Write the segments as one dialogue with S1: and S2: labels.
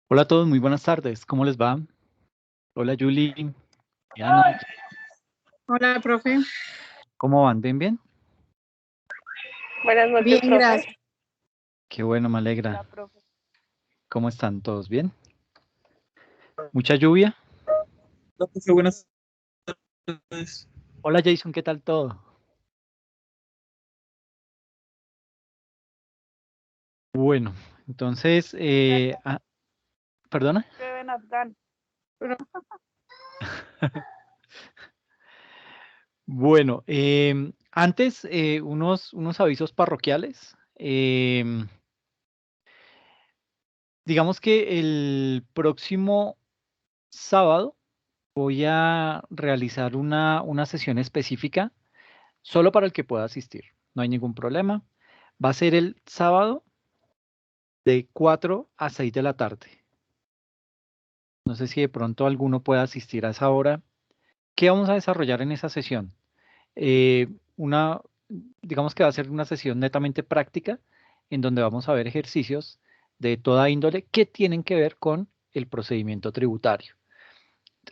S1: Hola a todos, muy buenas tardes. ¿Cómo les va? Hola Julie, Diana,
S2: Hola, profe.
S1: ¿cómo van? ¿Bien, bien?
S3: Buenas noches,
S2: Bien,
S3: profe.
S2: gracias.
S1: Qué bueno, me
S3: Hola,
S1: alegra.
S3: profe.
S1: ¿Cómo están todos? ¿Bien? ¿Mucha lluvia?
S4: Hola, profe, buenas tardes.
S1: Hola Jason, ¿qué tal todo? Bueno, entonces, ¿perdona?
S3: Llueve en Afgan.
S1: Bueno, antes unos avisos parroquiales. Digamos que el próximo sábado voy a realizar una sesión específica solo para el que pueda asistir. No hay ningún problema. Va a ser el sábado de 4 a 6 de la tarde. No sé si de pronto alguno pueda asistir a esa hora. ¿Qué vamos a desarrollar en esa sesión? Eh, una, digamos que va a ser una sesión netamente práctica en donde vamos a ver ejercicios de toda índole que tienen que ver con el procedimiento tributario.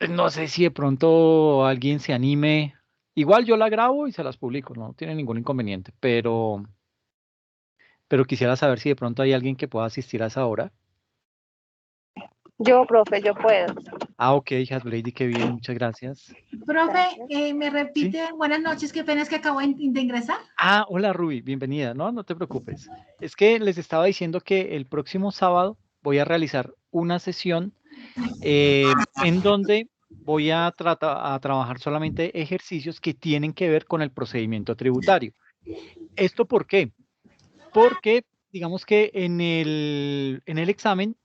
S1: No sé si de pronto alguien se anime. Igual yo la grabo y se las publico, no tiene ningún inconveniente, pero quisiera saber si de pronto hay alguien que pueda asistir a esa hora.
S3: Yo, profe, yo puedo.
S1: Ah, ok, Hasblady, qué bien, muchas gracias.
S2: Profe,
S3: Gracias.
S2: me
S1: Sí.
S2: repite, buenas noches, qué pena es que acabo de ingresar.
S1: Ah, hola Ruby, bienvenida. No, no te preocupes. Es que les estaba diciendo que el próximo sábado voy a realizar una sesión en donde voy a trabajar solamente ejercicios que tienen que ver con el procedimiento tributario. ¿Esto por qué? Porque digamos que en el examen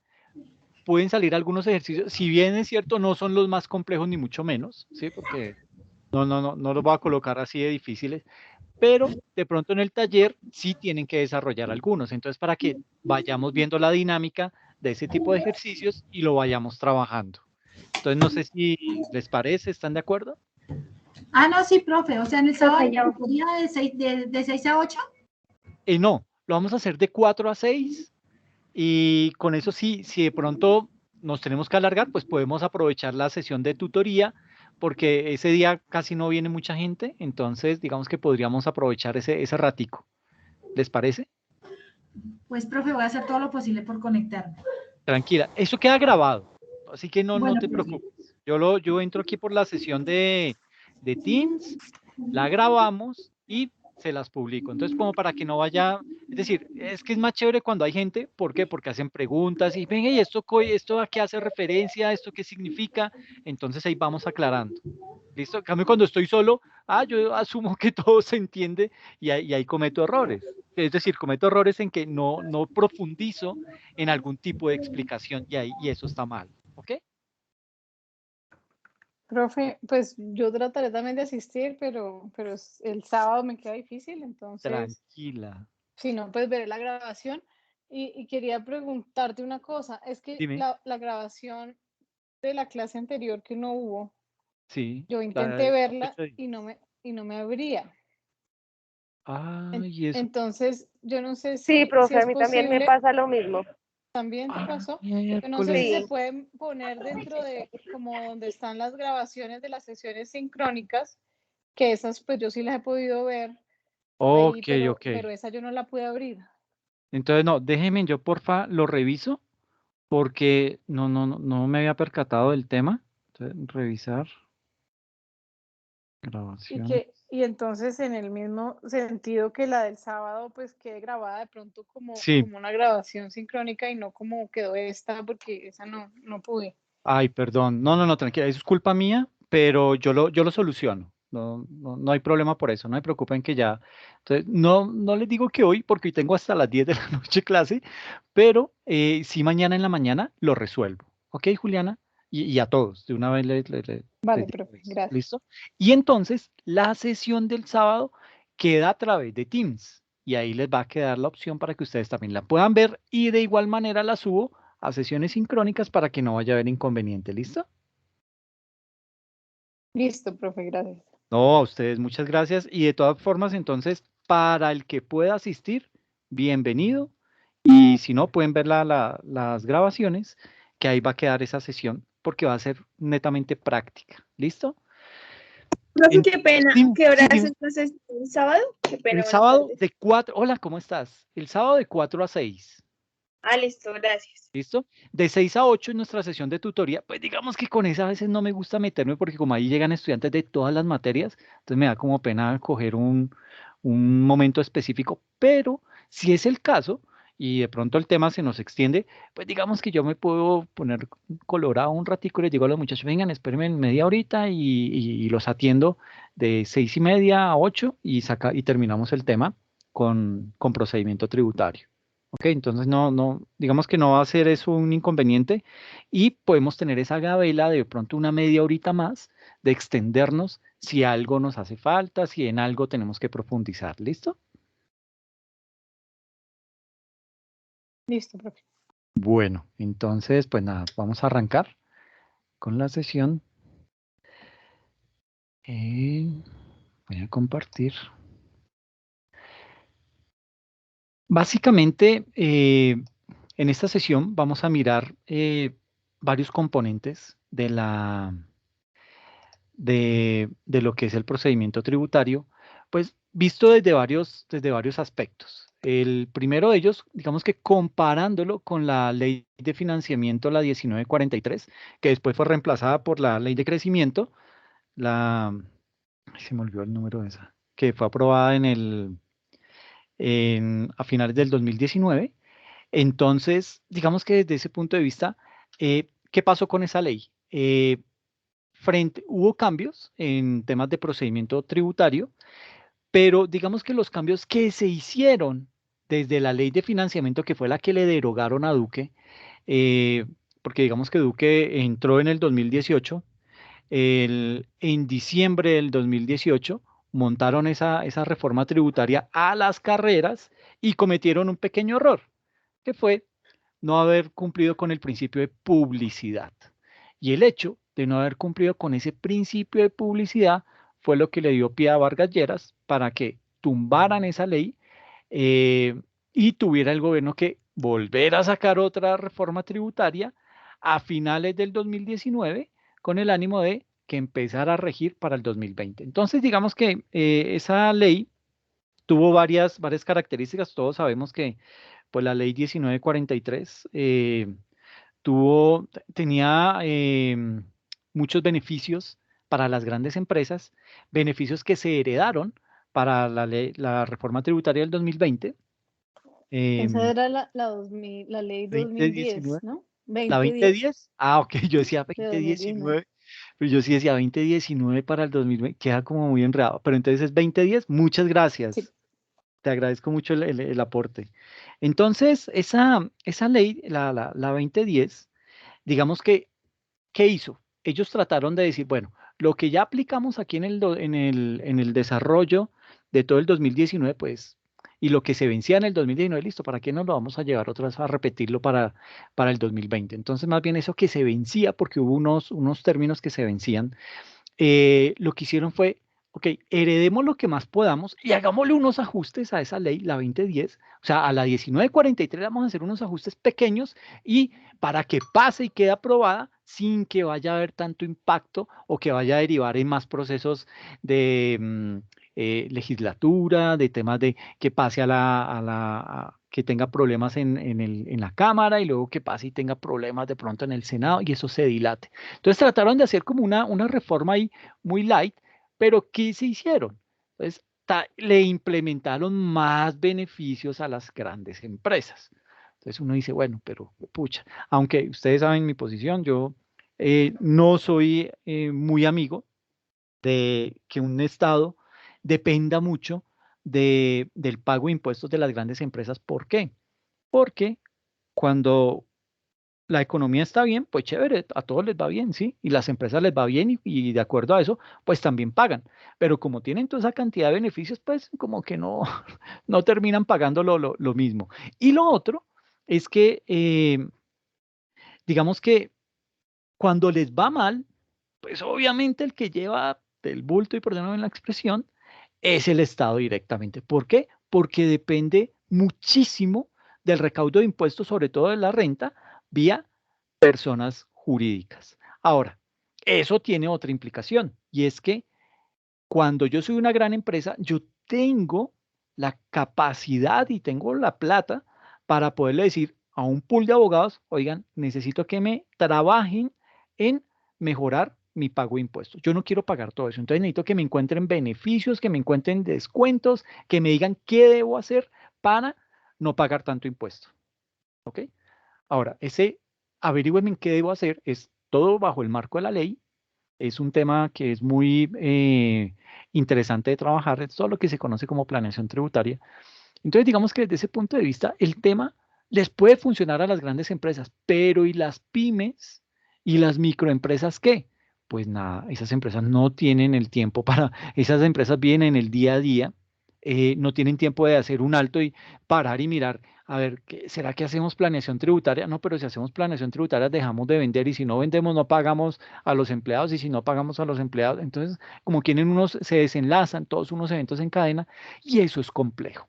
S1: pueden salir algunos ejercicios, si bien es cierto, no son los más complejos ni mucho menos, ¿sí? Porque no los voy a colocar así de difíciles, pero de pronto en el taller sí tienen que desarrollar algunos. Entonces, para que vayamos viendo la dinámica de ese tipo de ejercicios y lo vayamos trabajando. Entonces, no sé si les parece, ¿están de acuerdo?
S2: Ah, no, sí, profe, o sea, en el sábado
S3: Profe, yo.
S2: sería de 6 a 8.
S1: No, lo vamos a hacer de 4 a 6 y con eso sí, si de pronto nos tenemos que alargar, pues podemos aprovechar la sesión de tutoría porque ese día casi no viene mucha gente, entonces digamos que podríamos aprovechar ese ratico. ¿Les parece?
S2: Pues, profe, voy a hacer todo lo posible por conectarme.
S1: Tranquila, eso queda grabado, así que no
S2: Bueno,
S1: te
S2: profe.
S1: preocupes. Yo entro aquí por la sesión de Teams, la grabamos y se las publico. Entonces, como para que no vaya, es decir, es que es más chévere cuando hay gente, ¿por qué? Porque hacen preguntas y venga, ¿y esto a qué hace referencia? ¿Esto qué significa? Entonces ahí vamos aclarando. ¿Listo? En cambio, cuando estoy solo, yo asumo que todo se entiende y ahí cometo errores. Es decir, cometo errores en que no profundizo en algún tipo de explicación y eso está mal. ¿Ok?
S5: Profe, pues yo trataré también de asistir, pero el sábado me queda difícil, entonces,
S1: Tranquila.
S5: si no, pues veré la grabación. Y quería preguntarte una cosa, es que
S1: Dime.
S5: la grabación de la clase anterior que no hubo,
S1: Sí.
S5: yo
S1: La
S5: intenté
S1: de
S5: verla
S1: 28 días.
S5: y no me abría.
S1: Y eso.
S5: Entonces, yo no sé
S3: Sí,
S5: si
S3: profe, a
S5: es
S3: mí también me
S5: posible,
S3: pasa lo mismo.
S5: también te pasó, pero no sé si
S1: Miércoles.
S5: se
S3: Sí.
S5: pueden poner dentro de como donde están las grabaciones de las sesiones sincrónicas, que esas pues yo sí las he podido ver ahí,
S1: Ok, ok.
S5: pero esa yo no la pude abrir.
S1: Entonces, no, déjeme, yo porfa lo reviso porque no me había percatado del tema. Entonces, revisar grabación.
S5: Y entonces en el mismo sentido que la del sábado, pues quede grabada de pronto
S1: Sí.
S5: como una grabación sincrónica y no como quedó esta, porque esa no pude.
S1: Ay, perdón. No, tranquila, eso es culpa mía, pero yo lo soluciono. No hay problema por eso, no se preocupen que ya. Entonces, no les digo que hoy, porque hoy tengo hasta las 10 de la noche clase, pero sí mañana en la mañana lo resuelvo. ¿Ok, Juliana? Y a todos, de una vez les
S5: Vale,
S1: digo
S5: profe,
S1: eso.
S5: gracias.
S1: ¿Listo? Y entonces, la sesión del sábado queda a través de Teams. Y ahí les va a quedar la opción para que ustedes también la puedan ver y de igual manera la subo a sesiones sincrónicas para que no vaya a haber inconveniente. ¿Listo?
S5: Listo, profe, gracias.
S1: No, a ustedes muchas gracias. Y de todas formas, entonces, para el que pueda asistir, bienvenido. Y si no, pueden ver las grabaciones que ahí va a quedar esa sesión porque va a ser netamente práctica. ¿Listo?
S3: Profe,
S1: En-
S3: qué pena.
S1: sí,
S3: ¿Qué hora
S1: sí,
S3: es entonces? ¿El sábado? Qué pena,
S1: el
S3: buenas
S1: sábado
S3: tardes.
S1: de 4, hola, ¿cómo estás? El sábado de 4 a 6.
S3: Ah, listo, gracias.
S1: ¿Listo? De 6 a 8 en nuestra sesión de tutoría, pues digamos que con esa a veces no me gusta meterme porque como ahí llegan estudiantes de todas las materias, entonces me da como pena coger un momento específico, pero si es el caso y de pronto el tema se nos extiende, pues digamos que yo me puedo poner colorado un ratico y les digo a los muchachos, vengan, espérenme en media horita y los atiendo de 6:30 a 8 y terminamos el tema con procedimiento tributario. Ok, entonces digamos que no va a ser eso un inconveniente y podemos tener esa gabela de pronto una media horita más de extendernos si algo nos hace falta, si en algo tenemos que profundizar. ¿Listo?
S5: Listo, profe.
S1: Bueno, entonces pues nada, vamos a arrancar con la sesión. Voy a compartir. Básicamente, en esta sesión vamos a mirar varios componentes de lo que es el procedimiento tributario, pues visto desde varios aspectos. El primero de ellos, digamos que comparándolo con la ley de financiamiento, la 1943, que después fue reemplazada por la ley de crecimiento, ay, se me olvidó el número de esa, que fue aprobada a finales del 2019. Entonces, digamos que desde ese punto de vista, ¿qué pasó con esa ley? Hubo cambios en temas de procedimiento tributario, pero digamos que los cambios que se hicieron desde la ley de financiamiento, que fue la que le derogaron a Duque, eh, porque digamos que Duque entró en el 2018, en diciembre del 2018 montaron esa reforma tributaria a las carreras y cometieron un pequeño error, que fue no haber cumplido con el principio de publicidad. Y el hecho de no haber cumplido con ese principio de publicidad fue lo que le dio pie a Vargas Lleras para que tumbaran esa ley eh, y tuviera el gobierno que volver a sacar otra reforma tributaria a finales del 2019 con el ánimo de que empezara a regir para el 2020. Entonces, digamos que esa ley tuvo varias características. Todos sabemos que pues, la ley 1943 tenía muchos beneficios para las grandes empresas, beneficios que se heredaron para la reforma tributaria del 2020.
S5: Esa
S1: em,
S5: era la ley 2010,
S1: 2019,
S5: ¿no?
S1: la
S5: 2010
S1: 2010, ok, yo decía
S5: de 2019.
S1: 2019, pero yo sí decía 2019 para el 2020, queda como muy enredado, pero entonces es 2010, muchas
S5: Sí.
S1: gracias, te agradezco mucho el aporte. Entonces, esa ley, la 2010, digamos que, ¿qué hizo? Ellos trataron de decir, bueno, lo que ya aplicamos aquí en el desarrollo de todo el 2019, pues, y lo que se vencía en el 2019, listo, ¿para qué nos lo vamos a llevar otra vez a repetirlo para el 2020? Entonces, más bien eso que se vencía, porque hubo unos términos que se vencían, lo que hicieron fue, ok, heredemos lo que más podamos y hagámosle unos ajustes a esa ley, la 2010, o sea, a la 1943 vamos a hacer unos ajustes pequeños y para que pase y quede aprobada sin que vaya a haber tanto impacto o que vaya a derivar en más procesos de legislatura, de temas de que pase que tenga problemas en la Cámara y luego que pase y tenga problemas de pronto en el Senado y eso se dilate. Entonces trataron de hacer como una reforma ahí muy light, pero ¿qué se hicieron? Entonces le implementaron más beneficios a las grandes empresas. Entonces uno dice, bueno, pero pucha, aunque ustedes saben mi posición, yo no soy muy amigo de que un Estado dependa mucho del pago de impuestos de las grandes empresas. ¿Por qué? Porque cuando la economía está bien, pues chévere, a todos les va bien, ¿sí? Y las empresas les va bien y de acuerdo a eso, pues también pagan. Pero como tienen toda esa cantidad de beneficios, pues como que no, no terminan pagando lo mismo. Y lo otro es que, digamos que cuando les va mal, pues obviamente el que lleva el bulto, y perdóname la expresión, es el Estado directamente. ¿Por qué? Porque depende muchísimo del recaudo de impuestos, sobre todo de la renta, vía personas jurídicas. Ahora, eso tiene otra implicación y es que cuando yo soy una gran empresa, yo tengo la capacidad y tengo la plata para poderle decir a un pool de abogados, oigan, necesito que me trabajen en mejorar mi pago de impuestos. Yo no quiero pagar todo eso, entonces necesito que me encuentren beneficios, que me encuentren descuentos, que me digan qué debo hacer para no pagar tanto impuesto. ¿Ok? Ahora, ese averígüenme en qué debo hacer es todo bajo el marco de la ley. Es un tema que es muy interesante de trabajar, es todo lo que se conoce como planeación tributaria. Entonces, digamos que desde ese punto de vista, el tema les puede funcionar a las grandes empresas, pero ¿y las pymes y las microempresas qué? Pues nada, esas empresas no tienen el tiempo para, esas empresas vienen en el día a día, no tienen tiempo de hacer un alto y parar y mirar, a ver, ¿será que hacemos planeación tributaria? No, pero si hacemos planeación tributaria dejamos de vender y si no vendemos no pagamos a los empleados y si no pagamos a los empleados, entonces como quieren unos se desenlazan todos unos eventos en cadena y eso es complejo.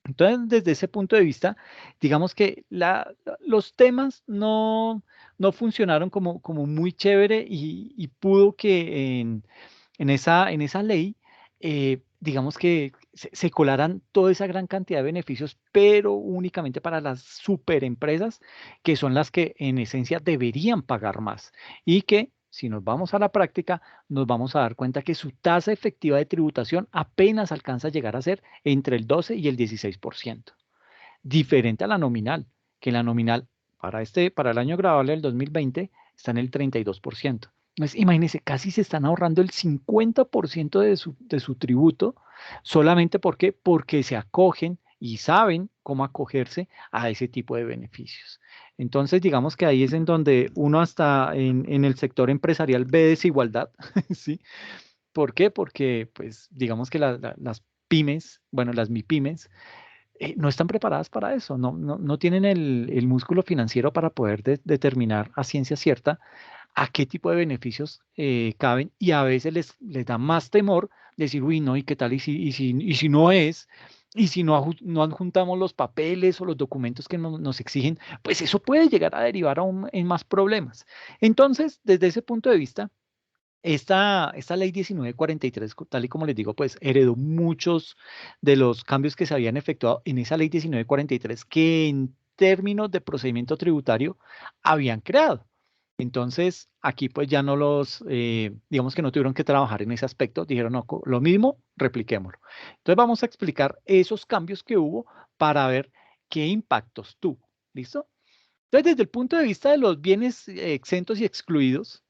S1: Entonces, desde ese punto de vista, digamos que los temas no funcionaron como muy chévere y pudo que en esa ley, digamos que se colaran toda esa gran cantidad de beneficios, pero únicamente para las superempresas, que son las que en esencia deberían pagar más y que si nos vamos a la práctica, nos vamos a dar cuenta que su tasa efectiva de tributación apenas alcanza a llegar a ser entre el 12 y el 16%, diferente a la nominal, que la nominal para el año grabable del 2020 está en el 32%. Entonces, imagínense, casi se están ahorrando el 50% de su tributo, solamente porque se acogen y saben cómo acogerse a ese tipo de beneficios. Entonces, digamos que ahí es en donde uno hasta en el sector empresarial ve desigualdad, ¿sí? ¿Por qué? Porque, pues, digamos que las pymes, bueno, las MIPYMES, no están preparadas para eso, no tienen el músculo financiero para poder determinar a ciencia cierta a qué tipo de beneficios caben y a veces les da más temor decir, uy, no, ¿y qué tal? Y si no es, y si no adjuntamos los papeles o los documentos que nos exigen, pues eso puede llegar a derivar aún en más problemas. Entonces, desde ese punto de vista, esta ley 1943, tal y como les digo, pues heredó muchos de los cambios que se habían efectuado en esa ley 1943 que en términos de procedimiento tributario habían creado. Entonces, aquí pues ya no digamos que no tuvieron que trabajar en ese aspecto, dijeron, no, lo mismo, repliquémoslo. Entonces vamos a explicar esos cambios que hubo para ver qué impactos tuvo. ¿Listo? Entonces, desde el punto de vista de los bienes exentos y excluidos,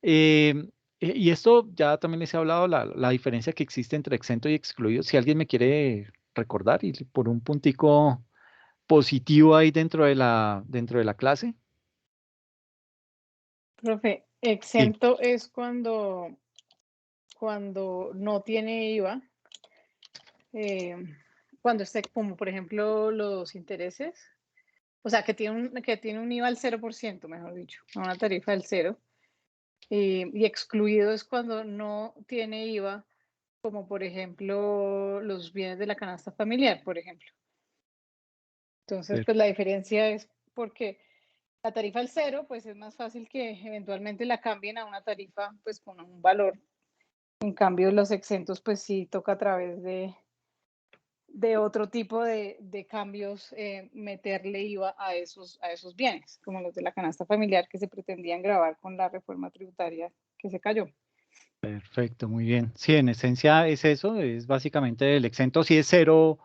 S1: eh, y esto ya también les he hablado, la diferencia que existe entre exento y excluido. Si alguien me quiere recordar y por un puntico positivo ahí dentro de la clase.
S5: Profe,
S1: Sí,
S5: exento es cuando no tiene IVA, eh, cuando esté, como por ejemplo los intereses, o sea, que tiene un IVA al 0%, mejor dicho, a una tarifa del 0, y excluido es cuando no tiene IVA, como por ejemplo los bienes de la canasta familiar, por ejemplo. Entonces,
S1: per-
S5: pues la diferencia es porque la tarifa al 0, pues es más fácil que eventualmente la cambien a una tarifa pues con un valor. En cambio, los exentos, pues sí toca a través de otro tipo de cambios meterle IVA a esos bienes, como los de la canasta familiar que se pretendían gravar con la reforma tributaria que se cayó.
S1: Perfecto, muy bien. Sí, en esencia es eso, es básicamente el exento, sí es cero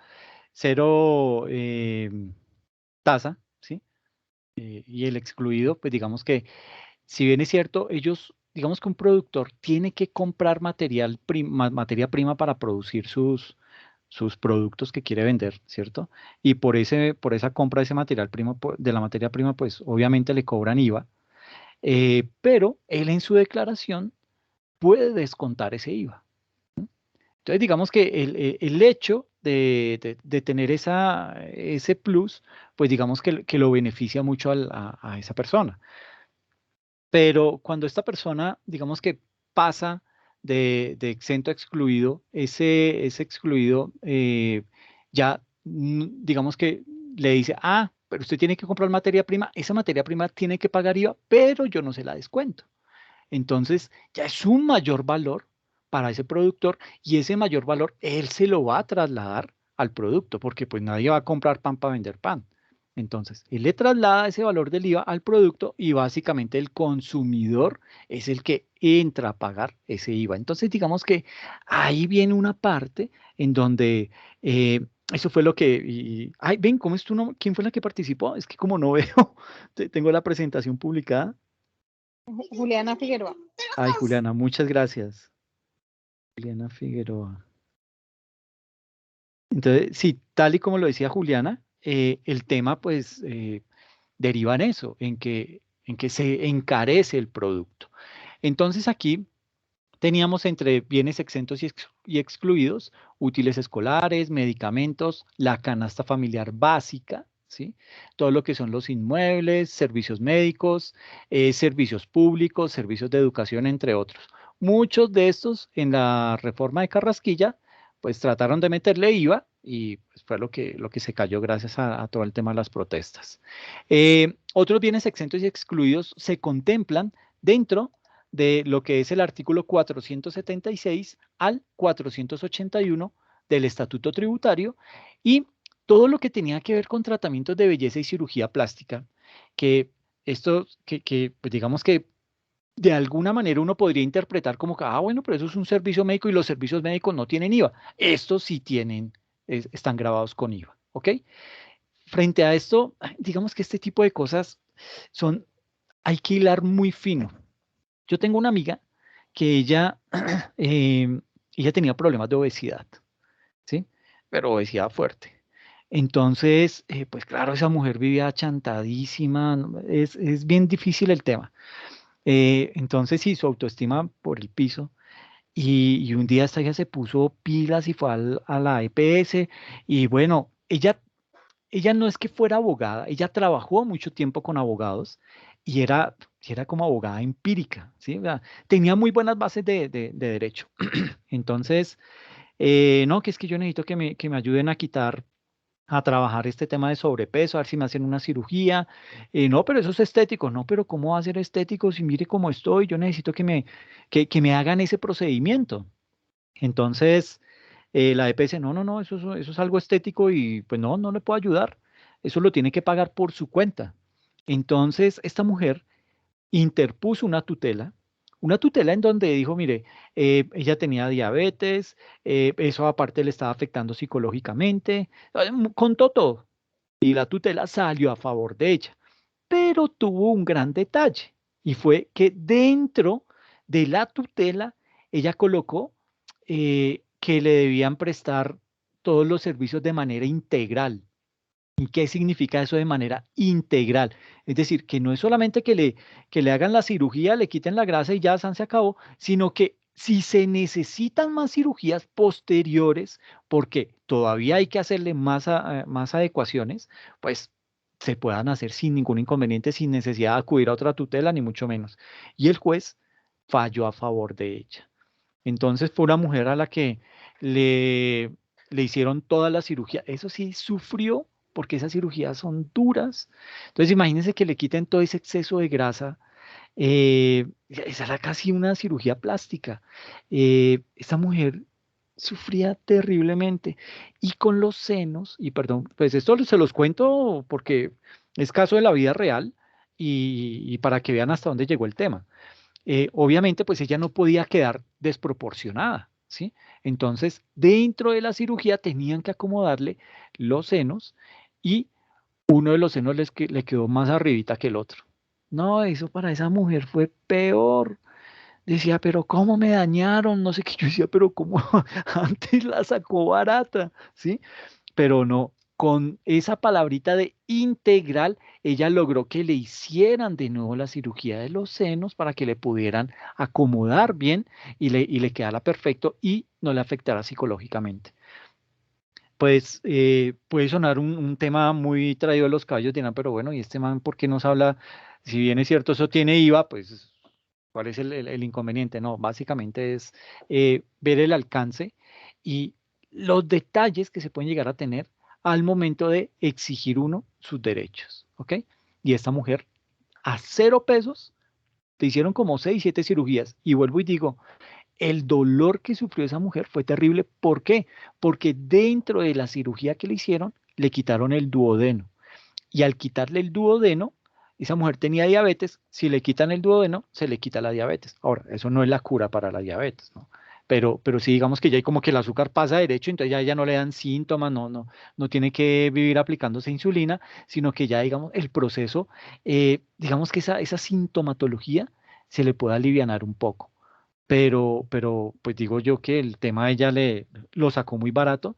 S1: tasa, ¿sí? Y el excluido, pues digamos que si bien es cierto, digamos que un productor tiene que comprar materia prima para producir sus productos que quiere vender, ¿cierto? Y por esa compra de ese material primo, de la materia prima, pues obviamente le cobran IVA, pero él en su declaración puede descontar ese IVA. Entonces, digamos que el hecho de tener ese plus, pues digamos que lo beneficia mucho a esa persona. Pero cuando esta persona, digamos que pasa de exento a excluido, ese excluido ya, digamos que le dice, pero usted tiene que comprar materia prima, esa materia prima tiene que pagar IVA, pero yo no se la descuento. Entonces, ya es un mayor valor para ese productor y ese mayor valor él se lo va a trasladar al producto, porque pues nadie va a comprar pan para vender pan. Entonces, él le traslada ese valor del IVA al producto y básicamente el consumidor es el que entra a pagar ese IVA. Entonces, digamos que ahí viene una parte en donde eso fue lo que... ay, ven, ¿cómo es tu nombre? ¿Quién fue la que participó? Es que como no veo, tengo la presentación publicada.
S5: Juliana Figueroa.
S1: Ay, Juliana, muchas gracias. Juliana Figueroa. Entonces, sí, tal y como lo decía Juliana, el tema pues deriva en eso, en que se encarece el producto. Entonces aquí teníamos entre bienes exentos y excluidos, útiles escolares, medicamentos, la canasta familiar básica, ¿sí? Todo lo que son los inmuebles, servicios médicos, servicios públicos, servicios de educación, entre otros. Muchos de estos en la reforma de Carrasquilla, pues trataron de meterle IVA y pues, fue lo que se cayó gracias a todo el tema de las protestas. Otros bienes exentos y excluidos se contemplan dentro de lo que es el artículo 476 al 481 del Estatuto Tributario y todo lo que tenía que ver con tratamientos de belleza y cirugía plástica, que esto, pues digamos que de alguna manera uno podría interpretar como que, bueno, pero eso es un servicio médico y los servicios médicos no tienen IVA. Estos sí tienen, están grabados con IVA, ¿ok? Frente a esto, digamos que este tipo de cosas son, hay que hilar muy fino. Yo tengo una amiga que ella tenía problemas de obesidad, ¿sí? Pero obesidad fuerte. Entonces, pues claro, esa mujer vivía achantadísima, ¿no? Es bien difícil el tema. Entonces, sí, su autoestima por el piso. Y un día hasta ella se puso pilas y fue a la EPS. Y bueno, ella no es que fuera abogada, ella trabajó mucho tiempo con abogados y era como abogada empírica, ¿sí? O sea, tenía muy buenas bases de derecho. Entonces, no, que es que yo necesito que me ayuden a trabajar este tema de sobrepeso, a ver si me hacen una cirugía. No, pero eso es estético. No, pero ¿cómo va a ser estético si mire cómo estoy? Yo necesito que me hagan ese procedimiento. Entonces, la EPS, no, no, no, eso es algo estético y pues no, no le puedo ayudar. Eso lo tiene que pagar por su cuenta. Entonces, esta mujer interpuso una tutela en donde dijo, mire, ella tenía diabetes, eso aparte le estaba afectando psicológicamente, contó todo y la tutela salió a favor de ella, pero tuvo un gran detalle y fue que dentro de la tutela ella colocó que le debían prestar todos los servicios de manera integral. ¿Y qué significa eso de manera integral? Es decir, que no es solamente que le hagan la cirugía, le quiten la grasa y ya se acabó, sino que si se necesitan más cirugías posteriores, porque todavía hay que hacerle más adecuaciones, pues se puedan hacer sin ningún inconveniente, sin necesidad de acudir a otra tutela, ni mucho menos. Y el juez falló a favor de ella. Entonces fue una mujer a la que le, le hicieron toda la cirugía. Eso sí, sufrió porque esas cirugías son duras. Entonces imagínense que le quiten todo ese exceso de grasa. Esa era casi una cirugía plástica. Esta mujer sufría terriblemente. Y con los senos, y perdón, pues esto se los cuento porque es caso de la vida real y para que vean hasta dónde llegó el tema. Obviamente, pues ella no podía quedar desproporcionada, ¿sí? Entonces, dentro de la cirugía tenían que acomodarle los senos y uno de los senos le quedó más arribita que el otro. No, eso para esa mujer fue peor. Decía, pero ¿cómo me dañaron? No sé qué. Yo decía, pero ¿cómo antes la sacó barata? ¿Sí? Pero no, con esa palabrita de integral, ella logró que le hicieran de nuevo la cirugía de los senos para que le pudieran acomodar bien y le quedara perfecto y no le afectara psicológicamente. Pues puede sonar un tema muy traído de los caballos de Diana, pero bueno, ¿y este man por qué nos habla? Si bien es cierto, eso tiene IVA, pues ¿cuál es el inconveniente? No, básicamente es ver el alcance y los detalles que se pueden llegar a tener al momento de exigir uno sus derechos, ¿ok? Y esta mujer a 0 pesos te hicieron como 6, 7 cirugías. Y vuelvo y digo, el dolor que sufrió esa mujer fue terrible. ¿Por qué? Porque dentro de la cirugía que le hicieron, le quitaron el duodeno. Y al quitarle el duodeno, esa mujer tenía diabetes. Si le quitan el duodeno, se le quita la diabetes. Ahora, eso no es la cura para la diabetes, ¿no? Pero sí, digamos que ya hay como que el azúcar pasa derecho, entonces ya no le dan síntomas, no tiene que vivir aplicándose insulina, sino que ya, digamos, el proceso, digamos que esa sintomatología se le puede alivianar un poco. Pues digo yo que el tema de ella lo sacó muy barato,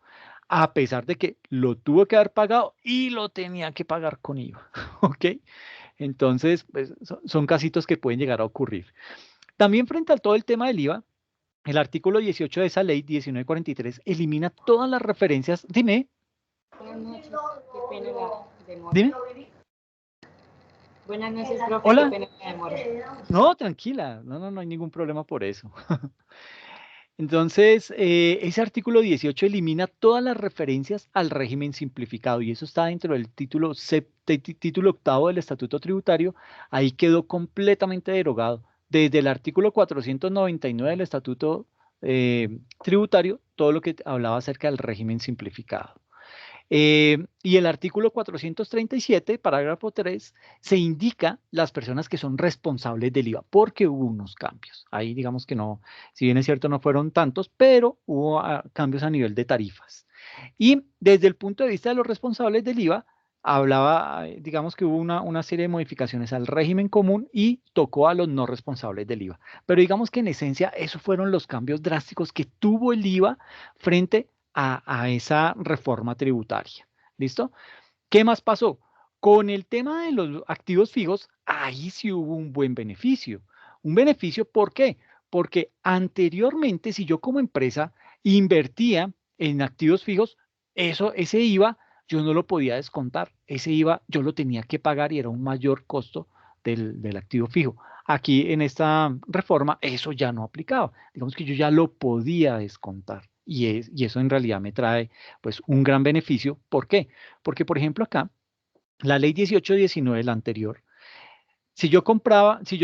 S1: a pesar de que lo tuvo que haber pagado y lo tenía que pagar con IVA, ¿ok? Entonces, pues, son casitos que pueden llegar a ocurrir. También frente a todo el tema del IVA, el artículo 18 de esa ley 1943 elimina todas las referencias. Dime,
S6: Buenas noches, qué pena la demora.
S1: dime.
S6: Buenas noches, profe,
S1: Hola.
S6: qué pena la demora.
S1: No, tranquila, no hay ningún problema por eso. Entonces, ese artículo 18 elimina todas las referencias al régimen simplificado y eso está dentro del título octavo del Estatuto Tributario. Ahí quedó completamente derogado. Desde el artículo 499 del Estatuto Tributario, todo lo que hablaba acerca del régimen simplificado. Y el artículo 437, parágrafo 3, se indica las personas que son responsables del IVA, porque hubo unos cambios. Ahí digamos que no, si bien es cierto, no fueron tantos, pero hubo cambios a nivel de tarifas. Y desde el punto de vista de los responsables del IVA, hablaba, digamos que hubo una serie de modificaciones al régimen común y tocó a los no responsables del IVA. Pero digamos que en esencia, esos fueron los cambios drásticos que tuvo el IVA frente a esa reforma tributaria. ¿Listo? ¿Qué más pasó? Con el tema de los activos fijos, ahí sí hubo un buen beneficio. Un beneficio, ¿por qué? Porque anteriormente, si yo como empresa invertía en activos fijos, ese IVA yo no lo podía descontar. Ese IVA yo lo tenía que pagar y era un mayor costo del activo fijo. Aquí en esta reforma eso ya no aplicaba. Digamos que yo ya lo podía descontar. Y eso en realidad me trae pues un gran beneficio. ¿Por qué? Porque, por ejemplo, acá, la ley 1819, la anterior, si yo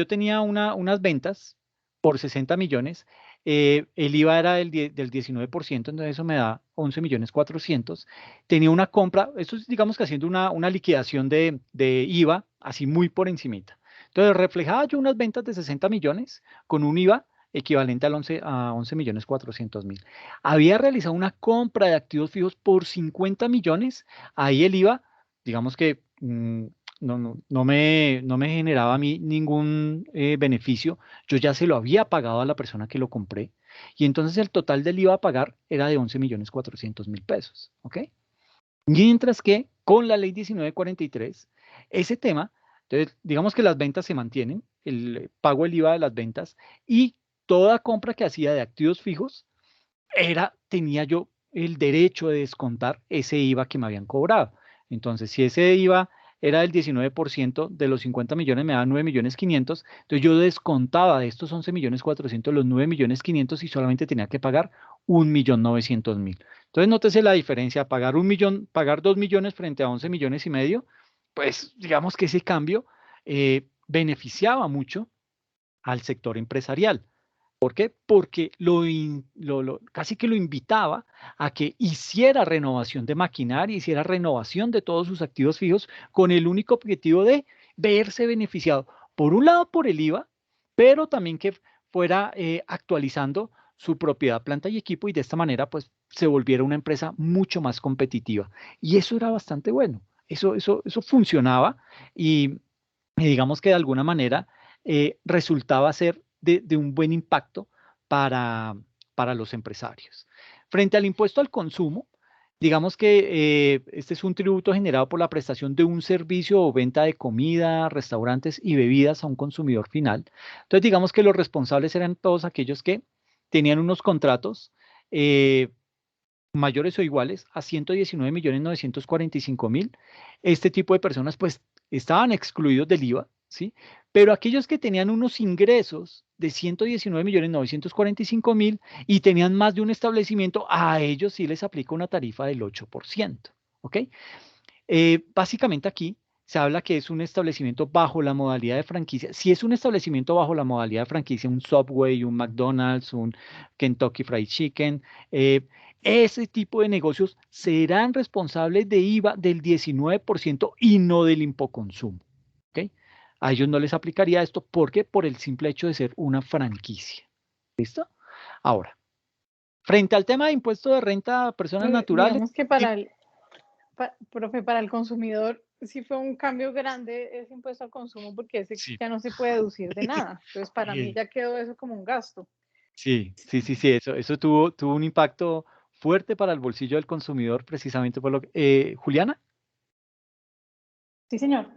S1: tenía unas ventas por 60 millones, el IVA era del 19%, entonces eso me da 11 millones 400. Tenía una compra, esto es digamos que haciendo una liquidación de IVA, así muy por encimita. Entonces reflejaba yo unas ventas de 60 millones con un IVA equivalente a 11 millones 400 mil. Había realizado una compra de activos fijos por 50 millones, ahí el IVA, digamos que no me generaba a mí ningún beneficio. Yo ya se lo había pagado a la persona que lo compré. Y entonces el total del IVA a pagar era de 11 millones 400 mil pesos. ¿Ok? Mientras que con la ley 1943, ese tema, entonces digamos que las ventas se mantienen, el pago del IVA de las ventas y toda compra que hacía de activos fijos tenía yo el derecho de descontar ese IVA que me habían cobrado. Entonces, si ese IVA era del 19% de los 50 millones, me daban 9 millones 500, entonces yo descontaba de estos 11 millones 400 los 9 millones 500 y solamente tenía que pagar 1.900.000. Entonces, nótese la diferencia, pagar 1 millón, pagar 2 millones frente a 11 millones y medio, pues digamos que ese cambio beneficiaba mucho al sector empresarial. ¿Por qué? Porque casi que lo invitaba a que hiciera renovación de maquinaria, hiciera renovación de todos sus activos fijos con el único objetivo de verse beneficiado, por un lado por el IVA, pero también que fuera actualizando su propiedad, planta y equipo y de esta manera pues se volviera una empresa mucho más competitiva. Y eso era bastante bueno, eso funcionaba y digamos que de alguna manera resultaba ser de un buen impacto para los empresarios. Frente al impuesto al consumo, digamos que este es un tributo generado por la prestación de un servicio o venta de comida, restaurantes y bebidas a un consumidor final. Entonces, digamos que los responsables eran todos aquellos que tenían unos contratos mayores o iguales a 119.945.000. Este tipo de personas pues estaban excluidos del IVA, ¿sí? Pero aquellos que tenían unos ingresos de 119.945.000 y tenían más de un establecimiento, a ellos sí les aplica una tarifa del 8%, ¿ok? Básicamente aquí se habla que es un establecimiento bajo la modalidad de franquicia. Si es un establecimiento bajo la modalidad de franquicia, un Subway, un McDonald's, un Kentucky Fried Chicken, ese tipo de negocios serán responsables de IVA del 19% y no del impoconsumo. ¿Ok? A ellos no les aplicaría esto porque por el simple hecho de ser una franquicia. ¿Listo? Ahora, frente al tema de impuesto de renta a personas naturales,
S5: Digamos que profe, para el consumidor sí fue un cambio grande ese impuesto al consumo porque ese
S1: sí,
S5: ya no se puede deducir de nada. Entonces, para mí
S1: eh,
S5: ya quedó eso como un gasto.
S1: sí, eso tuvo un impacto fuerte para el bolsillo del consumidor, precisamente por lo que... Juliana,
S5: Sí, señor.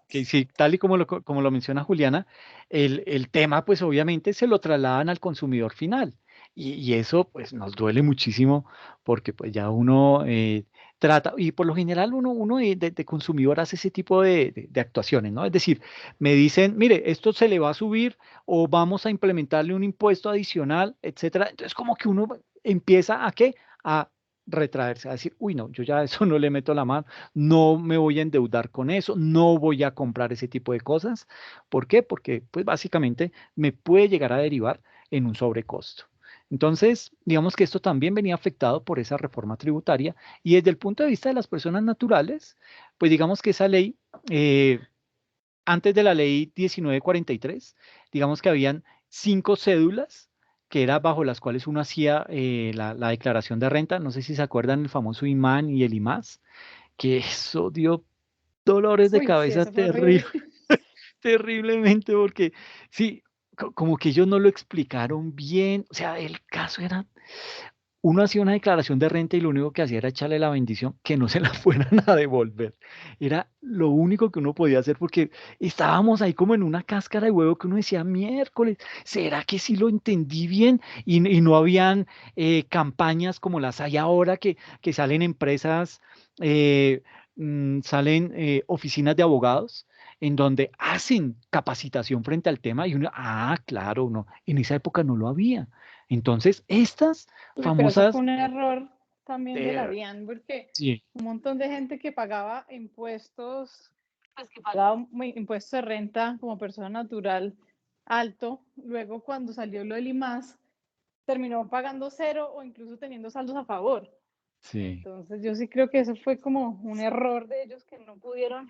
S1: que sí, tal y como lo menciona Juliana, el tema, pues obviamente se lo trasladan al consumidor final. Y eso, pues, nos duele muchísimo porque, pues, ya uno trata, y por lo general uno de consumidor hace ese tipo de actuaciones, ¿no? Es decir, me dicen, mire, esto se le va a subir o vamos a implementarle un impuesto adicional, etcétera. Entonces, como que uno empieza a ¿qué? A retraerse, a decir, uy, no, yo ya a eso no le meto la mano, no me voy a endeudar con eso, no voy a comprar ese tipo de cosas. ¿Por qué? Porque pues básicamente me puede llegar a derivar en un sobrecosto. Entonces, digamos que esto también venía afectado por esa reforma tributaria y desde el punto de vista de las personas naturales, pues digamos que esa ley, antes de la ley 1943, digamos que habían 5 cédulas que era bajo las cuales uno hacía la declaración de renta. No sé si se acuerdan el famoso IMAN y el IMAS, que eso dio dolores de
S5: Uy, sí,
S1: cabeza
S5: eso fue horrible.
S1: terriblemente, porque sí, como que ellos no lo explicaron bien. O sea, el caso era, uno hacía una declaración de renta y lo único que hacía era echarle la bendición que no se la fueran a devolver. Era lo único que uno podía hacer porque estábamos ahí como en una cáscara de huevo que uno decía, miércoles, ¿será que sí lo entendí bien? Y no habían campañas como las hay ahora que salen empresas, salen oficinas de abogados en donde hacen capacitación frente al tema y uno, claro, no, en esa época no lo había. Entonces, estas
S5: Uy, pero eso fue
S1: famosas,
S5: un error también de la
S1: eh,
S5: DIAN, porque
S1: sí,
S5: un montón de gente que pagaba impuestos, pues que pagaba impuestos de renta como persona natural alto, luego cuando salió lo del IMAS, terminó pagando cero o incluso teniendo saldos a favor.
S1: sí,
S5: Entonces yo sí creo que eso fue como un error de ellos que no pudieron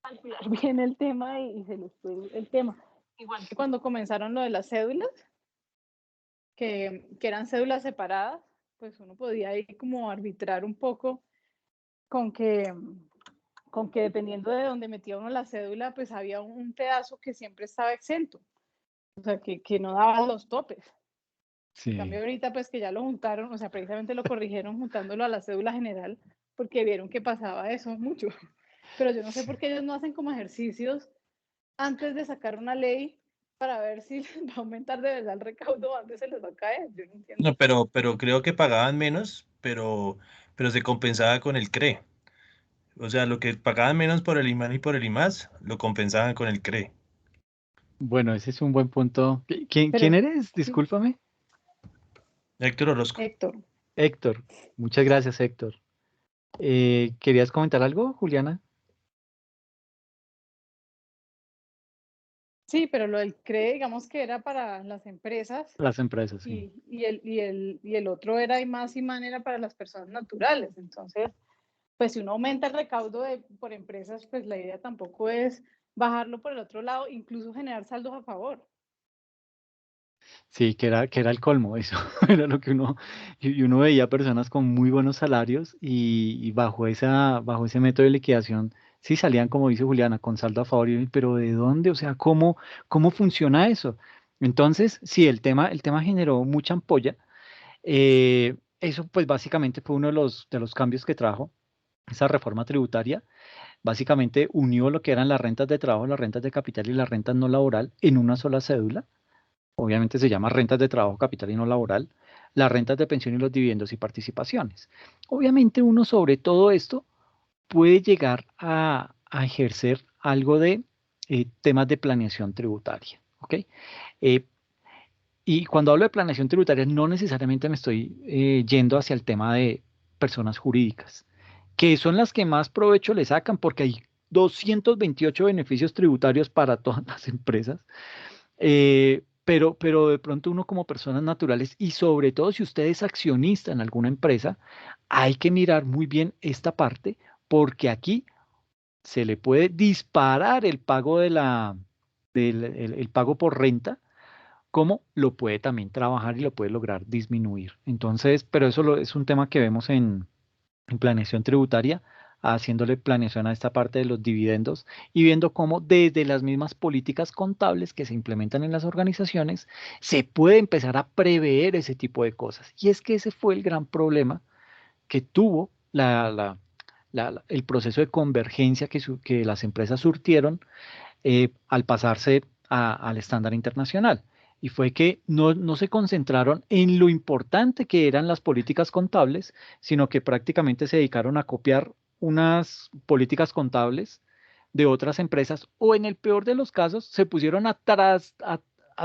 S5: calcular bien el tema y se les fue el tema. Igual que cuando comenzaron lo de las cédulas, que eran cédulas separadas, pues uno podía ahí como arbitrar un poco con que, con que dependiendo de dónde metía uno la cédula, pues había un pedazo que siempre estaba exento, o sea, que no daba los topes. En cambio
S1: sí.
S5: ahorita pues que ya lo juntaron, o sea, precisamente lo corrigieron juntándolo a la cédula general, porque vieron que pasaba eso mucho. Pero yo no sé
S1: Sí.
S5: por qué ellos no hacen como ejercicios antes de sacar una ley para ver si les va a aumentar de verdad el recaudo o antes se les va a caer. Yo no entiendo.
S7: No, pero creo que pagaban menos, pero se compensaba con el CRE. O sea, lo que pagaban menos por el IMAN y por el IMAS, lo compensaban con el CRE.
S1: Bueno, ese es un buen punto. ¿Quién
S5: Pero
S1: eres?
S5: sí,
S1: Discúlpame.
S7: Héctor Orozco.
S5: Héctor.
S1: Héctor. Muchas gracias, Héctor. ¿Querías comentar algo, Juliana?
S5: Sí, pero lo del CRE, digamos que era para las empresas
S1: Las empresas, sí.
S5: y el otro era y más era para las personas naturales. Entonces, pues si uno aumenta el recaudo por empresas, pues la idea tampoco es bajarlo por el otro lado, incluso generar saldos a favor.
S1: Sí, que era el colmo, eso era lo que y uno veía personas con muy buenos salarios y bajo ese método de liquidación, sí salían, como dice Juliana, con saldo a favor, pero ¿de dónde? O sea, ¿cómo funciona eso? Entonces, sí, el tema generó mucha ampolla. Eso, pues, básicamente fue uno de los cambios que trajo esa reforma tributaria. Básicamente unió lo que eran las rentas de trabajo, las rentas de capital y las rentas no laboral en una sola cédula. Obviamente se llama rentas de trabajo, capital y no laboral, las rentas de pensión y los dividendos y participaciones. Obviamente uno sobre todo esto puede llegar a ejercer algo de temas de planeación tributaria, ¿ok? Y cuando hablo de planeación tributaria no necesariamente me estoy yendo hacia el tema de personas jurídicas. que son las que más provecho le sacan, porque hay 228 beneficios tributarios para todas las empresas. Pero de pronto uno como personas naturales y sobre todo si usted es accionista en alguna empresa, hay que mirar muy bien esta parte porque aquí se le puede disparar el pago el pago por renta, como lo puede también trabajar y lo puede lograr disminuir. Entonces, pero es un tema que vemos en planeación tributaria, haciéndole planeación a esta parte de los dividendos y viendo cómo desde las mismas políticas contables que se implementan en las organizaciones se puede empezar a prever ese tipo de cosas. Y es que ese fue el gran problema que tuvo el proceso de convergencia que las empresas surtieron al pasarse al estándar internacional. Y fue que no se concentraron en lo importante que eran las políticas contables, sino que prácticamente se dedicaron a copiar unas políticas contables de otras empresas o en el peor de los casos se pusieron a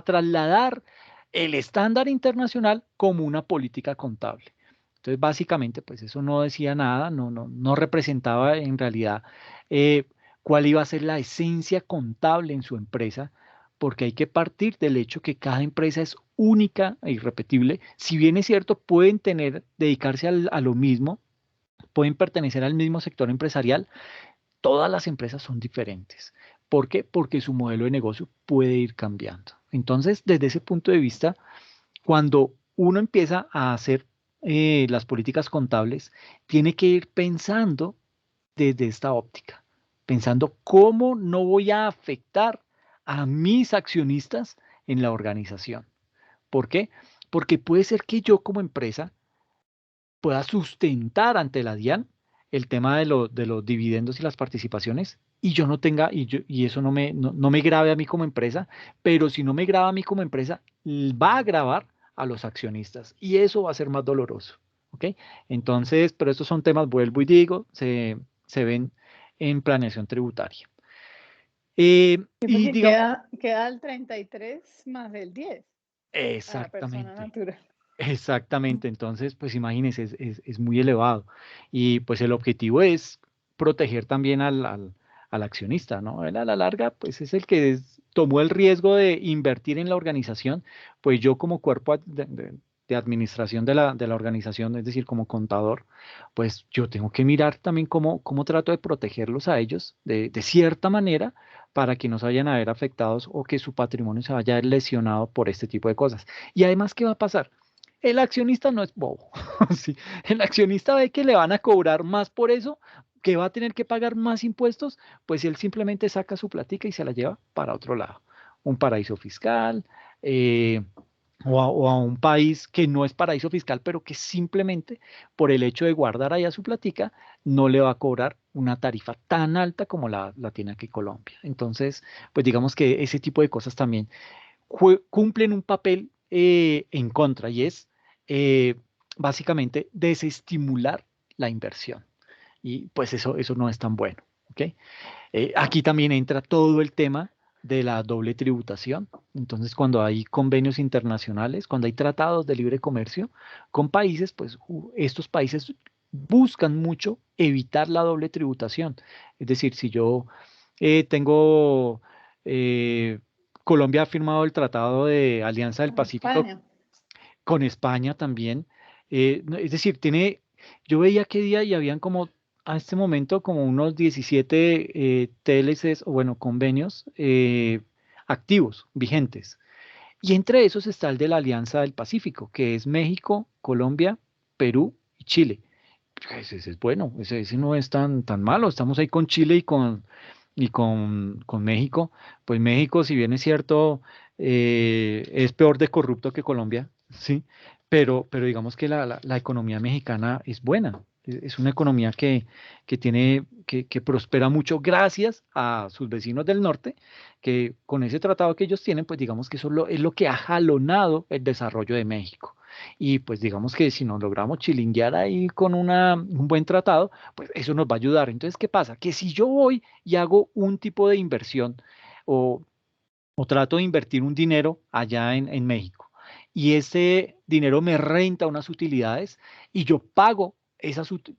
S1: trasladar el estándar internacional como una política contable. Entonces, básicamente, pues eso no decía nada, no representaba en realidad eh, cuál iba a ser la esencia contable en su empresa, porque hay que partir del hecho que cada empresa es única e irrepetible. Si bien es cierto, pueden dedicarse a lo mismo, pueden pertenecer al mismo sector empresarial, todas las empresas son diferentes. ¿Por qué? Porque su modelo de negocio puede ir cambiando. Entonces, desde ese punto de vista, cuando uno empieza a hacer las políticas contables, tiene que ir pensando desde esta óptica, pensando cómo no voy a afectar a mis accionistas en la organización. ¿Por qué? Porque puede ser que yo como empresa pueda sustentar ante la DIAN el tema de los dividendos y las participaciones y yo no tenga, y eso no me grave a mí como empresa, pero si no me graba a mí como empresa, va a gravar a los accionistas y eso va a ser más doloroso. ¿Ok? Entonces, pero estos son temas, vuelvo y digo, se ven en planeación tributaria.
S5: Sí,
S1: Y
S5: porque
S1: digamos,
S5: queda el 33 más el 10 a la persona
S1: exactamente.
S5: natural.
S1: Exactamente, entonces, pues imagínense, es muy elevado. Y pues el objetivo es proteger también al accionista, ¿no? Él a la larga, pues es el que tomó el riesgo de invertir en la organización, pues yo como cuerpo de administración de la organización, es decir, como contador, pues yo tengo que mirar también cómo trato de protegerlos a ellos de cierta manera para que no se vayan a ver afectados o que su patrimonio se vaya a ver lesionado por este tipo de cosas. Y además, ¿qué va a pasar? El accionista no es bobo. ¿Sí? El accionista ve que le van a cobrar más por eso, que va a tener que pagar más impuestos, pues él simplemente saca su platica y se la lleva para otro lado. Un paraíso fiscal, eh, o a un país que no es paraíso fiscal, pero que simplemente por el hecho de guardar allá su platica, no le va a cobrar una tarifa tan alta como la tiene aquí Colombia. Entonces, pues digamos que ese tipo de cosas también cumplen un papel en contra y es eh, básicamente desestimular la inversión. Y pues eso no es tan bueno. ¿Ok? Aquí también entra todo el tema de la doble tributación. Entonces, cuando hay convenios internacionales, cuando hay tratados de libre comercio con países, pues estos países buscan mucho evitar la doble tributación. Es decir, si yo tengo, eh, Colombia ha firmado el Tratado de Alianza del
S5: Con
S1: Pacífico
S5: España.
S1: con España también. Es decir, yo veía qué día y habían como a este momento como unos 17 TLCs o bueno, convenios activos, vigentes. Y entre esos está el de la Alianza del Pacífico, que es México, Colombia, Perú y Chile. Pues ese es bueno, ese no es tan malo. Estamos ahí con Chile y con México. Pues México, si bien es cierto, es peor de corrupto que Colombia, ¿sí? Pero digamos que la economía mexicana es buena. Es una economía que prospera mucho gracias a sus vecinos del norte, que con ese tratado que ellos tienen, pues digamos que eso es lo que ha jalonado el desarrollo de México. Y pues digamos que si nos logramos chilinguear ahí con un buen tratado, pues eso nos va a ayudar. Entonces, ¿qué pasa? Que si yo voy y hago un tipo de inversión o, o trato de invertir un dinero allá en México y ese dinero me renta unas utilidades y yo pago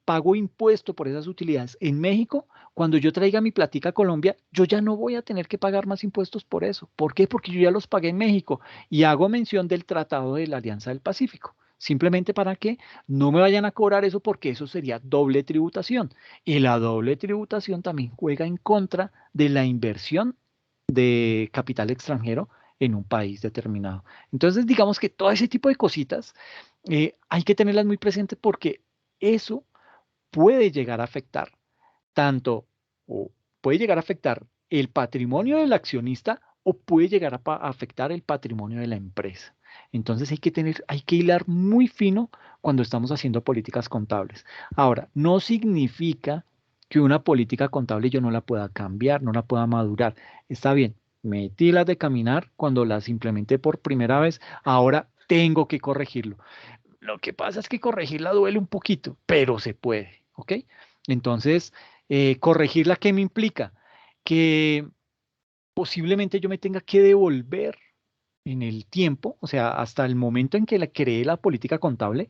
S1: pago impuesto por esas utilidades en México, cuando yo traiga mi platica a Colombia, yo ya no voy a tener que pagar más impuestos por eso. ¿Por qué? Porque yo ya los pagué en México y hago mención del Tratado de la Alianza del Pacífico. Simplemente para que no me vayan a cobrar eso porque eso sería doble tributación. Y la doble tributación también juega en contra de la inversión de capital extranjero en un país determinado. Entonces, digamos que todo ese tipo de cositas hay que tenerlas muy presentes porque eso puede llegar a afectar tanto, o puede llegar a afectar el patrimonio del accionista o puede llegar a afectar el patrimonio de la empresa. Entonces hay que hilar muy fino cuando estamos haciendo políticas contables. Ahora, no significa que una política contable yo no la pueda cambiar, no la pueda madurar. Está bien, metí las de caminar cuando las implementé por primera vez, ahora tengo que corregirlo. Lo que pasa es que corregirla duele un poquito, pero se puede, ¿ok? Entonces, corregirla, ¿qué me implica? Que posiblemente yo me tenga que devolver en el tiempo, o sea, hasta el momento en que creé la política contable,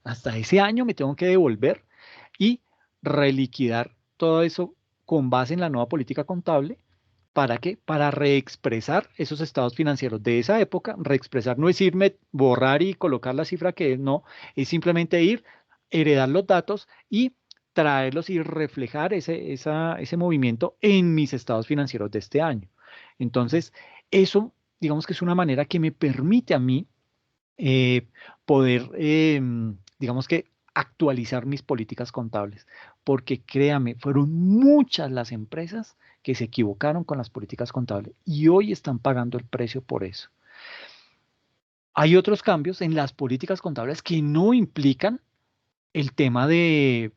S1: hasta ese año me tengo que devolver y reliquidar todo eso con base en la nueva política contable. ¿Para qué? Para reexpresar esos estados financieros de esa época. Reexpresar no es irme, borrar y colocar la cifra que no, es simplemente ir, heredar los datos y traerlos y reflejar ese movimiento en mis estados financieros de este año. Entonces, eso, digamos que es una manera que me permite a mí poder, digamos que, actualizar mis políticas contables, porque créame, fueron muchas las empresas que se equivocaron con las políticas contables y hoy están pagando el precio por eso. Hay otros cambios en las políticas contables que no implican el tema de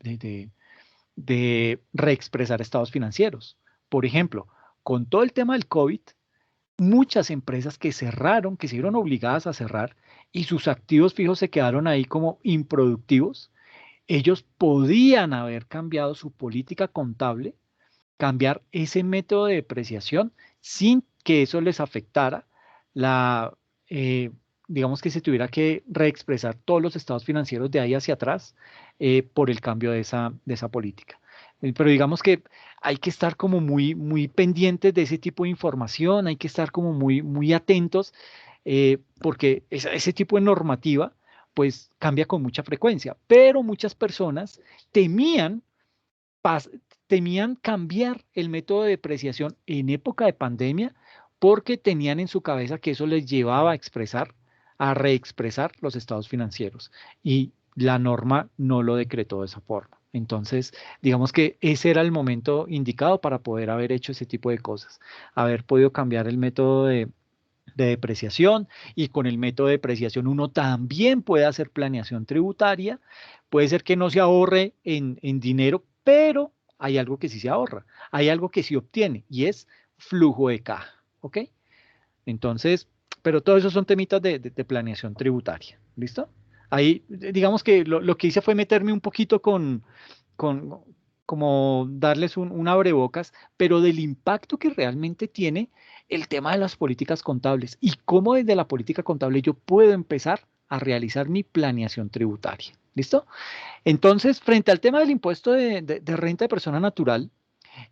S1: reexpresar estados financieros. Por ejemplo, con todo el tema del COVID, muchas empresas que cerraron, que se vieron obligadas a cerrar y sus activos fijos se quedaron ahí como improductivos, ellos podían haber cambiado su política contable, cambiar ese método de depreciación sin que eso les afectara eh, digamos que se tuviera que reexpresar todos los estados financieros de ahí hacia atrás por el cambio de esa política. Pero digamos que hay que estar como muy pendientes de ese tipo de información, hay que estar como muy atentos, porque ese tipo de normativa pues cambia con mucha frecuencia, pero muchas personas temían, temían cambiar el método de depreciación en época de pandemia porque tenían en su cabeza que eso les llevaba a reexpresar los estados financieros y la norma no lo decretó de esa forma. Entonces, digamos que ese era el momento indicado para poder haber hecho ese tipo de cosas, haber podido cambiar el método de depreciación y con el método de depreciación uno también puede hacer planeación tributaria. Puede ser que no se ahorre en dinero, pero hay algo que sí se ahorra, hay algo que sí obtiene y es flujo de caja, ¿ok? Entonces, pero todos esos son temitas de planeación tributaria, ¿listo? Ahí, digamos que lo que hice fue meterme un poquito con como darles un abrebocas, pero del impacto que realmente tiene el tema de las políticas contables y cómo desde la política contable yo puedo empezar a realizar mi planeación tributaria. ¿Listo? Entonces, frente al tema del impuesto de renta de persona natural,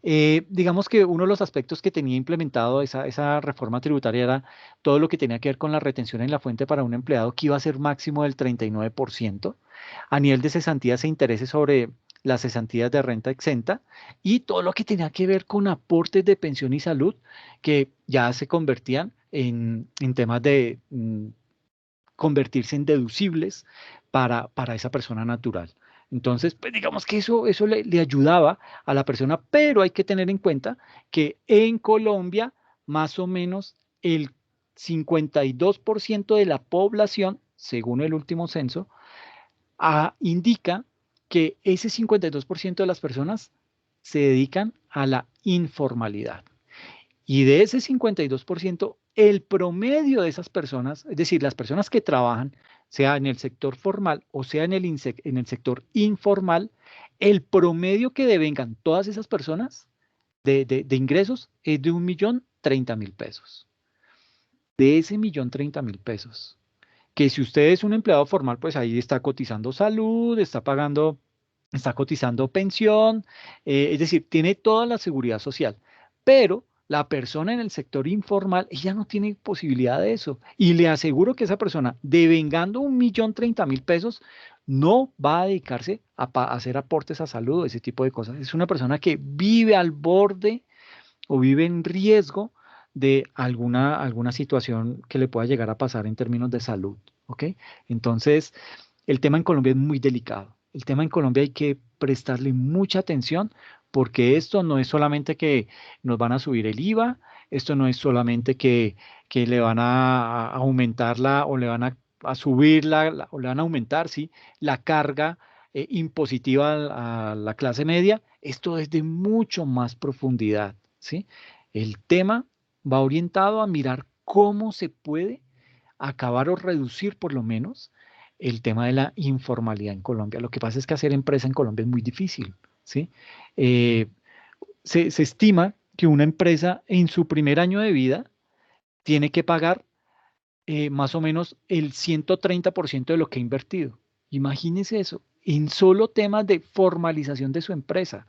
S1: digamos que uno de los aspectos que tenía implementado esa reforma tributaria era todo lo que tenía que ver con la retención en la fuente para un empleado, que iba a ser máximo del 39%, a nivel de cesantías e intereses sobre las cesantías de renta exenta, y todo lo que tenía que ver con aportes de pensión y salud, que ya se convertían en temas de convertirse en deducibles para esa persona natural. Entonces, pues digamos que eso le ayudaba a la persona, pero hay que tener en cuenta que en Colombia más o menos el 52% de la población, según el último censo, indica que ese 52% de las personas se dedican a la informalidad. Y de ese 52%, el promedio de esas personas, es decir, las personas que trabajan, sea en el sector formal o sea en el sector informal, el promedio que devengan todas esas personas de ingresos es de 1.030.000 pesos. De ese 1.030.000 pesos. Que si usted es un empleado formal, pues ahí está cotizando salud, está pagando está cotizando pensión, es decir, tiene toda la seguridad social, pero la persona en el sector informal, ella no tiene posibilidad de eso. Y le aseguro que esa persona, devengando 1.030.000 pesos, no va a dedicarse a hacer aportes a salud o ese tipo de cosas. Es una persona que vive al borde o vive en riesgo de alguna situación que le pueda llegar a pasar en términos de salud. ¿Ok? Entonces, el tema en Colombia es muy delicado. El tema en Colombia hay que prestarle mucha atención porque esto no es solamente que nos van a subir el IVA, esto no es solamente que le van a aumentar o le van a subir o le van a aumentar, ¿sí? La carga impositiva a la clase media. Esto es de mucho más profundidad, ¿sí? El tema va orientado a mirar cómo se puede acabar o reducir por lo menos el tema de la informalidad en Colombia. Lo que pasa es que hacer empresa en Colombia es muy difícil, ¿sí? Eh, se estima que una empresa en su primer año de vida tiene que pagar más o menos el 130% de lo que ha invertido. Imagínese eso, en solo temas de formalización de su empresa,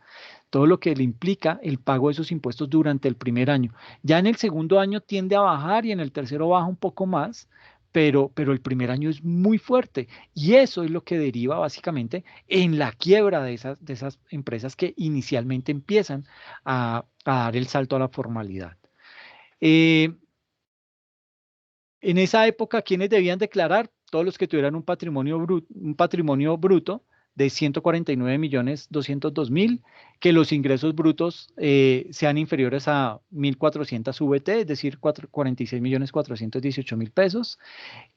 S1: todo lo que le implica el pago de esos impuestos durante el primer año. Ya en el segundo año tiende a bajar y en el tercero baja un poco más, pero el primer año es muy fuerte y eso es lo que deriva básicamente en la quiebra de esas empresas que inicialmente empiezan a dar el salto a la formalidad. Eh, en esa época, ¿quiénes debían declarar? Todos los que tuvieran un patrimonio bruto de 149.202.000, que los ingresos brutos sean inferiores a 1.400 VT, es decir, 46.418.000 pesos,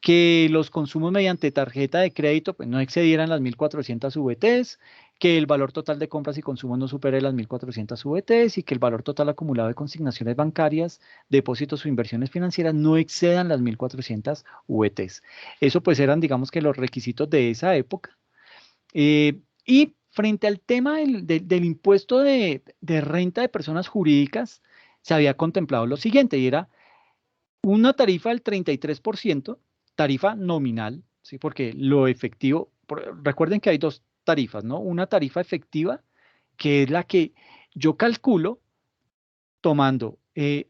S1: que los consumos mediante tarjeta de crédito pues, no excedieran las 1.400 VTs, que el valor total de compras y consumos no supere las 1.400 VTs y que el valor total acumulado de consignaciones bancarias, depósitos o inversiones financieras no excedan las 1.400 VTs. Eso pues eran, digamos que los requisitos de esa época. Y frente al tema del impuesto de renta de personas jurídicas, se había contemplado lo siguiente, y era una tarifa del 33%, tarifa nominal, ¿sí? Porque lo efectivo, recuerden que hay dos tarifas, ¿no? Una tarifa efectiva, que es la que yo calculo tomando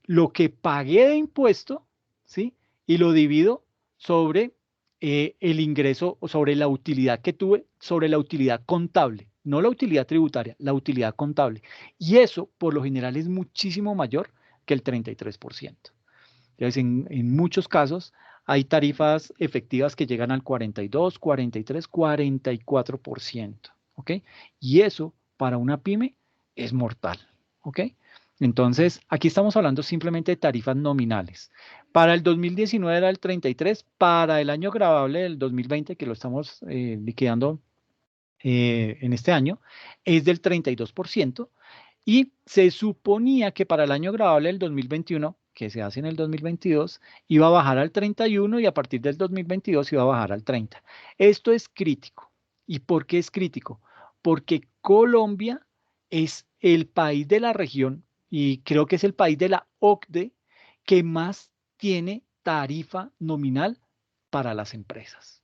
S1: lo que pagué de impuesto, ¿sí? Y lo divido sobre el ingreso o sobre la utilidad que tuve, sobre la utilidad contable, no la utilidad tributaria, la utilidad contable. Y eso, por lo general, es muchísimo mayor que el 33%. Entonces, en muchos casos hay tarifas efectivas que llegan al 42, 43, 44%, ¿ok? Y eso para una pyme es mortal, ¿ok? Entonces, aquí estamos hablando simplemente de tarifas nominales. Para el 2019 era el 33, para el año gravable del 2020, que lo estamos liquidando en este año, es del 32%. Y se suponía que para el año gravable del 2021, que se hace en el 2022, iba a bajar al 31 y a partir del 2022 iba a bajar al 30. Esto es crítico. ¿Y por qué es crítico? Porque Colombia es el país de la región y creo que es el país de la OCDE que más tiene tarifa nominal para las empresas.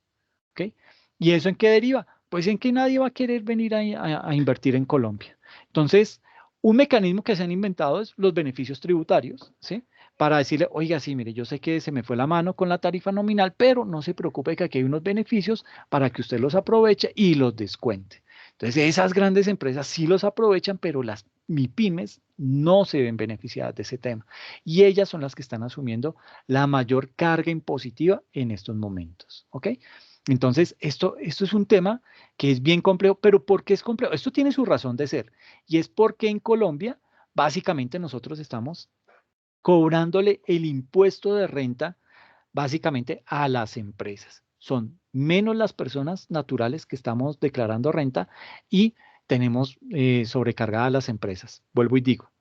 S1: ¿Ok? ¿Y eso en qué deriva? Pues en que nadie va a querer venir a invertir en Colombia. Entonces, un mecanismo que se han inventado es los beneficios tributarios, ¿sí? Para decirle, oiga, sí, mire, yo sé que se me fue la mano con la tarifa nominal, pero no se preocupe que aquí hay unos beneficios para que usted los aproveche y los descuente. Entonces, esas grandes empresas sí los aprovechan, pero las MIPYMES no se ven beneficiadas de ese tema. Y ellas son las que están asumiendo la mayor carga impositiva en estos momentos, ¿ok? Entonces, esto es un tema que es bien complejo, pero ¿por qué es complejo? Esto tiene su razón de ser y es porque en Colombia básicamente nosotros estamos cobrándole el impuesto de renta básicamente a las empresas. Son menos las personas naturales que estamos declarando renta y tenemos sobrecargadas las empresas. Vuelvo y digo,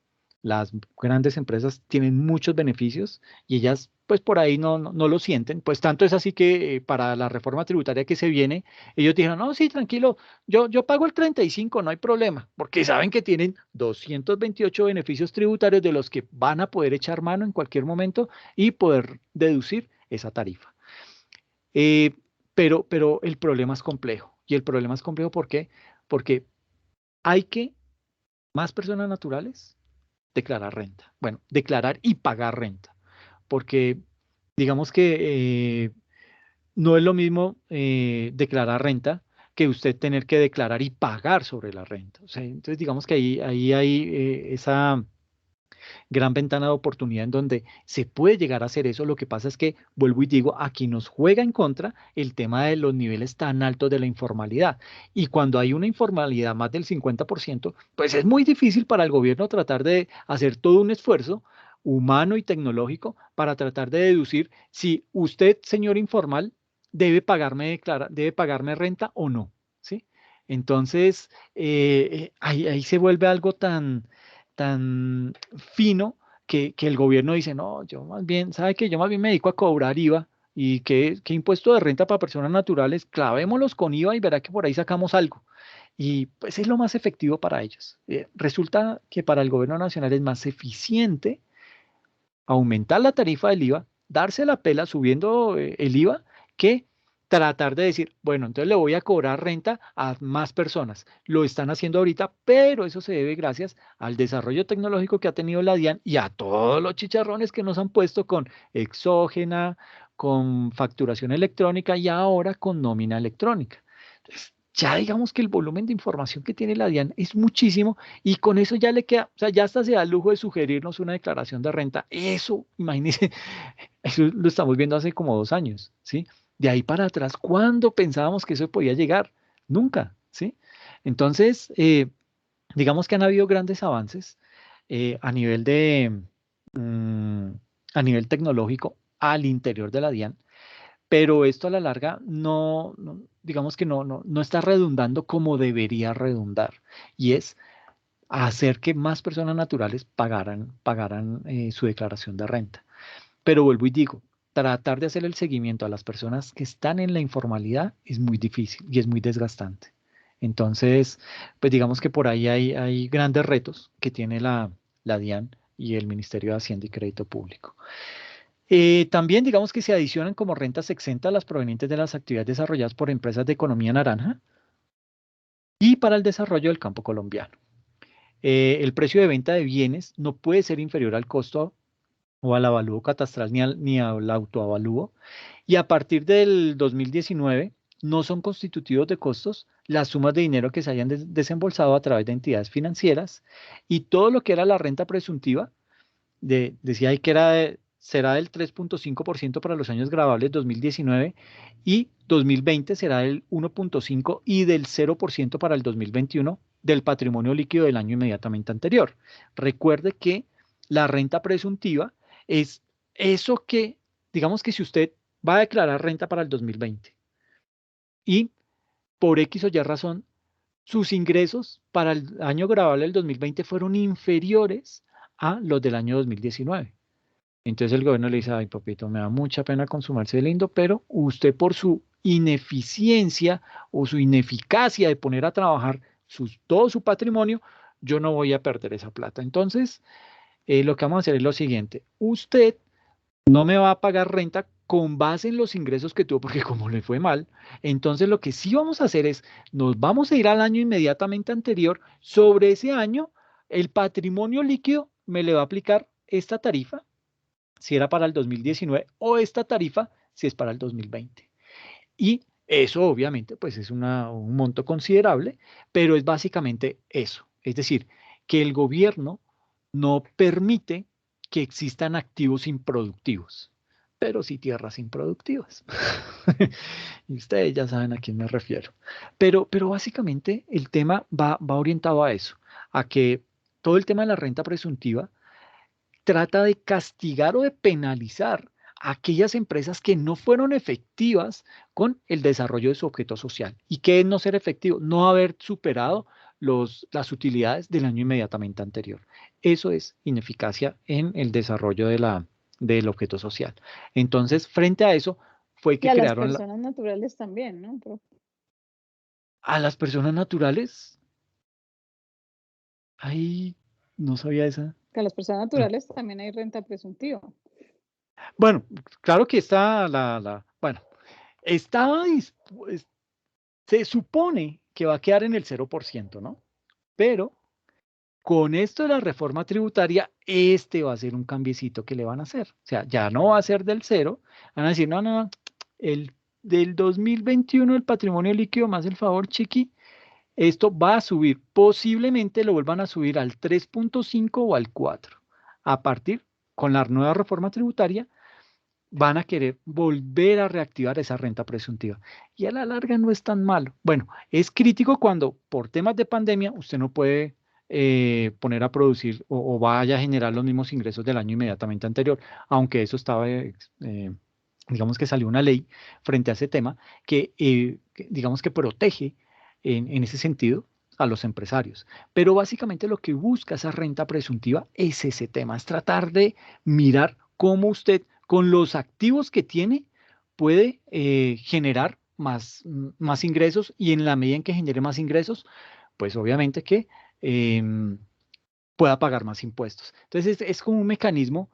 S1: las grandes empresas tienen muchos beneficios y ellas pues por ahí no lo sienten. Pues tanto es así que para la reforma tributaria que se viene, ellos dijeron, no, sí, tranquilo, yo pago el 35, no hay problema, porque saben que tienen 228 beneficios tributarios de los que van a poder echar mano en cualquier momento y poder deducir esa tarifa. Eh, pero el problema es complejo. ¿Y el problema es complejo por qué? Porque hay que, más personas naturales, declarar renta. Bueno, declarar y pagar renta. Porque digamos que no es lo mismo declarar renta que usted tener que declarar y pagar sobre la renta. O sea, entonces digamos que ahí hay esa gran ventana de oportunidad en donde se puede llegar a hacer eso. Lo que pasa es que, vuelvo y digo, aquí nos juega en contra el tema de los niveles tan altos de la informalidad. Y cuando hay una informalidad más del 50%, pues es muy difícil para el gobierno tratar de hacer todo un esfuerzo humano y tecnológico para tratar de deducir si usted, señor informal, debe pagarme renta o no, ¿sí? Entonces, ahí se vuelve algo tan fino que el gobierno dice, no, yo más bien, ¿sabe qué? Yo más bien me dedico a cobrar IVA y qué impuesto de renta para personas naturales, clavémoslos con IVA y verá que por ahí sacamos algo. Y pues es lo más efectivo para ellos. Resulta que para el gobierno nacional es más eficiente aumentar la tarifa del IVA, darse la pela subiendo el IVA, que tratar de decir, bueno, entonces le voy a cobrar renta a más personas. Lo están haciendo ahorita, pero eso se debe gracias al desarrollo tecnológico que ha tenido la DIAN y a todos los chicharrones que nos han puesto con exógena, con facturación electrónica y ahora con nómina electrónica. Entonces, ya digamos que el volumen de información que tiene la DIAN es muchísimo y con eso ya le queda, o sea, ya hasta se da el lujo de sugerirnos una declaración de renta. Eso, imagínense, eso lo estamos viendo hace como 2 años, ¿sí? De ahí para atrás, ¿cuándo pensábamos que eso podía llegar? Nunca, ¿sí? Entonces, digamos que han habido grandes avances a nivel mm, a nivel tecnológico al interior de la DIAN, pero esto a la larga digamos que no está redundando como debería redundar, y es hacer que más personas naturales pagaran su declaración de renta. Pero vuelvo y digo, tratar de hacer el seguimiento a las personas que están en la informalidad es muy difícil y es muy desgastante. Entonces, pues digamos que por ahí hay grandes retos que tiene la DIAN y el Ministerio de Hacienda y Crédito Público. También digamos que se adicionan como rentas exentas las provenientes de las actividades desarrolladas por empresas de economía naranja y para el desarrollo del campo colombiano. El precio de venta de bienes no puede ser inferior al costo o al avalúo catastral ni al autoavalúo, y a partir del 2019 no son constitutivos de costos las sumas de dinero que se hayan desembolsado a través de entidades financieras, y todo lo que era la renta presuntiva, decía ahí que será del 3.5% para los años grabables 2019 y 2020 será del 1.5% y del 0% para el 2021 del patrimonio líquido del año inmediatamente anterior. Recuerde que la renta presuntiva es eso que, digamos que si usted va a declarar renta para el 2020 y por X o Y razón, sus ingresos para el año gravable del 2020 fueron inferiores a los del año 2019. Entonces el gobierno le dice, ay, papito, me da mucha pena consumarse de lindo, pero usted por su ineficiencia o su ineficacia de poner a trabajar todo su patrimonio, yo no voy a perder esa plata. Entonces, lo que vamos a hacer es lo siguiente, usted no me va a pagar renta con base en los ingresos que tuvo, porque como le fue mal, entonces lo que sí vamos a hacer es, nos vamos a ir al año inmediatamente anterior, sobre ese año, el patrimonio líquido me le va a aplicar esta tarifa, si era para el 2019, o esta tarifa, si es para el 2020. Y eso obviamente pues es un monto considerable, pero es básicamente eso. Es decir, que el gobierno no permite que existan activos improductivos, pero sí tierras improductivas. Y ustedes ya saben a quién me refiero. Pero básicamente el tema va orientado a eso, a que todo el tema de la renta presuntiva trata de castigar o de penalizar a aquellas empresas que no fueron efectivas con el desarrollo de su objeto social. ¿Y qué es no ser efectivo? No haber superado las utilidades del año inmediatamente anterior. Eso es ineficacia en el desarrollo del objeto social. Entonces, frente a eso, fue que
S5: Y a las
S1: crearon
S5: personas naturales también, ¿no?
S1: a las personas naturales. Ay, no sabía esa.
S5: Que a las personas naturales también hay renta presuntiva.
S1: Bueno, claro que está bueno, estaba se supone que va a quedar en el 0%, ¿no? Pero con esto de la reforma tributaria, este va a ser un cambiecito que le van a hacer. O sea, ya no va a ser del cero. Van a decir, no, no, no, el del 2021 el patrimonio líquido más el favor, chiqui, esto va a subir. Posiblemente lo vuelvan a subir al 3.5 o al 4. A partir, con la nueva reforma tributaria, van a querer volver a reactivar esa renta presuntiva. Y a la larga no es tan malo. Bueno, es crítico cuando por temas de pandemia usted no puede poner a producir o vaya a generar los mismos ingresos del año inmediatamente anterior, aunque eso estaba, digamos que salió una ley frente a ese tema digamos que protege en ese sentido a los empresarios. Pero básicamente lo que busca esa renta presuntiva es ese tema, es tratar de mirar cómo usted con los activos que tiene puede generar más ingresos y en la medida en que genere más ingresos, pues obviamente que pueda pagar más impuestos. Entonces es como un mecanismo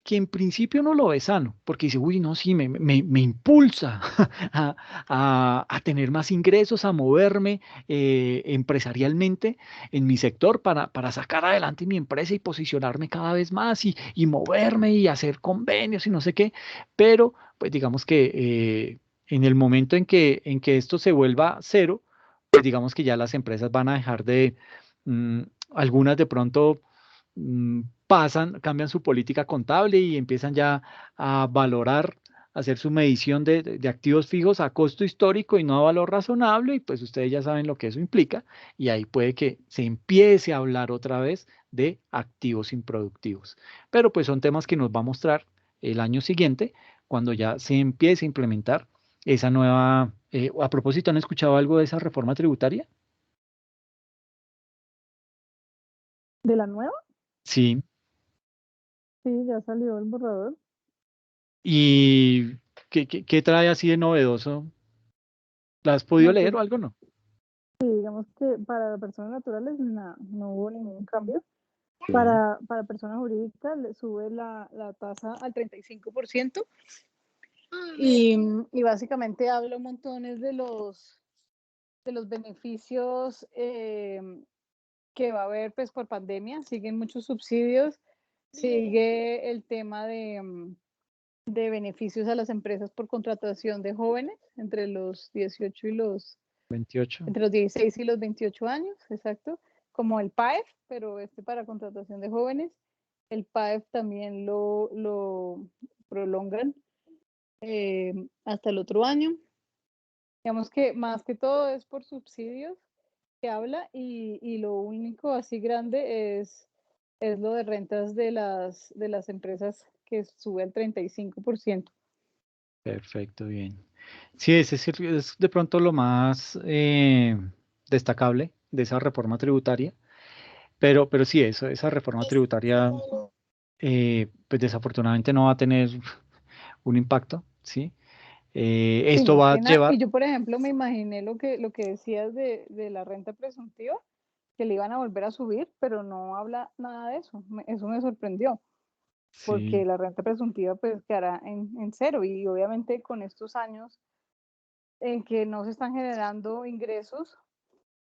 S1: que en principio no lo ve sano, porque dice, uy, no, sí, me impulsa a tener más ingresos, a moverme empresarialmente en mi sector para sacar adelante mi empresa y posicionarme cada vez más y moverme y hacer convenios y no sé qué, pero pues digamos que en el momento en que esto se vuelva cero, pues digamos que ya las empresas van a dejar mm, algunas de pronto cambian su política contable y empiezan ya a valorar, a hacer su medición de activos fijos a costo histórico y no a valor razonable, y pues ustedes ya saben lo que eso implica, y ahí puede que se empiece a hablar otra vez de activos improductivos. Pero pues son temas que nos va a mostrar el año siguiente, cuando ya se empiece a implementar esa nueva... a propósito, ¿han escuchado algo de esa reforma tributaria?
S5: ¿De la nueva?
S1: Sí.
S5: Sí, ya salió el borrador.
S1: ¿Y qué trae así de novedoso? ¿La has podido
S5: No, pues
S1: leer o algo? No.
S5: digamos que para personas naturales no hubo ningún cambio.
S1: Sí.
S5: Para personas jurídicas le sube la tasa al 35% y básicamente habla montones de los beneficios que va a haber pues por pandemia. Siguen muchos subsidios, sigue el tema de beneficios a las empresas por contratación de jóvenes entre los 18 y los
S1: 28.
S5: entre los 16 y los 28 años, exacto, como el PAEF, pero para contratación de jóvenes. El PAEF también lo prolongan hasta el otro año. Digamos que más que todo es por subsidios que habla y lo único así grande es lo de rentas de las empresas que sube al 35%.
S1: Perfecto, bien. Sí, ese es de pronto lo más destacable de esa reforma tributaria, pero sí, esa reforma tributaria, pues desafortunadamente no va a tener un impacto, ¿sí?
S5: Sí,
S1: Esto
S5: más
S1: va a
S5: que nada.
S1: llevar,
S5: Y yo, por ejemplo, me imaginé lo que decías de la renta presuntiva, que le iban a volver a subir, pero no habla nada de eso. Eso me sorprendió, porque
S1: sí,
S5: la renta presuntiva pues quedará en cero y obviamente con estos años en que no se están generando ingresos,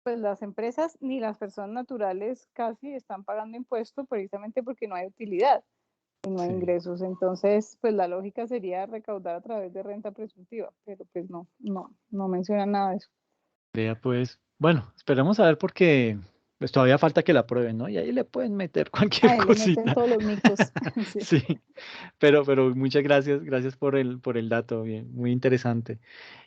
S5: pues las empresas ni las personas naturales casi están pagando impuestos precisamente porque no hay utilidad y no hay
S1: sí.
S5: ingresos. Entonces, pues la lógica sería recaudar a través de renta presuntiva, pero pues no menciona nada de eso.
S1: Vea, pues, bueno, esperemos a ver porque pues todavía falta que la prueben, ¿no? Y ahí le pueden meter cualquier
S5: Ahí le meten
S1: cosita.
S5: todos los micos. Sí.
S1: Sí, pero muchas gracias por el dato, bien, muy interesante.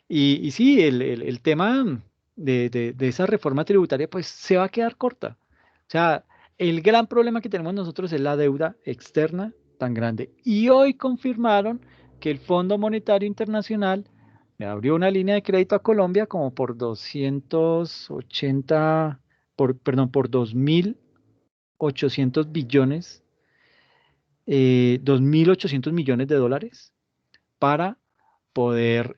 S1: Y sí, el tema de esa reforma tributaria, pues se va a quedar corta. O sea, el gran problema que tenemos nosotros es la deuda externa tan grande. Y hoy confirmaron que el Fondo Monetario Internacional le abrió una línea de crédito a Colombia como por 280, perdón, por 2.800 billones, 2.800 millones de dólares para poder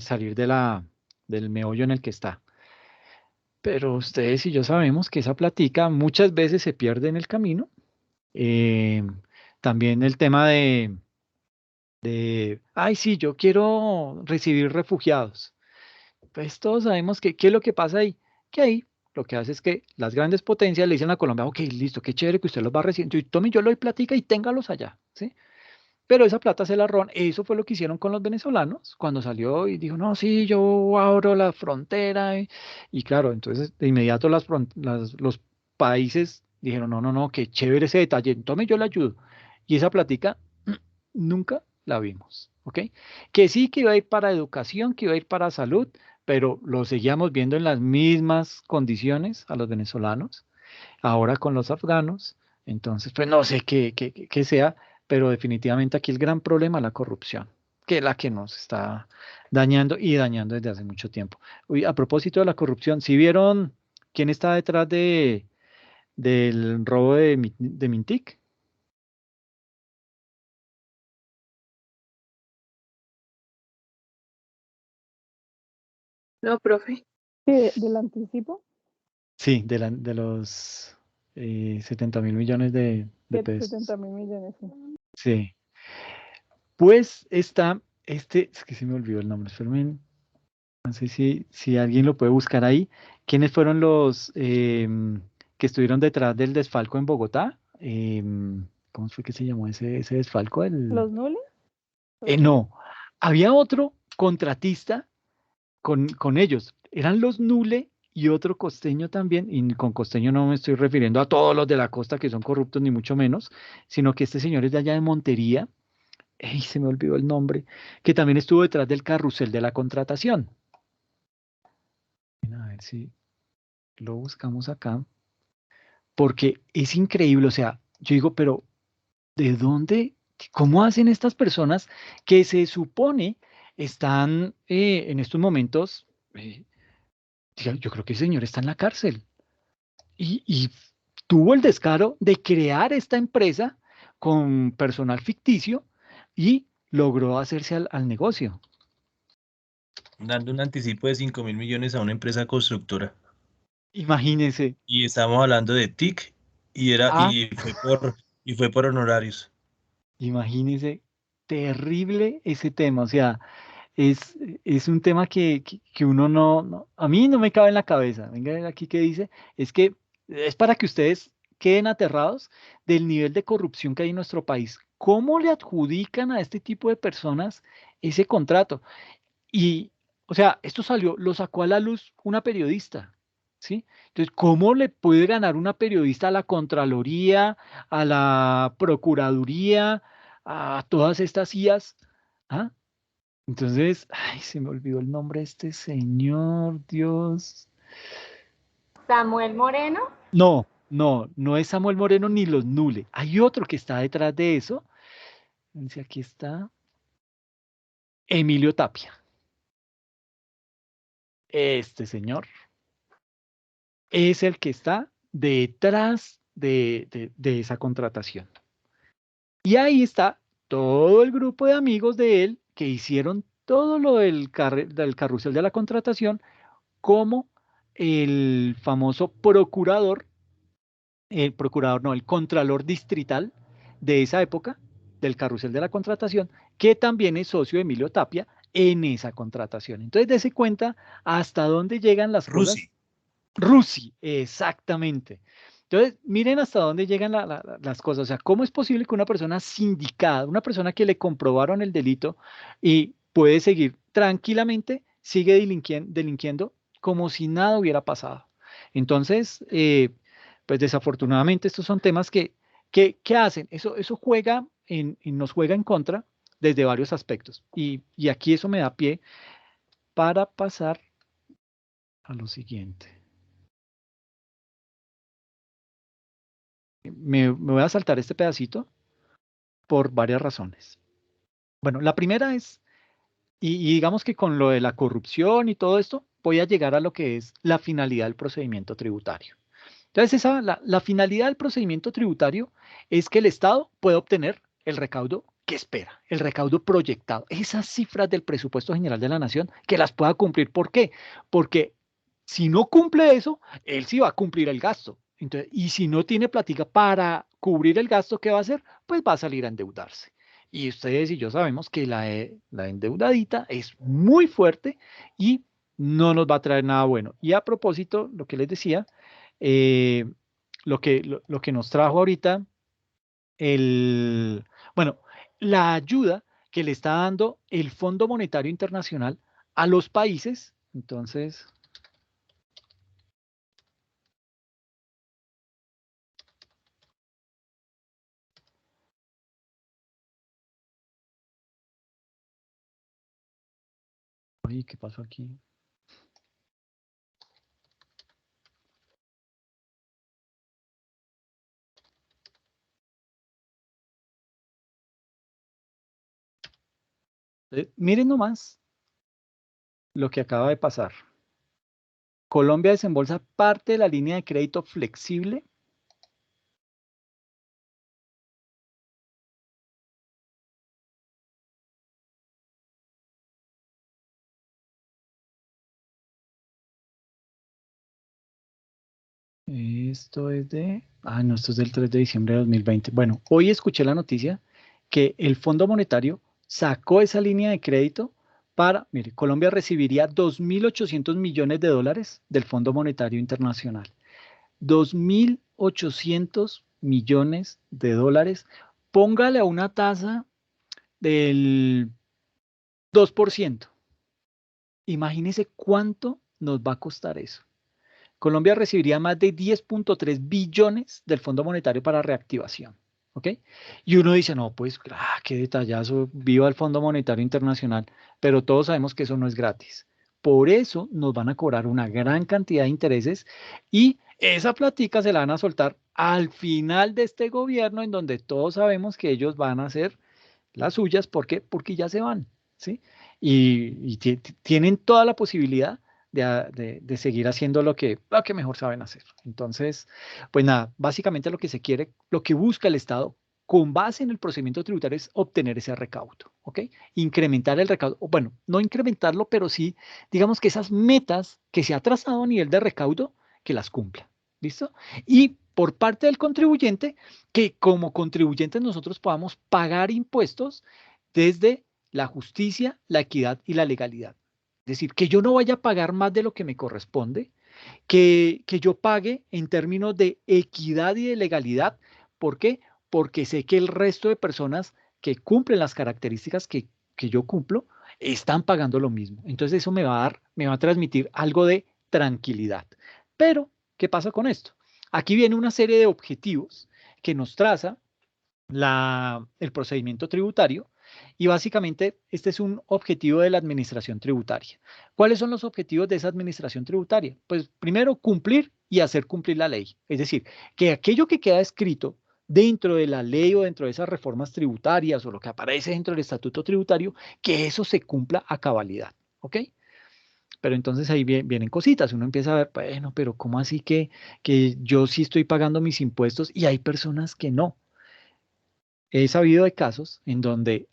S1: salir del meollo en el que está. Pero ustedes y yo sabemos que esa platica muchas veces se pierde en el camino. Eh, También el tema ay, sí, yo quiero recibir refugiados. Pues todos sabemos que, ¿qué es lo que pasa ahí? Que ahí lo que hace es que las grandes potencias le dicen a Colombia, ok, listo, qué chévere que usted los va a recibir, tome, yo le doy platica y téngalos allá, ¿sí? Pero esa plata se la roban. Eso fue lo que hicieron con los venezolanos cuando salió y dijo, no, sí, yo abro la frontera. Y claro, entonces de inmediato los países dijeron, no, no, no, qué chévere ese detalle, tome, yo le ayudo. Y esa plática nunca la vimos, ¿ok? Que sí que iba a ir para educación, que iba a ir para salud, pero lo seguíamos viendo en las mismas condiciones a los venezolanos, ahora con los afganos. Entonces, pues no sé qué sea, pero definitivamente aquí el gran problema es la corrupción, que es la que nos está dañando y dañando desde hace mucho tiempo. Uy, a propósito de la corrupción, ¿sí vieron quién está detrás del robo de Mintic?
S3: No, profe.
S5: ¿Del anticipo?
S1: Sí, de los 70.000 millones de pesos.
S5: 70.000 millones. Sí.
S1: Sí. Pues está, es que se me olvidó el nombre, espérame, no sé si alguien lo puede buscar ahí. ¿Quiénes fueron los que estuvieron detrás del desfalco en Bogotá? ¿Cómo fue que se llamó ese desfalco?
S5: ¿Los nules?
S1: No, había otro contratista con ellos. Eran los Nule y otro costeño también. Y con costeño no me estoy refiriendo a todos los de la costa que son corruptos, ni mucho menos, sino que este señor es de allá de Montería. ¡Ey, se me olvidó el nombre! Que también estuvo detrás del carrusel de la contratación. A ver si lo buscamos acá. Porque es increíble, o sea, yo digo, pero ¿de dónde? ¿Cómo hacen estas personas que se supone están en estos momentos? Yo creo que el señor está en la cárcel y tuvo el descaro de crear esta empresa con personal ficticio y logró hacerse al negocio.
S7: Dando un anticipo de 5.000 millones a una empresa constructora.
S1: Imagínense.
S7: Y estamos hablando de TIC
S1: Ah,
S7: y fue por honorarios.
S1: imagínense, terrible ese tema. O sea, es un tema que uno a mí no me cabe en la cabeza. Venga, aquí que dice, es que es para que ustedes queden aterrados del nivel de corrupción que hay en nuestro país. ¿Cómo le adjudican a este tipo de personas ese contrato? Y, o sea, esto lo sacó a la luz una periodista, ¿sí? Entonces, ¿cómo le puede ganar una periodista a la Contraloría, a la Procuraduría, a todas estas IAs? ¿Ah? Entonces, ay, se me olvidó el nombre de este señor, Dios.
S6: Samuel Moreno.
S1: No es Samuel Moreno ni los Nule. Hay otro que está detrás de eso. Dice, aquí está. Emilio Tapia. Este señor es el que está detrás de esa contratación. Y ahí está todo el grupo de amigos de él que hicieron todo lo del carrusel de la contratación, como el famoso el contralor distrital de esa época, del carrusel de la contratación, que también es socio de Emilio Tapia en esa contratación. Entonces, dése cuenta hasta dónde llegan las cosas. Rusi, exactamente. Entonces, miren hasta dónde llegan las cosas. O sea, ¿cómo es posible que una persona sindicada, una persona que le comprobaron el delito y puede seguir tranquilamente, sigue delinquiendo como si nada hubiera pasado? Entonces, pues desafortunadamente estos son temas que hacen. Eso juega nos juega en contra desde varios aspectos. Y aquí eso me da pie para pasar a lo siguiente. Me voy a saltar este pedacito por varias razones. Bueno, la primera es, y digamos que con lo de la corrupción y todo esto, voy a llegar a lo que es la finalidad del procedimiento tributario. Entonces, la finalidad del procedimiento tributario es que el Estado pueda obtener el recaudo que espera, el recaudo proyectado, esas cifras del presupuesto general de la nación, que las pueda cumplir. ¿Por qué? Porque si no cumple eso, él sí va a cumplir el gasto. Entonces, y si no tiene plática para cubrir el gasto, ¿qué va a hacer? Pues va a salir a endeudarse. Y ustedes y yo sabemos que la endeudadita es muy fuerte y no nos va a traer nada bueno. Y a propósito, lo que les decía, lo que nos trajo ahorita, bueno, la ayuda que le está dando el Fondo Monetario Internacional a los países, entonces... Oye, ¿qué pasó aquí? Miren nomás lo que acaba de pasar. Colombia desembolsa parte de la línea de crédito flexible . Esto es de... Ah, no, esto es del 3 de diciembre de 2020. Bueno, hoy escuché la noticia que el Fondo Monetario sacó esa línea de crédito para... Mire, Colombia recibiría 2.800 millones de dólares del Fondo Monetario Internacional. 2.800 millones de dólares. Póngale a una tasa del 2%. Imagínese cuánto nos va a costar eso. Colombia recibiría más de 10.3 billones del Fondo Monetario para reactivación. ¿Ok? Y uno dice, no, pues, qué detallazo, viva el Fondo Monetario Internacional, pero todos sabemos que eso no es gratis. Por eso nos van a cobrar una gran cantidad de intereses y esa plática se la van a soltar al final de este gobierno, en donde todos sabemos que ellos van a hacer las suyas. ¿Por qué? Porque ya se van, ¿sí? Y tienen toda la posibilidad de seguir haciendo lo que mejor saben hacer. Entonces, pues nada, básicamente lo que se quiere, lo que busca el Estado con base en el procedimiento tributario es obtener ese recaudo, ¿ok? Incrementar el recaudo, o bueno, no incrementarlo, pero sí, digamos que esas metas que se ha trazado a nivel de recaudo, que las cumpla, ¿listo? Y por parte del contribuyente, que como contribuyentes nosotros podamos pagar impuestos desde la justicia, la equidad y la legalidad. Es decir, que yo no vaya a pagar más de lo que me corresponde, que yo pague en términos de equidad y de legalidad. ¿Por qué? Porque sé que el resto de personas que cumplen las características que yo cumplo están pagando lo mismo. Entonces eso me va a transmitir algo de tranquilidad. Pero, ¿qué pasa con esto? Aquí viene una serie de objetivos que nos traza el procedimiento tributario, y básicamente este es un objetivo de la administración tributaria. ¿Cuáles son los objetivos de esa administración tributaria? Pues primero, cumplir y hacer cumplir la ley. Es decir, que aquello que queda escrito dentro de la ley o dentro de esas reformas tributarias o lo que aparece dentro del estatuto tributario, que eso se cumpla a cabalidad. ¿Ok? Pero entonces ahí vienen cositas, uno empieza a ver, bueno, pero ¿cómo así que yo sí estoy pagando mis impuestos y hay personas que no? He sabido de casos en donde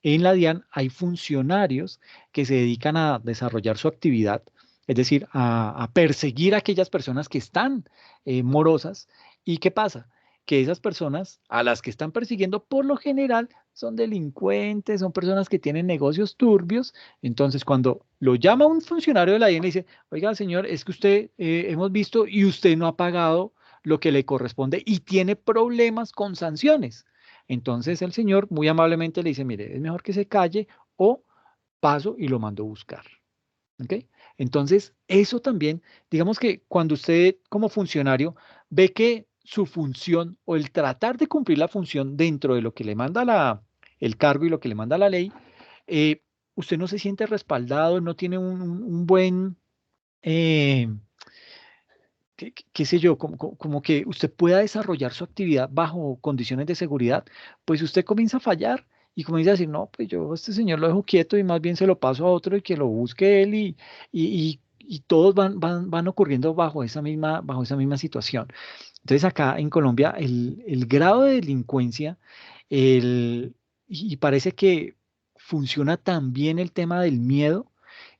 S1: en la DIAN hay funcionarios que se dedican a desarrollar su actividad, es decir, a perseguir a aquellas personas que están morosas. ¿Y qué pasa? Que esas personas a las que están persiguiendo por lo general son delincuentes, son personas que tienen negocios turbios. Entonces, cuando lo llama un funcionario de la DIAN y dice, oiga, señor, es que usted hemos visto y usted no ha pagado lo que le corresponde y tiene problemas con sanciones. Entonces el señor muy amablemente le dice, mire, es mejor que se calle o paso y lo mando a buscar. ¿Ok? Entonces, eso también, digamos que cuando usted como funcionario ve que su función o el tratar de cumplir la función dentro de lo que le manda el cargo y lo que le manda la ley, usted no se siente respaldado, no tiene un buen... qué sé yo, como que usted pueda desarrollar su actividad bajo condiciones de seguridad, pues usted comienza a fallar y comienza a decir, no, pues yo a este señor lo dejo quieto y más bien se lo paso a otro y que lo busque él y todos van ocurriendo bajo esa misma situación. Entonces acá en Colombia el grado de delincuencia y parece que funciona también el tema del miedo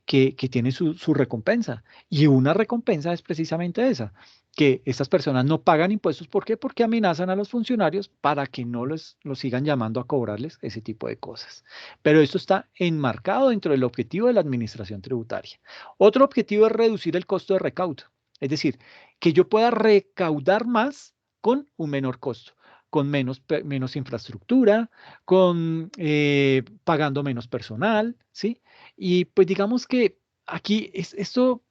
S1: que tiene su recompensa. Y una recompensa es precisamente esa, que estas personas no pagan impuestos. ¿Por qué? Porque amenazan a los funcionarios para que no los sigan llamando a cobrarles ese tipo de cosas. Pero esto está enmarcado dentro del objetivo de la administración tributaria. Otro objetivo es reducir el costo de recaudo. Es decir, que yo pueda recaudar más con un menor costo, con menos infraestructura, con pagando menos personal, ¿sí? Y pues digamos que aquí esto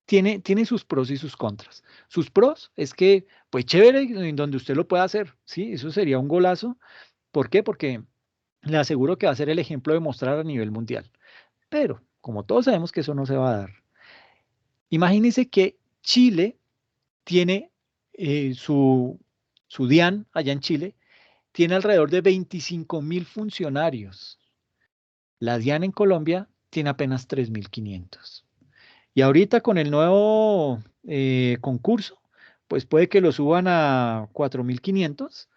S1: tiene sus pros y sus contras. Sus pros es que, pues chévere, en donde usted lo pueda hacer, ¿sí? Eso sería un golazo. ¿Por qué? Porque le aseguro que va a ser el ejemplo de mostrar a nivel mundial. Pero, como todos sabemos que eso no se va a dar, imagínense que Chile tiene su DIAN allá en Chile, tiene alrededor de 25.000 funcionarios. La DIAN en Colombia tiene apenas 3.500. Y ahorita con el nuevo concurso, pues puede que lo suban a 4.500,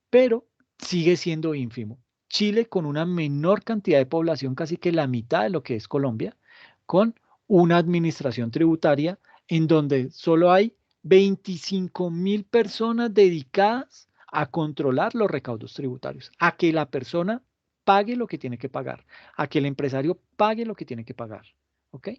S1: pero sigue siendo ínfimo. Chile con una menor cantidad de población, casi que la mitad de lo que es Colombia, con una administración tributaria en donde solo hay 25.000 personas dedicadas a controlar los recaudos tributarios, a que la persona pague lo que tiene que pagar, a que el empresario pague lo que tiene que pagar. ¿Ok?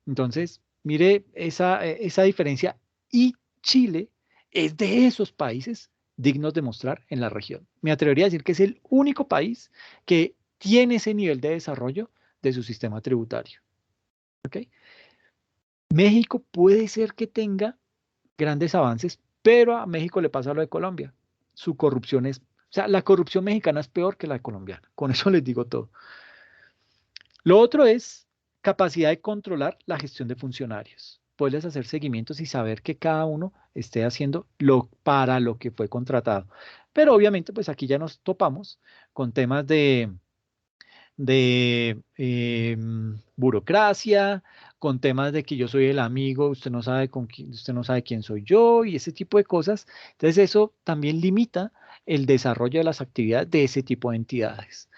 S1: Entonces, mire esa diferencia. Y Chile es de esos países dignos de mostrar en la región. Me atrevería a decir que es el único país que tiene ese nivel de desarrollo de su sistema tributario. ¿Ok? México puede ser que tenga grandes avances, pero a México le pasa lo de Colombia. Su corrupción o sea, la corrupción mexicana es peor que la colombiana. Con eso les digo todo. Lo otro es capacidad de controlar la gestión de funcionarios. Poderles hacer seguimientos y saber que cada uno esté haciendo para lo que fue contratado. Pero obviamente, pues aquí ya nos topamos con temas de burocracia, con temas de que yo soy el amigo, usted no sabe usted no sabe quién soy yo y ese tipo de cosas. Entonces eso también limita el desarrollo de las actividades de ese tipo de entidades.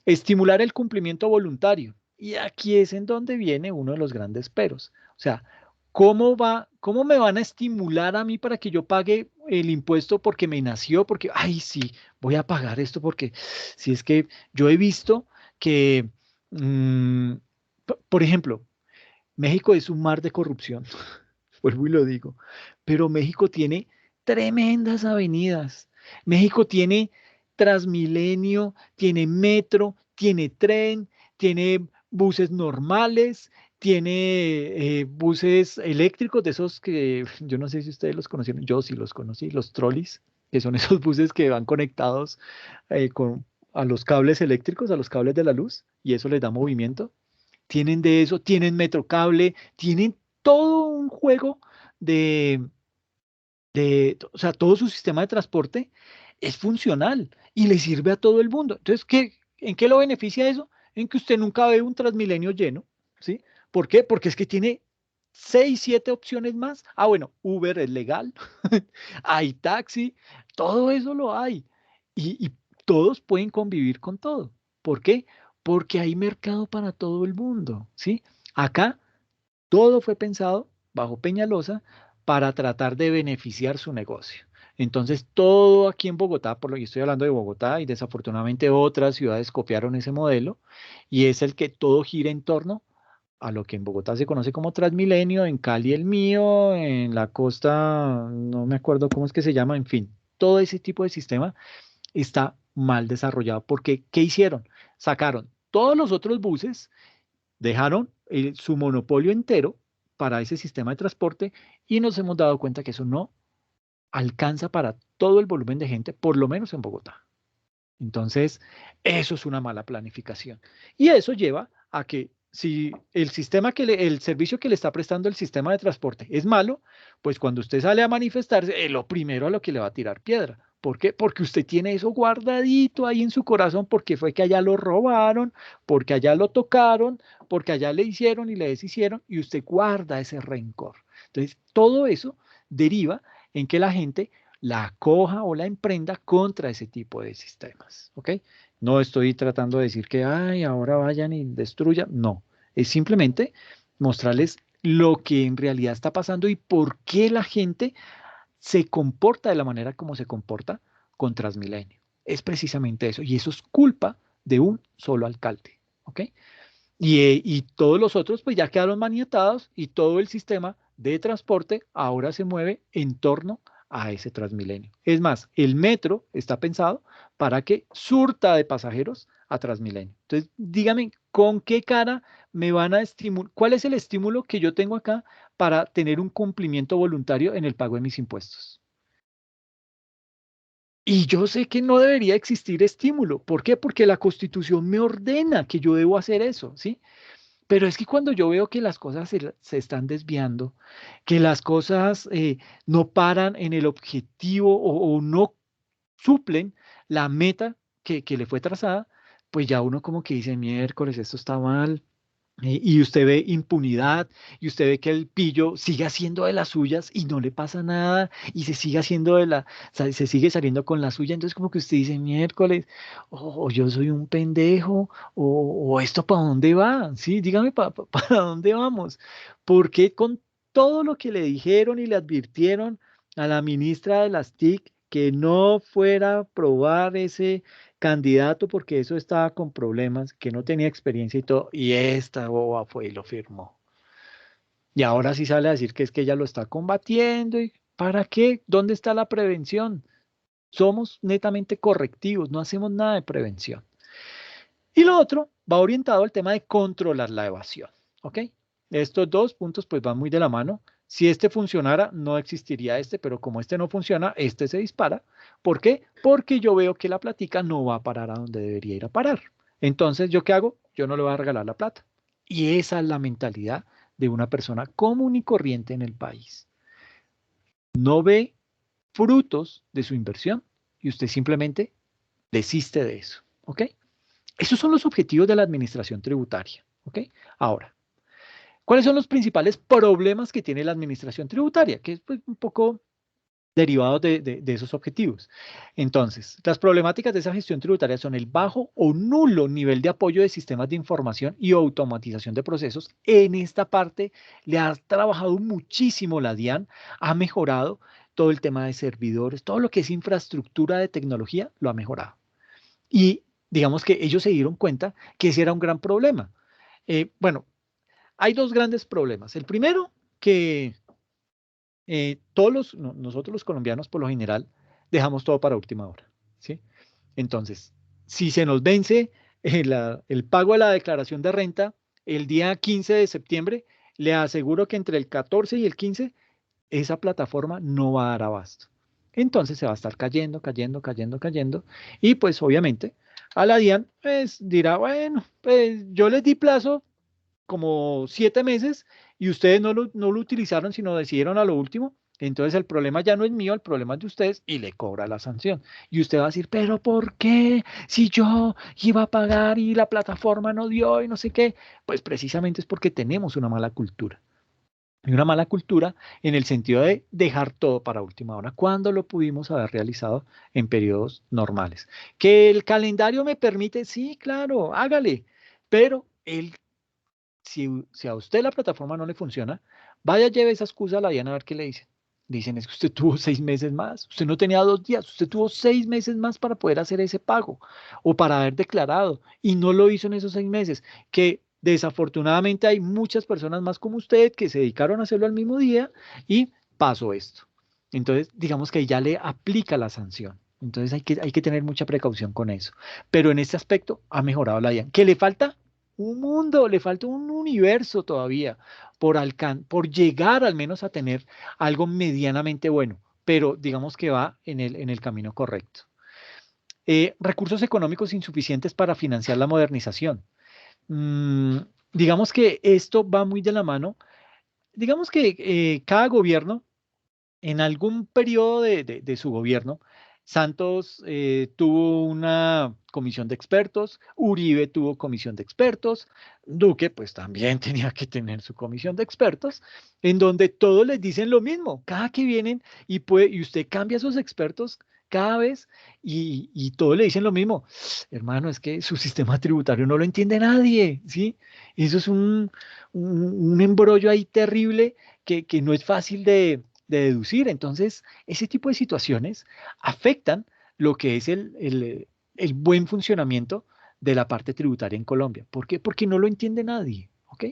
S1: Estimular el cumplimiento voluntario. Y aquí es en donde viene uno de los grandes peros. O sea, cómo me van a estimular a mí para que yo pague el impuesto porque me nació? Porque, ay, sí, voy a pagar esto porque si es que yo he visto que, por ejemplo, México es un mar de corrupción, vuelvo y lo digo, pero México tiene tremendas avenidas. México tiene Transmilenio, tiene metro, tiene tren, tiene buses normales, tiene buses eléctricos, de esos que yo no sé si ustedes los conocieron, yo sí los conocí, los trolleys, que son esos buses que van conectados a los cables eléctricos, a los cables de la luz, y eso les da movimiento. Tienen de eso, tienen metrocable, tienen todo un juego o sea, todo su sistema de transporte es funcional y le sirve a todo el mundo. Entonces, ¿en qué lo beneficia eso? En que usted nunca ve un Transmilenio lleno, ¿sí? ¿Por qué? Porque es que tiene 6, 7 opciones más. Ah, bueno, Uber es legal, hay taxi, todo eso lo hay. Y todos pueden convivir con todo. ¿Por qué? Porque hay mercado para todo el mundo, ¿sí? Acá todo fue pensado bajo Peñalosa para tratar de beneficiar su negocio. Entonces, todo aquí en Bogotá, por lo que estoy hablando de Bogotá, y desafortunadamente otras ciudades copiaron ese modelo, y es el que todo gira en torno a lo que en Bogotá se conoce como Transmilenio, en Cali el mío, en la costa, no me acuerdo cómo es que se llama, en fin, todo ese tipo de sistema está mal desarrollado, porque ¿qué hicieron? Sacaron todos los otros buses, dejaron su monopolio entero para ese sistema de transporte y nos hemos dado cuenta que eso no alcanza para todo el volumen de gente, por lo menos en Bogotá. Entonces, eso es una mala planificación. Y eso lleva a que si el servicio que le está prestando el sistema de transporte es malo, pues cuando usted sale a manifestarse, lo primero a lo que le va a tirar piedra. ¿Por qué? Porque usted tiene eso guardadito ahí en su corazón, porque fue que allá lo robaron, porque allá lo tocaron, porque allá le hicieron y le deshicieron, y usted guarda ese rencor. Entonces, todo eso deriva en que la gente la acoja o la emprenda contra ese tipo de sistemas, ¿ok? No estoy tratando de decir que, ay, ahora vayan y destruyan, no. Es simplemente mostrarles lo que en realidad está pasando y por qué la gente se comporta de la manera como se comporta con Transmilenio. Es precisamente eso, y eso es culpa de un solo alcalde, ¿ok? Y todos los otros pues ya quedaron maniatados y todo el sistema de transporte ahora se mueve en torno a ese Transmilenio. Es más, el metro está pensado para que surta de pasajeros a Transmilenio. Entonces, dígame, ¿con qué cara me van a estimular? ¿Cuál es el estímulo que yo tengo acá para tener un cumplimiento voluntario en el pago de mis impuestos? Y yo sé que no debería existir estímulo. ¿Por qué? Porque la Constitución me ordena que yo debo hacer eso, ¿sí? Pero es que cuando yo veo que las cosas se están desviando, que las cosas no paran en el objetivo o no suplen la meta que le fue trazada, pues ya uno como que dice, miércoles, esto está mal. Y usted ve impunidad y usted ve que el pillo sigue haciendo de las suyas y no le pasa nada y se sigue haciendo se sigue saliendo con la suya. Entonces como que usted dice miércoles, o yo soy un pendejo, o esto para dónde va, sí, dígame para dónde vamos. Porque con todo lo que le dijeron y le advirtieron a la ministra de las TIC que no fuera a probar ese candidato porque eso estaba con problemas, que no tenía experiencia y todo, y esta boba fue y lo firmó. Y ahora sí sale a decir que es que ella lo está combatiendo. ¿Y para qué? ¿Dónde está la prevención? Somos netamente correctivos, no hacemos nada de prevención. Y lo otro va orientado al tema de controlar la evasión, ¿ok? Estos dos puntos pues van muy de la mano. Si este funcionara, no existiría este, pero como este no funciona, este se dispara. ¿Por qué? Porque yo veo que la platica no va a parar a donde debería ir a parar. Entonces, ¿yo qué hago? Yo no le voy a regalar la plata. Y esa es la mentalidad de una persona común y corriente en el país. No ve frutos de su inversión y usted simplemente desiste de eso, ¿ok? Esos son los objetivos de la administración tributaria, ¿ok? Ahora, ¿cuáles son los principales problemas que tiene la administración tributaria? Que es pues, un poco derivado de esos objetivos. Entonces, las problemáticas de esa gestión tributaria son el bajo o nulo nivel de apoyo de sistemas de información y automatización de procesos. En esta parte le ha trabajado muchísimo la DIAN, ha mejorado todo el tema de servidores, todo lo que es infraestructura de tecnología, lo ha mejorado. Y digamos que ellos se dieron cuenta que ese era un gran problema. Bueno, hay dos grandes problemas. El primero, que nosotros los colombianos por lo general dejamos todo para última hora, ¿sí? Entonces, si se nos vence el pago de la declaración de renta el día 15 de septiembre, le aseguro que entre el 14 y el 15 esa plataforma no va a dar abasto. Entonces se va a estar cayendo, cayendo, cayendo, cayendo. Y pues obviamente a la DIAN pues dirá, bueno, pues yo les di plazo como 7 meses y ustedes no lo utilizaron, sino decidieron a lo último. Entonces el problema ya no es mío, el problema es de ustedes y le cobra la sanción. Y usted va a decir, pero ¿por qué? Si yo iba a pagar y la plataforma no dio y no sé qué. Pues precisamente es porque tenemos una mala cultura. Y una mala cultura en el sentido de dejar todo para última hora, cuando lo pudimos haber realizado en periodos normales. Que el calendario me permite, sí, claro, hágale, pero si a usted la plataforma no le funciona, vaya, lleve esa excusa a la DIAN a ver qué le dicen. Dicen, es que usted tuvo 6 meses más, usted no tenía 2 días, usted tuvo 6 meses más para poder hacer ese pago o para haber declarado y no lo hizo en esos 6 meses, que desafortunadamente hay muchas personas más como usted que se dedicaron a hacerlo al mismo día y pasó esto. Entonces, digamos que ya le aplica la sanción. Entonces hay que tener mucha precaución con eso. Pero en este aspecto ha mejorado la DIAN. ¿Qué le falta? Un mundo, le falta un universo todavía por llegar al menos a tener algo medianamente bueno, pero digamos que va en el camino correcto. Recursos económicos insuficientes para financiar la modernización. Mm, digamos que esto va muy de la mano. Digamos que cada gobierno, en algún periodo de su gobierno, Santos tuvo una comisión de expertos, Uribe tuvo comisión de expertos, Duque pues también tenía que tener su comisión de expertos, en donde todos les dicen lo mismo, cada que vienen y usted cambia a sus expertos cada vez, y todos le dicen lo mismo, hermano, es que su sistema tributario no lo entiende nadie, ¿sí? Eso es un embrollo ahí terrible que no es fácil de deducir. Entonces, ese tipo de situaciones afectan lo que es el buen funcionamiento de la parte tributaria en Colombia. ¿Por qué? Porque no lo entiende nadie, ¿ok?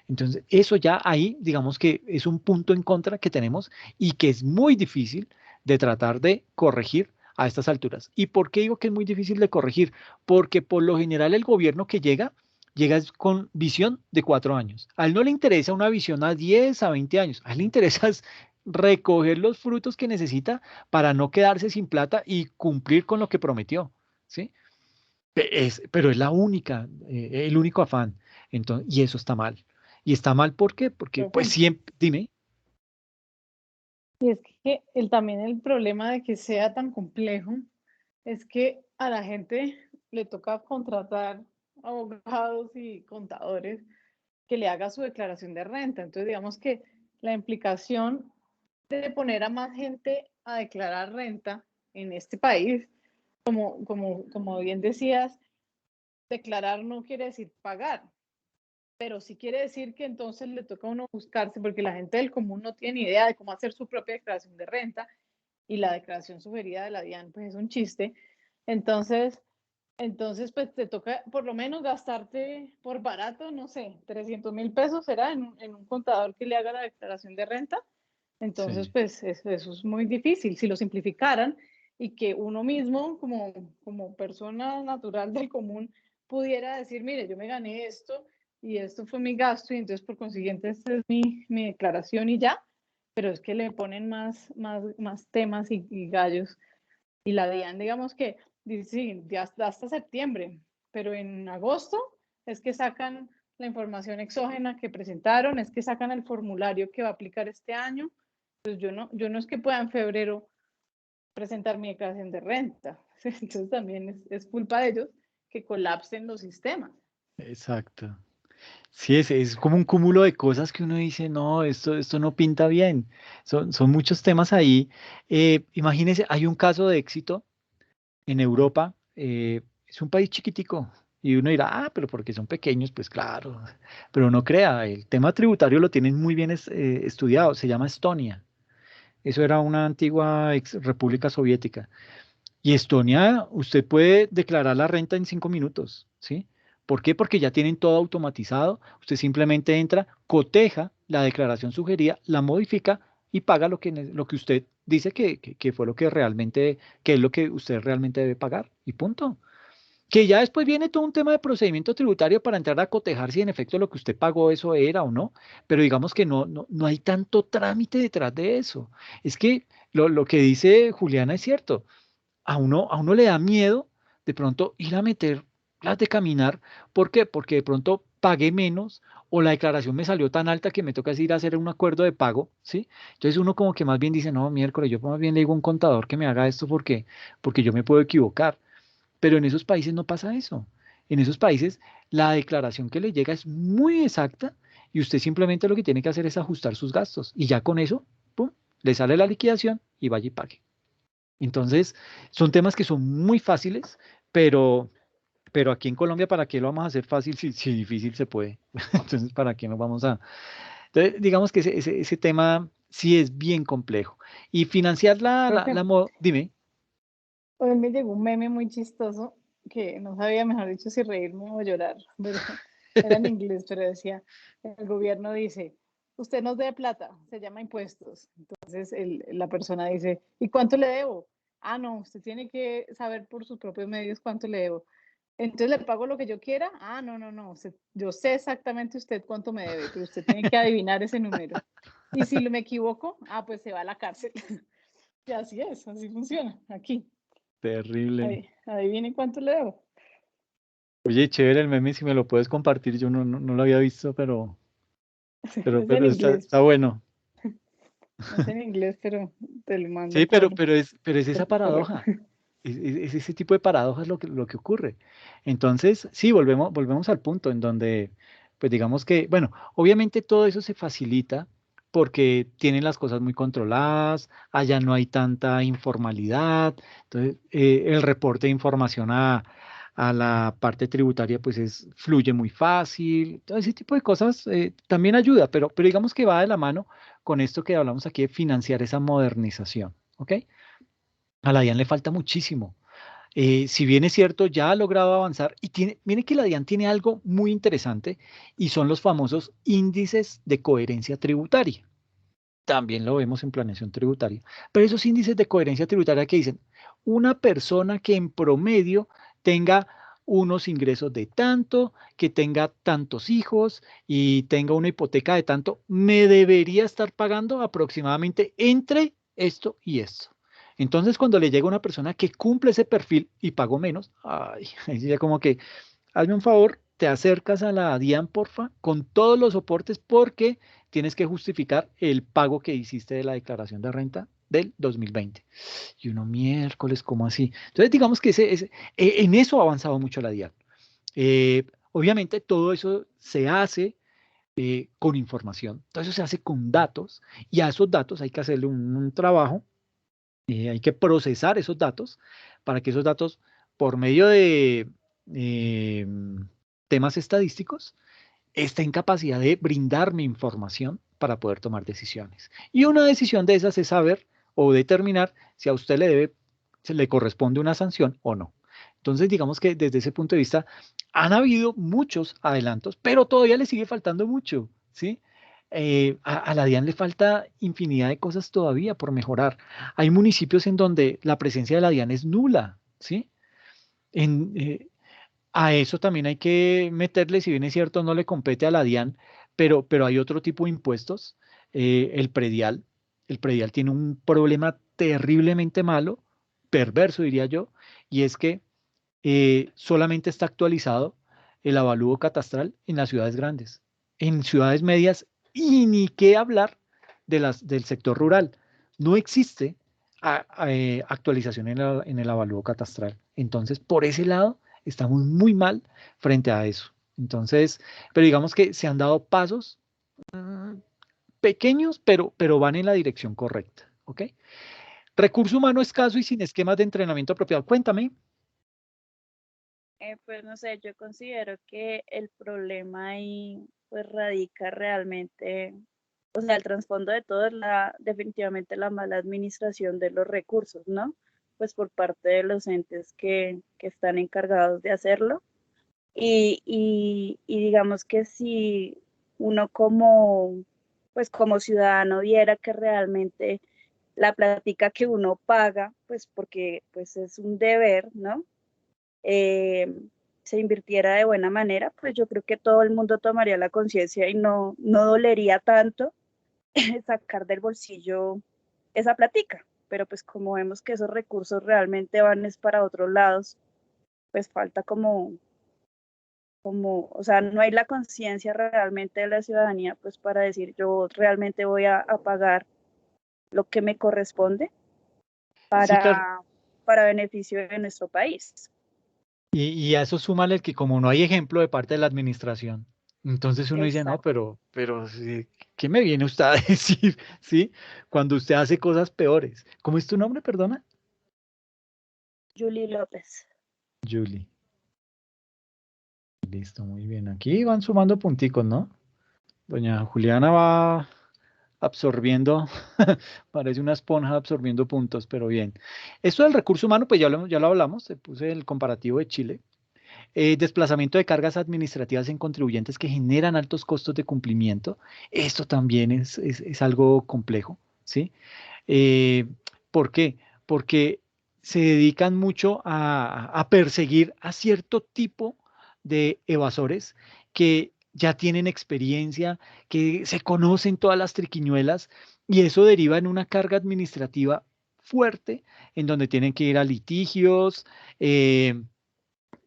S1: Entonces, eso ya ahí, digamos que es un punto en contra que tenemos y que es muy difícil de tratar de corregir a estas alturas. ¿Y por qué digo que es muy difícil de corregir? Porque por lo general el gobierno que llega es con visión de 4 años. A él no le interesa una visión a 10, a 20 años. A él le interesa es recoger los frutos que necesita para no quedarse sin plata y cumplir con lo que prometió, ¿sí? Pero es la única, el único afán. Entonces, y eso está mal. ¿Y está mal por qué? Porque pues
S5: Profe,
S1: siempre, dime.
S5: y es que también el problema de que sea tan complejo es que a la gente le toca contratar abogados y contadores que le haga su declaración de renta. Entonces, digamos que la implicación de poner a más gente a declarar renta en este país, como bien decías, declarar no quiere decir pagar, pero sí quiere decir que entonces le toca a uno buscarse, porque la gente del común no tiene ni idea de cómo hacer su propia declaración de renta y la declaración sugerida de la DIAN pues es un chiste. Entonces, pues te toca por lo menos gastarte por barato, no sé, 300.000 pesos será en un contador que le haga la declaración de renta. Entonces,
S1: Sí,
S5: pues eso es muy difícil. Si lo simplificaran y que uno mismo, como persona natural del común, pudiera decir, mire, yo me gané esto y esto fue mi gasto y entonces por consiguiente esta es mi declaración y ya, pero es que le ponen más temas y gallos. Y la DIAN, digamos que dice, sí, ya hasta septiembre, pero en agosto es que sacan la información exógena que presentaron, es que sacan el formulario que va a aplicar este año. Pues yo no es que pueda en febrero presentar mi declaración de renta. Entonces también es culpa de ellos que colapsen los sistemas.
S1: exacto. Sí, es como un cúmulo de cosas que uno dice, no, esto no pinta bien. Son muchos temas ahí. Imagínense, hay un caso de éxito en Europa. Es un país chiquitico. Y uno dirá, pero porque son pequeños, pues claro. Pero no crea, el tema tributario lo tienen muy bien estudiado. Se llama Estonia. Eso era una antigua ex república soviética. Y Estonia, usted puede declarar la renta en 5 minutos, ¿sí? ¿Por qué? Porque ya tienen todo automatizado. Usted simplemente entra, coteja la declaración sugerida, la modifica y paga lo que usted dice que fue lo que realmente, que es lo que usted realmente debe pagar. Y punto. Que ya después viene todo un tema de procedimiento tributario para entrar a cotejar si en efecto lo que usted pagó eso era o no. Pero digamos que no hay tanto trámite detrás de eso. Es que lo que dice Juliana es cierto, a uno le da miedo de pronto ir a meter las de caminar. ¿Por qué? Porque de pronto pagué menos o la declaración me salió tan alta que me toca ir a hacer un acuerdo de pago, ¿sí? Entonces uno como que más bien dice, no, miércoles, yo más bien le digo a un contador que me haga esto porque yo me puedo equivocar. Pero en esos países no pasa eso. En esos países la declaración que le llega es muy exacta y usted simplemente lo que tiene que hacer es ajustar sus gastos y ya con eso, ¡pum!, le sale la liquidación y vaya y pague. Entonces, son temas que son muy fáciles, pero aquí en Colombia, ¿para qué lo vamos a hacer fácil si difícil se puede? Entonces, ¿para qué nos vamos a...? Entonces, digamos que ese tema sí es bien complejo. Y financiar
S5: Profe,
S1: dime.
S5: hoy me llegó un meme muy chistoso que no sabía, mejor dicho, si reírme o llorar, pero era en inglés, pero decía, el gobierno dice, usted nos debe plata, se llama impuestos. Entonces la persona dice, ¿y cuánto le debo? Ah, no, usted tiene que saber por sus propios medios cuánto le debo. Entonces le pago lo que yo quiera. Ah, no, yo sé exactamente usted cuánto me debe, pero usted tiene que adivinar ese número. Y si me equivoco, pues se va a la cárcel. Y así es, así funciona aquí.
S1: Terrible.
S5: Adivinen cuánto le debo.
S1: Oye, chévere el meme, si me lo puedes compartir, yo no lo había visto, pero, pero,
S5: Es en
S1: pero está,
S5: inglés,
S1: está bueno.
S5: es en inglés, pero te lo mando
S1: Sí, pero es esa
S5: por correo.
S1: paradoja. Es ese tipo de paradojas lo que ocurre. Entonces, sí, volvemos al punto en donde, pues digamos que, bueno, obviamente todo eso se facilita porque tienen las cosas muy controladas, allá no hay tanta informalidad, entonces el reporte de información a la parte tributaria pues fluye muy fácil, todo ese tipo de cosas también ayuda, pero digamos que va de la mano con esto que hablamos aquí de financiar esa modernización, ¿ok? A la DIAN le falta muchísimo. Si bien es cierto, ya ha logrado avanzar y miren que la DIAN tiene algo muy interesante y son los famosos índices de coherencia tributaria. También lo vemos en planeación tributaria. Pero esos índices de coherencia tributaria que dicen, una persona que en promedio tenga unos ingresos de tanto, que tenga tantos hijos y tenga una hipoteca de tanto, me debería estar pagando aproximadamente entre esto y esto. Entonces, cuando le llega una persona que cumple ese perfil y pagó menos, ay, ahí ya como que, hazme un favor, te acercas a la DIAN, porfa, con todos los soportes porque tienes que justificar el pago que hiciste de la declaración de renta del 2020. Y uno, miércoles, ¿cómo así? Entonces, digamos que en eso ha avanzado mucho la DIAN. Obviamente, todo eso se hace con información, todo eso se hace con datos, y a esos datos hay que hacerle un trabajo, hay que procesar esos datos para que esos datos, por medio de temas estadísticos, está en capacidad de brindarme información para poder tomar decisiones. Y una decisión de esas es saber o determinar si a usted se le corresponde una sanción o no. Entonces, digamos que desde ese punto de vista han habido muchos adelantos, pero todavía le sigue faltando mucho, ¿sí? A la DIAN le falta infinidad de cosas todavía por mejorar. Hay municipios en donde la presencia de la DIAN es nula, ¿sí? En, a eso también hay que meterle, si bien es cierto, no le compete a la DIAN, pero hay otro tipo de impuestos, el predial. El predial tiene un problema terriblemente malo, perverso diría yo, y es que solamente está actualizado el avalúo catastral en las ciudades grandes. En ciudades medias, y ni qué hablar del sector rural. No existe actualización en el avalúo catastral. Entonces, por ese lado, estamos muy mal frente a eso. Entonces, pero digamos que se han dado pasos pequeños, pero van en la dirección correcta. ¿Ok? Recurso humano escaso y sin esquemas de entrenamiento apropiado. Cuéntame.
S3: Pues no sé, yo considero que el problema ahí pues radica realmente, o sea, el trasfondo de todo es definitivamente la mala administración de los recursos, ¿no? Pues por parte de los entes que están encargados de hacerlo. Y digamos que si uno pues como ciudadano viera que realmente la plática que uno paga, pues porque pues es un deber, ¿no? Se invirtiera de buena manera, pues yo creo que todo el mundo tomaría la conciencia y no dolería tanto sacar del bolsillo esa plática. Pero pues como vemos que esos recursos realmente van es para otros lados, pues falta o sea, no hay la conciencia realmente de la ciudadanía, pues para decir yo realmente voy a pagar lo que me corresponde
S1: Sí, claro.
S3: para beneficio de nuestro país.
S1: Y a eso súmale que como no hay ejemplo de parte de la administración, entonces uno dice, no,
S3: Exacto.
S1: pero sí, ¿qué me viene usted a decir? ¿Sí? Cuando usted hace cosas peores. ¿Cómo es tu nombre, perdona?
S3: Julie López.
S1: Julie. Listo, muy bien. Aquí van sumando punticos, ¿no? Doña Juliana va absorbiendo, parece una esponja absorbiendo puntos, pero bien. Esto del recurso humano, pues ya lo hablamos, se puse el comparativo de Chile. Desplazamiento de cargas administrativas en contribuyentes que generan altos costos de cumplimiento. Esto también es algo complejo, ¿sí? Eh, ¿Por qué? Porque se dedican mucho a perseguir a cierto tipo de evasores que ya tienen experiencia, que se conocen todas las triquiñuelas y eso deriva en una carga administrativa fuerte en donde tienen que ir a litigios,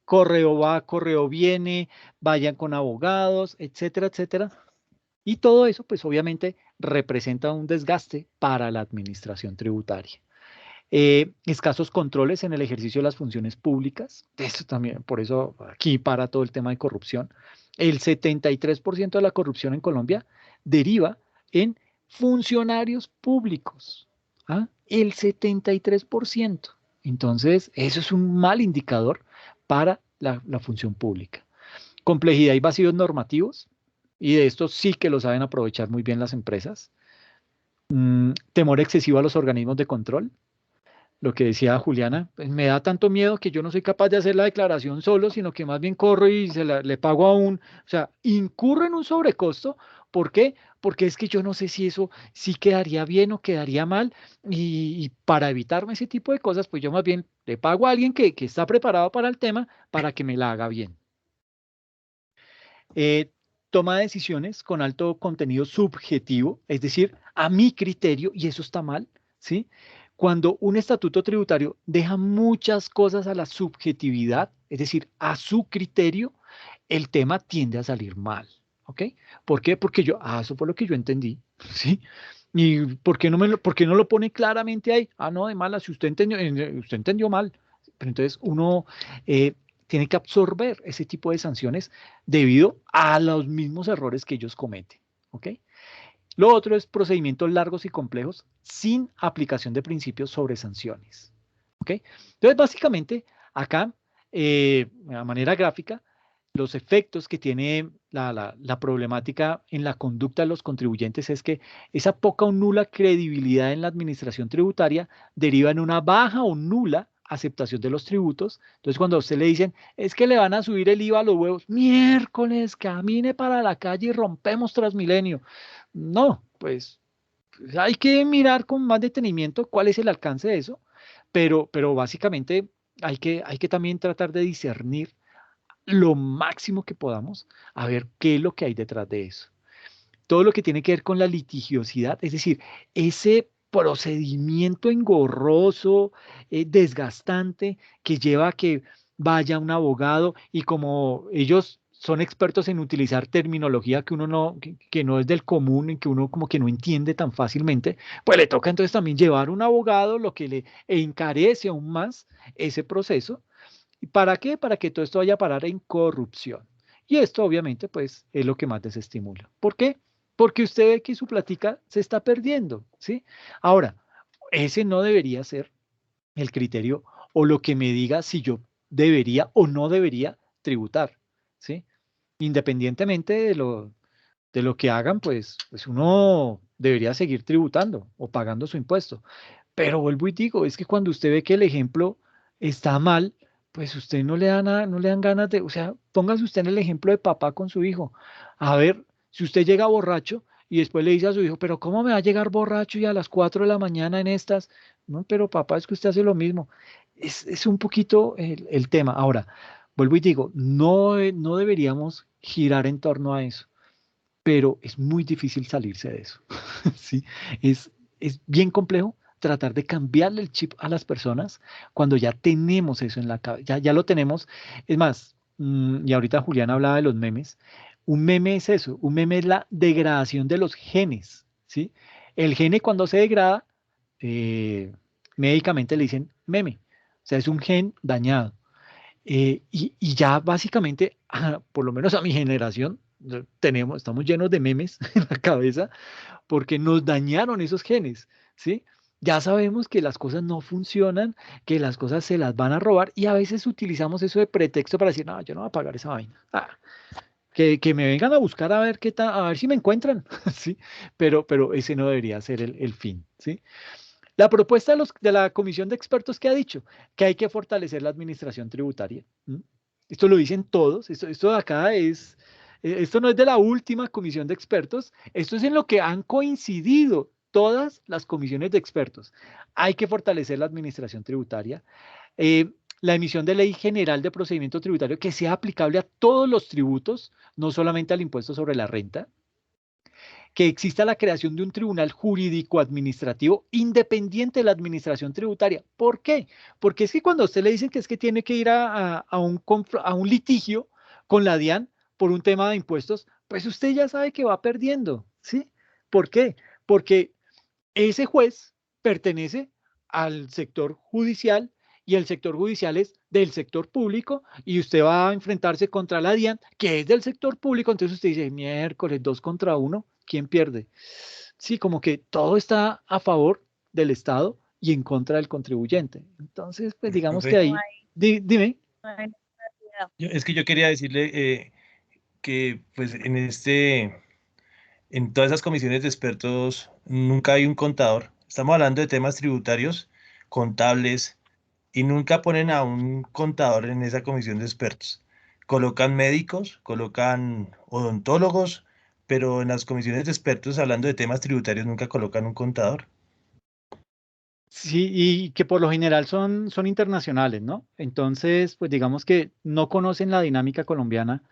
S1: correo va, correo viene, vayan con abogados, etcétera, etcétera. Y todo eso, pues obviamente, representa un desgaste para la administración tributaria. Escasos controles en el ejercicio de las funciones públicas. Esto también, por eso aquí para todo el tema de corrupción. El 73% de la corrupción en Colombia deriva en funcionarios públicos, ¿ah? El 73%. Entonces, eso es un mal indicador para la función pública. Complejidad y vacíos normativos, y de esto sí que lo saben aprovechar muy bien las empresas. Temor excesivo a los organismos de control. Lo que decía Juliana, pues me da tanto miedo que yo no soy capaz de hacer la declaración solo, sino que más bien corro y le pago a o sea, incurro en un sobrecosto. ¿Por qué? Porque es que yo no sé si eso sí quedaría bien o quedaría mal, y para evitarme ese tipo de cosas, pues yo más bien le pago a alguien que está preparado para el tema para que me la haga bien. Toma de decisiones con alto contenido subjetivo, es decir, a mi criterio, y eso está mal, ¿sí? Cuando un estatuto tributario deja muchas cosas a la subjetividad, es decir, a su criterio, el tema tiende a salir mal, ¿ok? ¿Por qué? Porque eso fue lo que yo entendí, ¿sí? ¿Y por qué no lo pone claramente ahí? No, de mala, si usted entendió mal. Pero entonces uno tiene que absorber ese tipo de sanciones debido a los mismos errores que ellos cometen, ¿ok? Lo otro es procedimientos largos y complejos sin aplicación de principios sobre sanciones, ¿ok? Entonces, básicamente, acá, de manera gráfica, los efectos que tiene la problemática en la conducta de los contribuyentes es que esa poca o nula credibilidad en la administración tributaria deriva en una baja o nula aceptación de los tributos. Entonces, cuando a usted le dicen, es que le van a subir el IVA a los huevos, miércoles, camine para la calle y rompemos Transmilenio. No, pues hay que mirar con más detenimiento cuál es el alcance de eso, pero básicamente hay que también tratar de discernir lo máximo que podamos a ver qué es lo que hay detrás de eso. Todo lo que tiene que ver con la litigiosidad, es decir, ese procedimiento engorroso, desgastante, que lleva a que vaya un abogado y como ellos son expertos en utilizar terminología que uno que no es del común, en que uno como que no entiende tan fácilmente, pues le toca entonces también llevar un abogado, lo que le encarece aún más ese proceso. ¿Y para qué? Para que todo esto vaya a parar en corrupción. Y esto obviamente pues es lo que más desestimula. ¿Por qué? Porque usted ve que su plática se está perdiendo, ¿sí? Ahora, ese no debería ser el criterio o lo que me diga si yo debería o no debería tributar, ¿sí? Independientemente de lo que hagan, pues uno debería seguir tributando o pagando su impuesto. Pero vuelvo y digo, es que cuando usted ve que el ejemplo está mal, pues usted no le da nada, no le dan ganas de, o sea, póngase usted en el ejemplo de papá con su hijo. A ver, si usted llega borracho y después le dice a su hijo, pero ¿cómo me va a llegar borracho y a las 4 de la mañana en estas? No, pero papá, es que usted hace lo mismo. Es un poquito el tema. Ahora, vuelvo y digo, no deberíamos girar en torno a eso, pero es muy difícil salirse de eso. ¿Sí? Es bien complejo tratar de cambiarle el chip a las personas cuando ya tenemos eso en la cabeza, ya lo tenemos. Es más, y ahorita Julián hablaba de los memes. Un meme es eso, un meme es la degradación de los genes, ¿sí? El gene cuando se degrada, eh, médicamente le dicen meme, o sea, es un gen dañado. Y ya básicamente, por lo menos a mi generación, estamos llenos de memes en la cabeza porque nos dañaron esos genes, ¿sí? Ya sabemos que las cosas no funcionan, que las cosas se las van a robar y a veces utilizamos eso de pretexto para decir, no, yo no voy a pagar esa vaina. Que me vengan a buscar a ver qué tal, a ver si me encuentran, ¿sí? Pero ese no debería ser el fin, ¿sí? La propuesta de la comisión de expertos que ha dicho que hay que fortalecer la administración tributaria. Esto lo dicen todos, esto de acá esto no es de la última comisión de expertos, esto es en lo que han coincidido todas las comisiones de expertos. Hay que fortalecer la administración tributaria, la emisión de ley general de procedimiento tributario que sea aplicable a todos los tributos, no solamente al impuesto sobre la renta, que exista la creación de un tribunal jurídico administrativo independiente de la administración tributaria. ¿Por qué? Porque es que cuando a usted le dicen que es que tiene que ir a un litigio con la DIAN por un tema de impuestos, pues usted ya sabe que va perdiendo, ¿sí? ¿Por qué? Porque ese juez pertenece al sector judicial y el sector judicial es del sector público y usted va a enfrentarse contra la DIAN, que es del sector público, entonces usted dice, miércoles, 2 contra 1, ¿quién pierde? sí, como que todo está a favor del Estado y en contra del contribuyente. Entonces, pues digamos que
S7: Profe,
S3: No
S1: ahí,
S3: hay,
S1: dime.
S3: no hay necesidad.
S7: es que yo quería decirle que pues en todas esas comisiones de expertos nunca hay un contador. Estamos hablando de temas tributarios, contables, y nunca ponen a un contador en esa comisión de expertos. Colocan médicos, colocan odontólogos, pero en las comisiones de expertos hablando de temas tributarios nunca colocan un contador.
S1: Sí, y que por lo general son internacionales, ¿no? Entonces, pues digamos que no conocen la dinámica colombiana,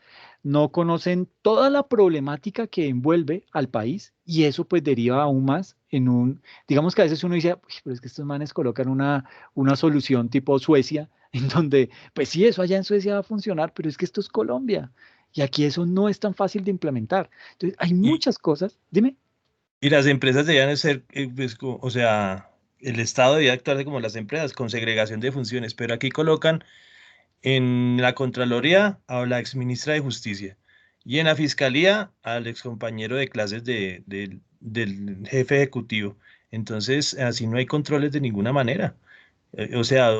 S1: no conocen toda la problemática que envuelve al país y eso pues deriva aún más en digamos que a veces uno dice, "Uy, pero es que estos manes colocan una solución tipo Suecia, en donde, pues sí, eso allá en Suecia va a funcionar, pero es que esto es Colombia y aquí eso no es tan fácil de implementar. Entonces, hay
S7: Y,
S1: muchas cosas, dime.
S7: y las empresas debían ser, pues, o sea, el Estado debía actuar como las empresas, con segregación de funciones, pero aquí colocan en la Contraloría a la exministra de Justicia y en la Fiscalía al excompañero de clases del jefe ejecutivo. Entonces, así no hay controles de ninguna manera. O sea,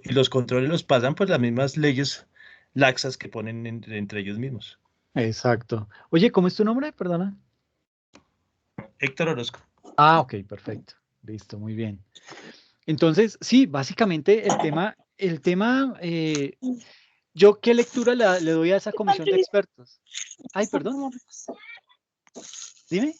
S7: y los controles los pasan por las mismas leyes laxas que ponen entre ellos mismos.
S1: Exacto. Oye, ¿cómo es tu nombre? Perdona.
S7: Héctor Orozco.
S1: Ah, ok, perfecto. Listo, muy bien. Entonces, sí, básicamente ¿yo qué lectura le doy a esa comisión de expertos? Ay, perdón, dime.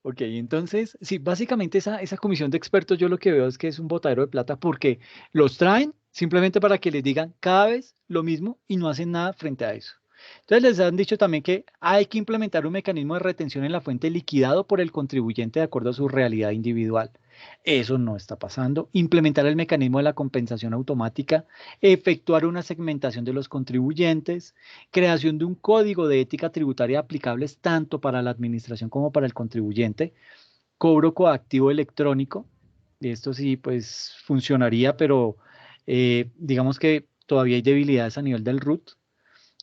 S1: Ok, entonces, sí, básicamente esa comisión de expertos yo lo que veo es que es un botadero de plata porque los traen simplemente para que les digan cada vez lo mismo y no hacen nada frente a eso. Entonces les han dicho también que hay que implementar un mecanismo de retención en la fuente liquidado por el contribuyente de acuerdo a su realidad individual. Eso no está pasando. Implementar el mecanismo de la compensación automática, efectuar una segmentación de los contribuyentes, creación de un código de ética tributaria aplicables tanto para la administración como para el contribuyente, cobro coactivo electrónico. Esto sí, pues funcionaría, pero digamos que todavía hay debilidades a nivel del RUT.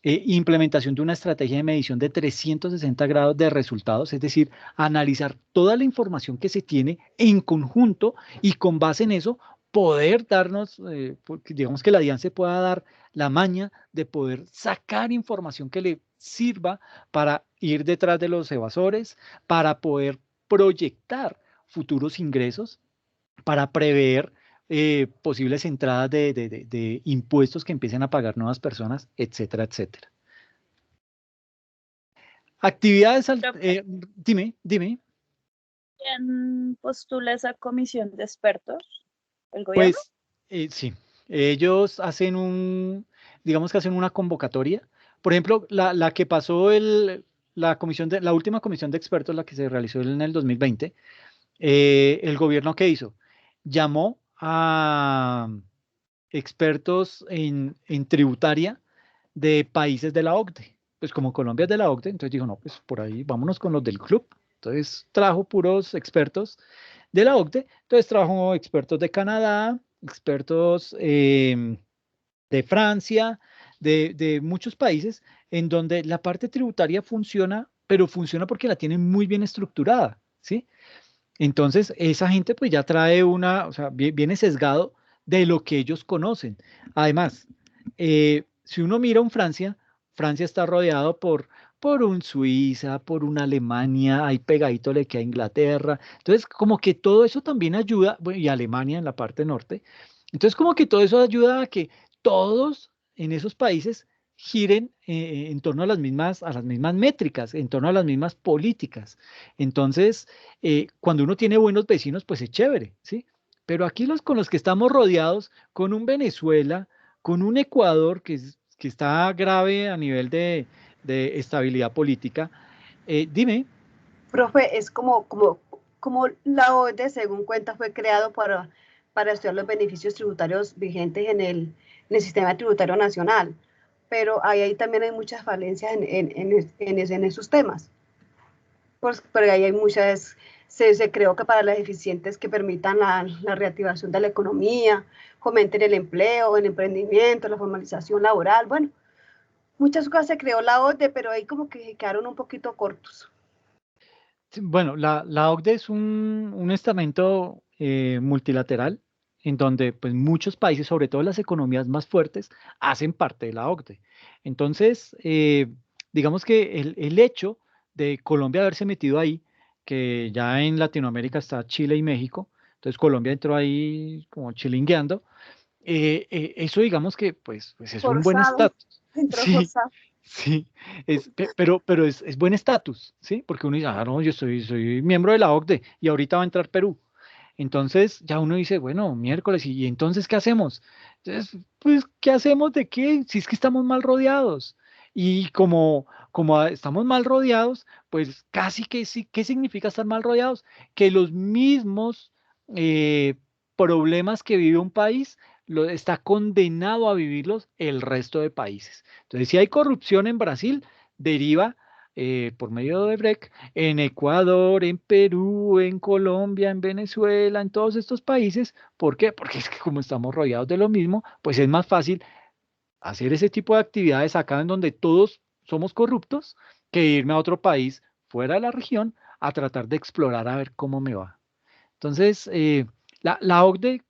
S1: Implementación de una estrategia de medición de 360 grados de resultados, es decir, analizar toda la información que se tiene en conjunto y con base en eso poder darnos, porque digamos que la DIAN se pueda dar la maña de poder sacar información que le sirva para ir detrás de los evasores, para poder proyectar futuros ingresos, para prever posibles entradas de impuestos que empiecen a pagar nuevas personas, etcétera, etcétera. Actividades,
S3: Profe,
S1: dime,
S3: ¿quién postula esa comisión de expertos? ¿El gobierno?
S1: pues sí, ellos hacen digamos que hacen una convocatoria. Por ejemplo, la que pasó la última comisión de expertos, la que se realizó en el 2020, el gobierno ¿qué hizo? Llamó a expertos en tributaria de países de la OCDE. Pues como Colombia es de la OCDE, entonces dijo, no, pues por ahí vámonos con los del club. Entonces trajo puros expertos de la OCDE, entonces trajo expertos de Canadá, expertos de Francia, de muchos países en donde la parte tributaria funciona, pero funciona porque la tienen muy bien estructurada, ¿sí? Entonces, esa gente pues ya trae o sea, viene sesgado de lo que ellos conocen. Además, si uno mira un Francia, Francia está rodeado por un Suiza, por una Alemania, ahí pegadito le queda Inglaterra. Entonces, como que todo eso también ayuda, bueno, y Alemania en la parte norte. Entonces, como que todo eso ayuda a que todos en esos países giren en torno a las mismas métricas, en torno a las mismas políticas. Entonces, cuando uno tiene buenos vecinos, pues es chévere, ¿sí? Pero aquí con los que estamos rodeados, con un Venezuela, con un Ecuador que está grave a nivel de estabilidad política, dime.
S8: Profe, es como la OCDE, según cuenta, fue creado para estudiar los beneficios tributarios vigentes en el sistema tributario nacional, pero ahí también hay muchas falencias en esos temas. Pues, pero ahí hay muchas, se creó que para las eficientes que permitan la reactivación de la economía, fomenten el empleo, el emprendimiento, la formalización laboral, bueno, muchas cosas se creó la OCDE, pero ahí como que se quedaron un poquito cortos.
S1: Sí, bueno, la OCDE es un estamento multilateral en donde pues, muchos países, sobre todo las economías más fuertes, hacen parte de la OCDE. Entonces, digamos que el hecho de Colombia haberse metido ahí, que ya en Latinoamérica está Chile y México, entonces Colombia entró ahí como chilingueando, eso digamos que pues es un buen
S8: Forzado,
S1: estatus.
S8: entró
S1: Sí,
S8: forzado.
S1: sí, pero es buen estatus, ¿sí? Porque uno dice, ah, no, yo soy miembro de la OCDE y ahorita va a entrar Perú. Entonces ya uno dice, bueno, miércoles, ¿y entonces qué hacemos? Entonces, pues, ¿qué hacemos de qué? Si es que estamos mal rodeados. Y como estamos mal rodeados, pues casi que sí, ¿qué significa estar mal rodeados? Que los mismos eh, problemas que vive un país está condenado a vivirlos el resto de países. Entonces, si hay corrupción en Brasil, deriva por medio de BREC en Ecuador, en Perú, en Colombia, en Venezuela, en todos estos países. ¿Por qué? Porque es que como estamos rodeados de lo mismo, pues es más fácil hacer ese tipo de actividades acá en donde todos somos corruptos que irme a otro país fuera de la región a tratar de explorar a ver cómo me va. Entonces, la OCDE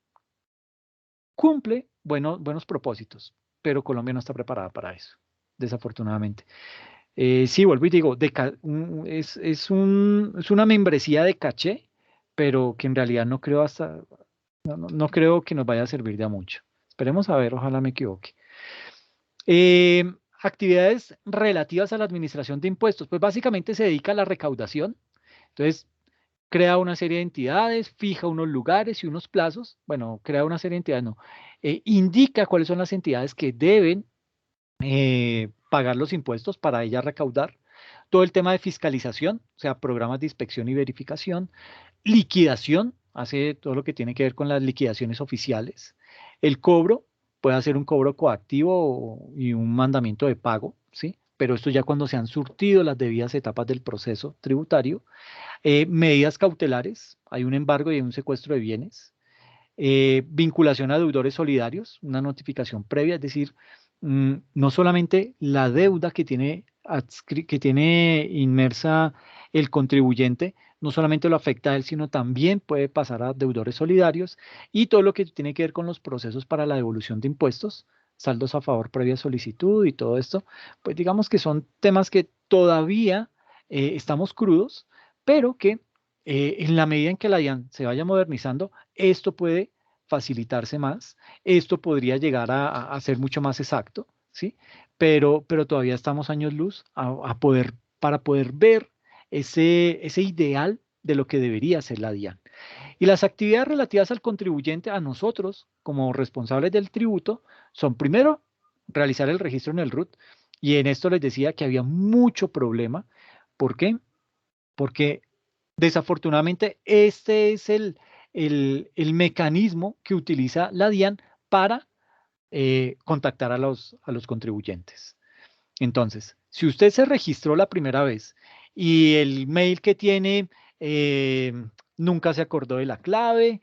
S1: cumple buenos propósitos, pero Colombia no está preparada para eso, desafortunadamente. Sí, vuelvo y digo, es una membresía de caché, pero que en realidad no creo no creo que nos vaya a servir de a mucho. Esperemos a ver, ojalá me equivoque. Eh, Actividades relativas a la administración de impuestos, pues básicamente se dedica a la recaudación. Entonces, crea una serie de entidades, fija unos lugares y unos plazos. Bueno, crea una serie de entidades, no. Indica cuáles son las entidades que deben pagar los impuestos para ella recaudar, todo el tema de fiscalización, o sea, programas de inspección y verificación, liquidación, hace todo lo que tiene que ver con las liquidaciones oficiales, el cobro, puede hacer un cobro coactivo y un mandamiento de pago, ¿sí? Pero esto ya cuando se han surtido las debidas etapas del proceso tributario, medidas cautelares, hay un embargo y hay un secuestro de bienes, vinculación a deudores solidarios, una notificación previa, es decir, no solamente la deuda que tiene inmersa el contribuyente, no solamente lo afecta a él, sino también puede pasar a deudores solidarios y todo lo que tiene que ver con los procesos para la devolución de impuestos, saldos a favor previa solicitud y todo esto, pues digamos que son temas que todavía estamos crudos, pero que en la medida en que la DIAN se vaya modernizando, esto puede facilitarse más, esto podría llegar a ser mucho más exacto, ¿sí? Pero todavía estamos años luz para poder ver ese ideal de lo que debería ser la DIAN. Y las actividades relativas al contribuyente, a nosotros, como responsables del tributo, son primero realizar el registro en el RUT, y en esto les decía que había mucho problema. ¿Por qué? Porque desafortunadamente este es el mecanismo que utiliza la DIAN para contactar a los contribuyentes. Entonces, si usted se registró la primera vez y el mail que tiene nunca se acordó de la clave,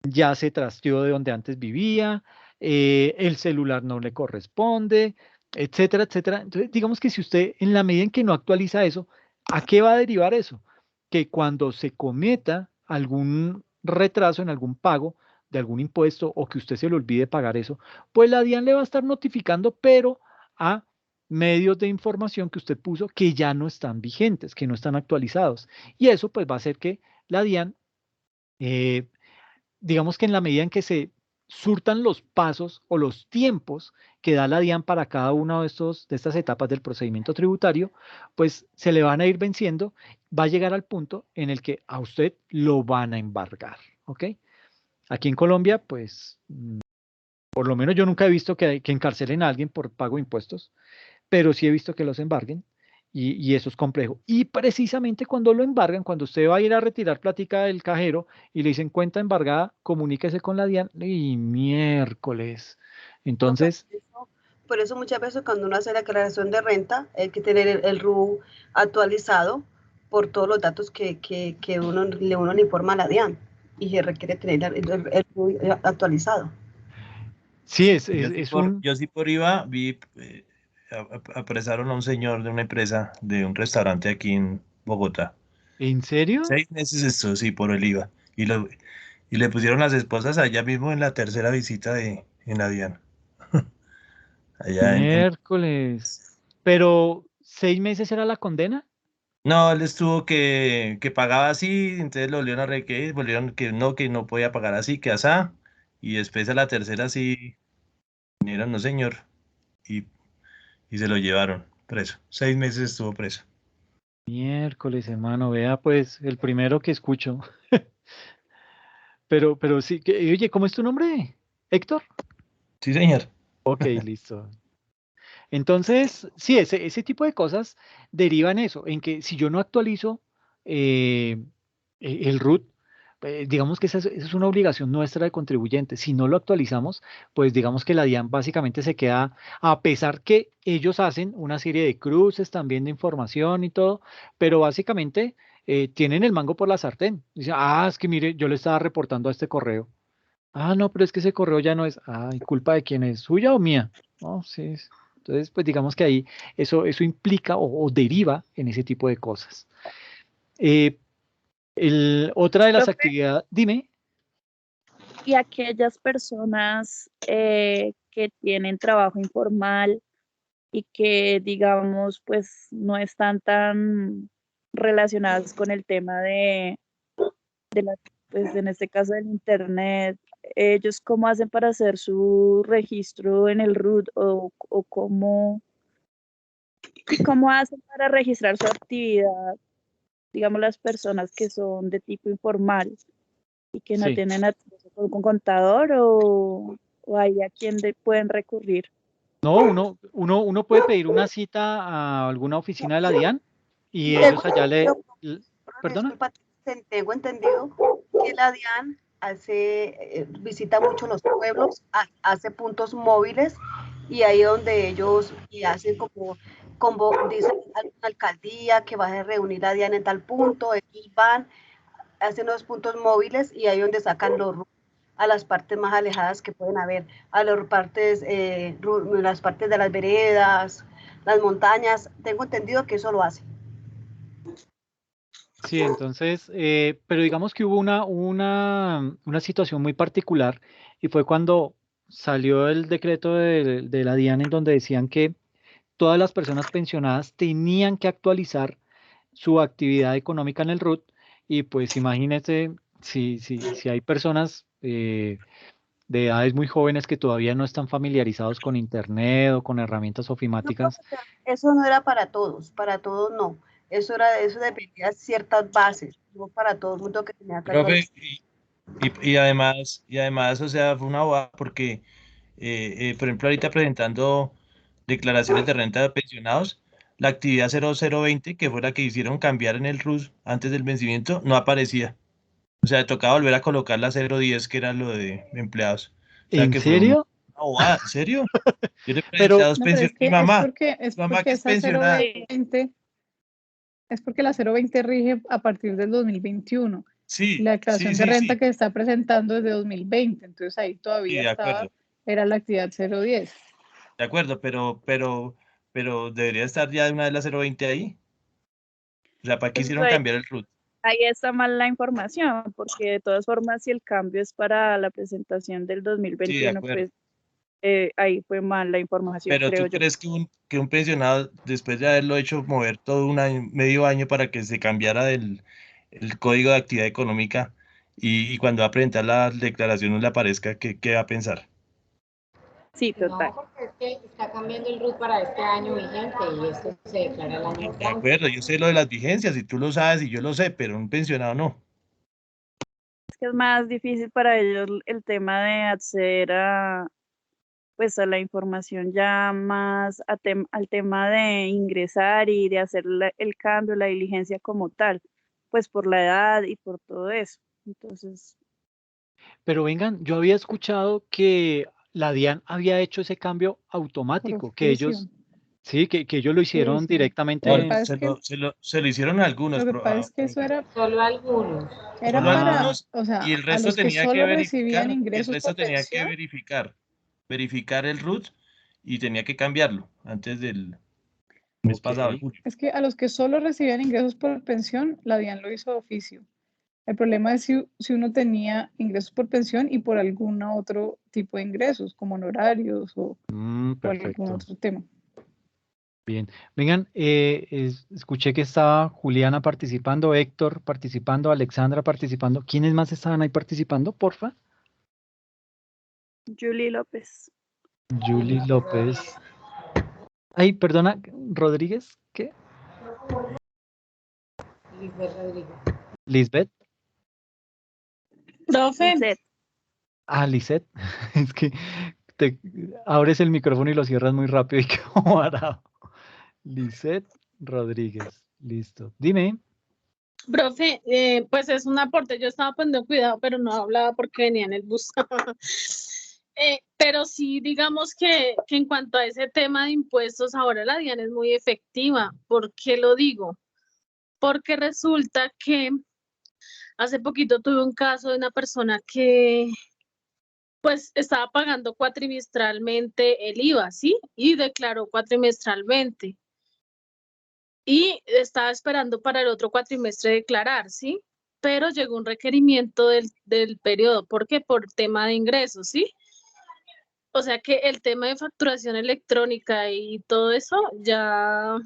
S1: ya se trasteó de donde antes vivía, el celular no le corresponde, etcétera, etcétera. Entonces, digamos que si usted, en la medida en que no actualiza eso, ¿a qué va a derivar eso? Que cuando se cometa algún retraso en algún pago de algún impuesto o que usted se le olvide pagar eso, pues la DIAN le va a estar notificando, pero a medios de información que usted puso que ya no están vigentes, que no están actualizados. Y eso pues va a hacer que la DIAN eh, digamos que en la medida en que se surtan los pasos o los tiempos que da la DIAN para cada una de estas etapas del procedimiento tributario, pues se le van a ir venciendo, va a llegar al punto en el que a usted lo van a embargar, ¿ok? Aquí en Colombia, pues, por lo menos yo nunca he visto que encarcelen a alguien por pago de impuestos, pero sí he visto que los embarguen y eso es complejo. Y precisamente cuando lo embargan, cuando usted va a ir a retirar plática del cajero y le dicen cuenta embargada, comuníquese con la DIAN y miércoles. Entonces,
S8: Por eso muchas veces cuando uno hace la declaración de renta hay que tener el RU actualizado por todos los datos que uno le informa a la DIAN y se requiere tener el RU actualizado.
S1: sí,
S7: Yo sí por IVA vi, apresaron a un señor de una empresa, de un restaurante aquí en Bogotá.
S1: ¿En serio?
S7: 6 meses esto, sí, por el IVA. Y le pusieron las esposas allá mismo en la tercera visita en la DIAN. Allá
S1: Miércoles. Pero 6 meses era la condena.
S7: No, él estuvo que pagaba así, entonces lo volvieron a requerir, volvieron que no podía pagar así, que asá, y después a la tercera sí, vinieron, no señor, y, y se lo llevaron preso. 6 meses estuvo preso.
S1: Miércoles, hermano, vea pues el primero que escucho. Pero sí, oye, ¿cómo es tu nombre? ¿Héctor?
S7: Sí, señor.
S1: Ok, listo. Entonces, sí, ese tipo de cosas derivan eso, en que si yo no actualizo eh, el RUT, digamos que esa es una obligación nuestra de contribuyentes. Si no lo actualizamos, pues digamos que la DIAN básicamente se queda, a pesar que ellos hacen una serie de cruces también de información y todo, pero básicamente tienen el mango por la sartén. Dicen, es que mire, yo le estaba reportando a este correo. No, pero es que ese correo ya no es, ¿culpa de quién es? ¿Suya o mía? No, sí. Entonces, pues digamos que ahí eso implica o deriva en ese tipo de cosas. Eh, otra de las
S3: Profe,
S1: actividades, dime,
S3: y aquellas personas que tienen trabajo informal y que, digamos, pues no están tan relacionadas con el tema pues en este caso del internet, ellos cómo hacen para hacer su registro en el RUT o cómo hacen para registrar su actividad, digamos, las personas que son de tipo informal y que no
S1: sí.
S3: tienen acceso con contador o hay a quién pueden recurrir.
S1: No, uno puede pedir una cita a alguna oficina de la DIAN y
S8: Tengo
S1: ellos allá
S8: entendido,
S1: ¿perdona?
S8: disculpa, tengo entendido que la DIAN visita mucho los pueblos, hace puntos móviles y ahí donde ellos y hacen dicen a la alcaldía que va a reunir la DIAN en tal punto, ellos van, hacen los puntos móviles y ahí donde sacan a las partes más alejadas que pueden haber, a las partes de las veredas, las montañas. Tengo entendido que eso lo hacen.
S1: Sí, entonces, pero digamos que hubo una situación muy particular y fue cuando salió el decreto de la DIAN en donde decían que todas las personas pensionadas tenían que actualizar su actividad económica en el RUT y pues imagínense si hay personas de edades muy jóvenes que todavía no están familiarizados con Internet o con herramientas
S8: No,
S1: ofimáticas.
S8: eso no era para todos no. Eso dependía de ciertas bases, no para todo el mundo que tenía que
S7: Profe,
S8: actualizar.
S7: y además, o sea, fue una bobada porque, por ejemplo, ahorita presentando declaraciones de renta de pensionados, la actividad 0020, que fue la que hicieron cambiar en el RUS antes del vencimiento, no aparecía. O sea, tocaba volver a colocar la 010, que era lo de empleados. O sea,
S1: ¿En
S7: que fue una
S1: serio?
S7: bobada, ¿en serio? Yo le pregunté a
S1: Pero,
S7: dos
S5: No, pero
S7: pensionados,
S5: es
S7: mi mamá
S5: porque
S7: que es
S5: esa
S7: pensionada.
S5: 020, es porque la 020 rige a partir del 2021 y
S7: Sí,
S5: la
S7: sí,
S5: declaración de
S7: sí,
S5: renta
S7: sí,
S5: que está presentando es de 2020, entonces ahí
S7: sí,
S5: todavía
S7: de acuerdo.
S5: era la actividad 010.
S7: De acuerdo, pero debería estar ya de una vez la 020 ahí. O sea, ¿para qué
S3: Pues
S7: hicieron cambiar el RUT?
S3: ahí está mal la información, porque de todas formas, si el cambio es para la presentación del
S7: Sí, de
S3: 2021,
S7: acuerdo.
S3: pues ahí fue mal la información,
S7: Pero
S3: creo
S7: ¿tú
S3: yo.
S7: crees que un pensionado, después de haberlo hecho mover todo un año, medio año para que se cambiara el código de actividad económica y cuando va a presentar la declaración no le aparezca, ¿qué va a pensar?
S3: Sí, total.
S6: No, porque es que está cambiando el RUT para este año vigente y esto se declara el año
S7: De
S6: entrante.
S7: acuerdo, yo sé lo de las vigencias y tú lo sabes y yo lo sé, pero un pensionado no.
S3: Es que es más difícil para ellos el tema de acceder pues a la información ya más al tema de ingresar y de hacer el cambio, la diligencia como tal, pues por la edad y por todo eso. Entonces,
S1: pero vengan, yo había escuchado que la DIAN había hecho ese cambio
S5: Por
S1: automático, que
S5: oficio.
S1: ellos, sí, que ellos lo
S5: Sí,
S1: hicieron
S5: sí.
S1: directamente
S5: Lo
S7: No,
S5: que pasa es que,
S7: se lo hicieron a algunos,
S5: lo que pasa es que eso
S6: Solo algunos.
S5: era
S7: solo
S5: para,
S7: algunos,
S5: o
S7: y
S5: sea,
S7: el
S5: a
S7: resto
S5: los que
S7: tenía que
S5: solo recibían
S7: verificar, y el
S5: ingresos
S7: resto
S5: por
S7: tenía que
S5: pensión,
S7: verificar el RUT y tenía que cambiarlo antes del mes pasado, de
S1: Ok.
S7: julio.
S5: Es que a los que solo recibían ingresos por pensión, la DIAN lo hizo de oficio. El problema es si uno tenía ingresos por pensión y por algún otro tipo de ingresos, como honorarios o algún
S1: Perfecto.
S5: otro tema.
S1: Bien. Vengan, escuché que estaba Juliana participando, Héctor participando, Alexandra participando. ¿Quiénes más estaban ahí participando, porfa?
S3: Julie López.
S1: Julie López. Ay, perdona, Rodríguez, ¿qué?
S6: Lisbeth Rodríguez.
S1: Lisbeth.
S3: Profe.
S1: Lisette. Es que te abres el micrófono y lo cierras muy rápido y quedo varado. Lisette Rodríguez. Listo. Dime.
S9: Profe, pues es un aporte. Yo estaba poniendo cuidado, pero no hablaba porque venía en el bus. Pero sí, digamos que en cuanto a ese tema de impuestos, ahora la DIAN es muy efectiva. ¿Por qué lo digo? Porque resulta que hace poquito tuve un caso de una persona que pues estaba pagando cuatrimestralmente el IVA, ¿sí? Y declaró cuatrimestralmente. Y estaba esperando para el otro cuatrimestre declarar, ¿sí? Pero llegó un requerimiento del periodo. ¿Por qué? Por tema de ingresos, ¿sí? O sea que el tema de facturación electrónica y todo eso ya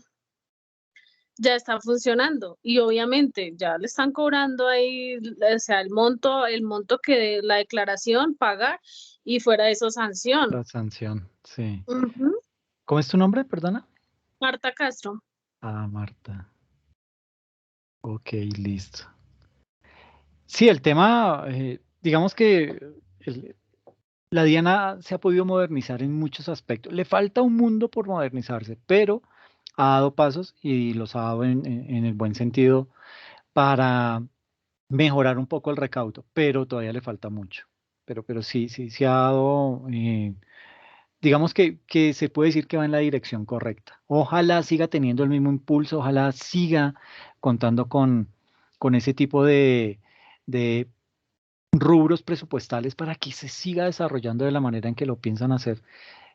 S9: está funcionando. Y obviamente ya le están cobrando ahí, o sea, el monto que de la declaración pagar y fuera de eso sanción.
S1: La sanción, sí.
S9: Ujú.
S1: ¿Cómo es tu nombre, perdona?
S9: Marta Castro.
S1: Marta. Ok, listo. Sí, el tema, digamos que la Diana se ha podido modernizar en muchos aspectos. Le falta un mundo por modernizarse, pero ha dado pasos y los ha dado en el buen sentido para mejorar un poco el recaudo, pero todavía le falta mucho. Pero sí ha dado, digamos que se puede decir que va en la dirección correcta. Ojalá siga teniendo el mismo impulso, ojalá siga contando con ese tipo de rubros presupuestales para que se siga desarrollando de la manera en que lo piensan hacer,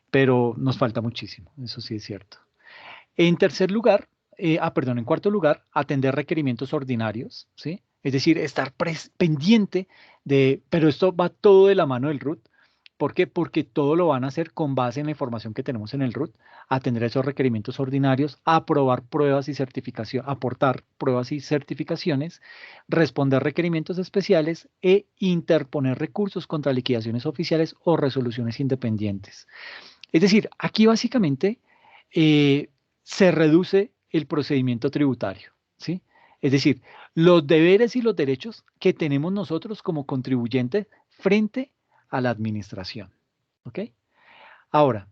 S1: pero nos falta muchísimo, eso sí es cierto. En tercer lugar, en cuarto lugar, atender requerimientos ordinarios, ¿sí? Es decir, estar pendiente pero esto va todo de la mano del RUT. ¿Por qué? Porque todo lo van a hacer con base en la información que tenemos en el RUT, atender esos requerimientos ordinarios, aprobar pruebas y certificación, aportar pruebas y certificaciones, responder requerimientos especiales e interponer recursos contra liquidaciones oficiales o resoluciones independientes. Es decir, aquí básicamente se reduce el procedimiento tributario, ¿sí? Es decir, los deberes y los derechos que tenemos nosotros como contribuyentes frente a la administración, ¿ok? Ahora,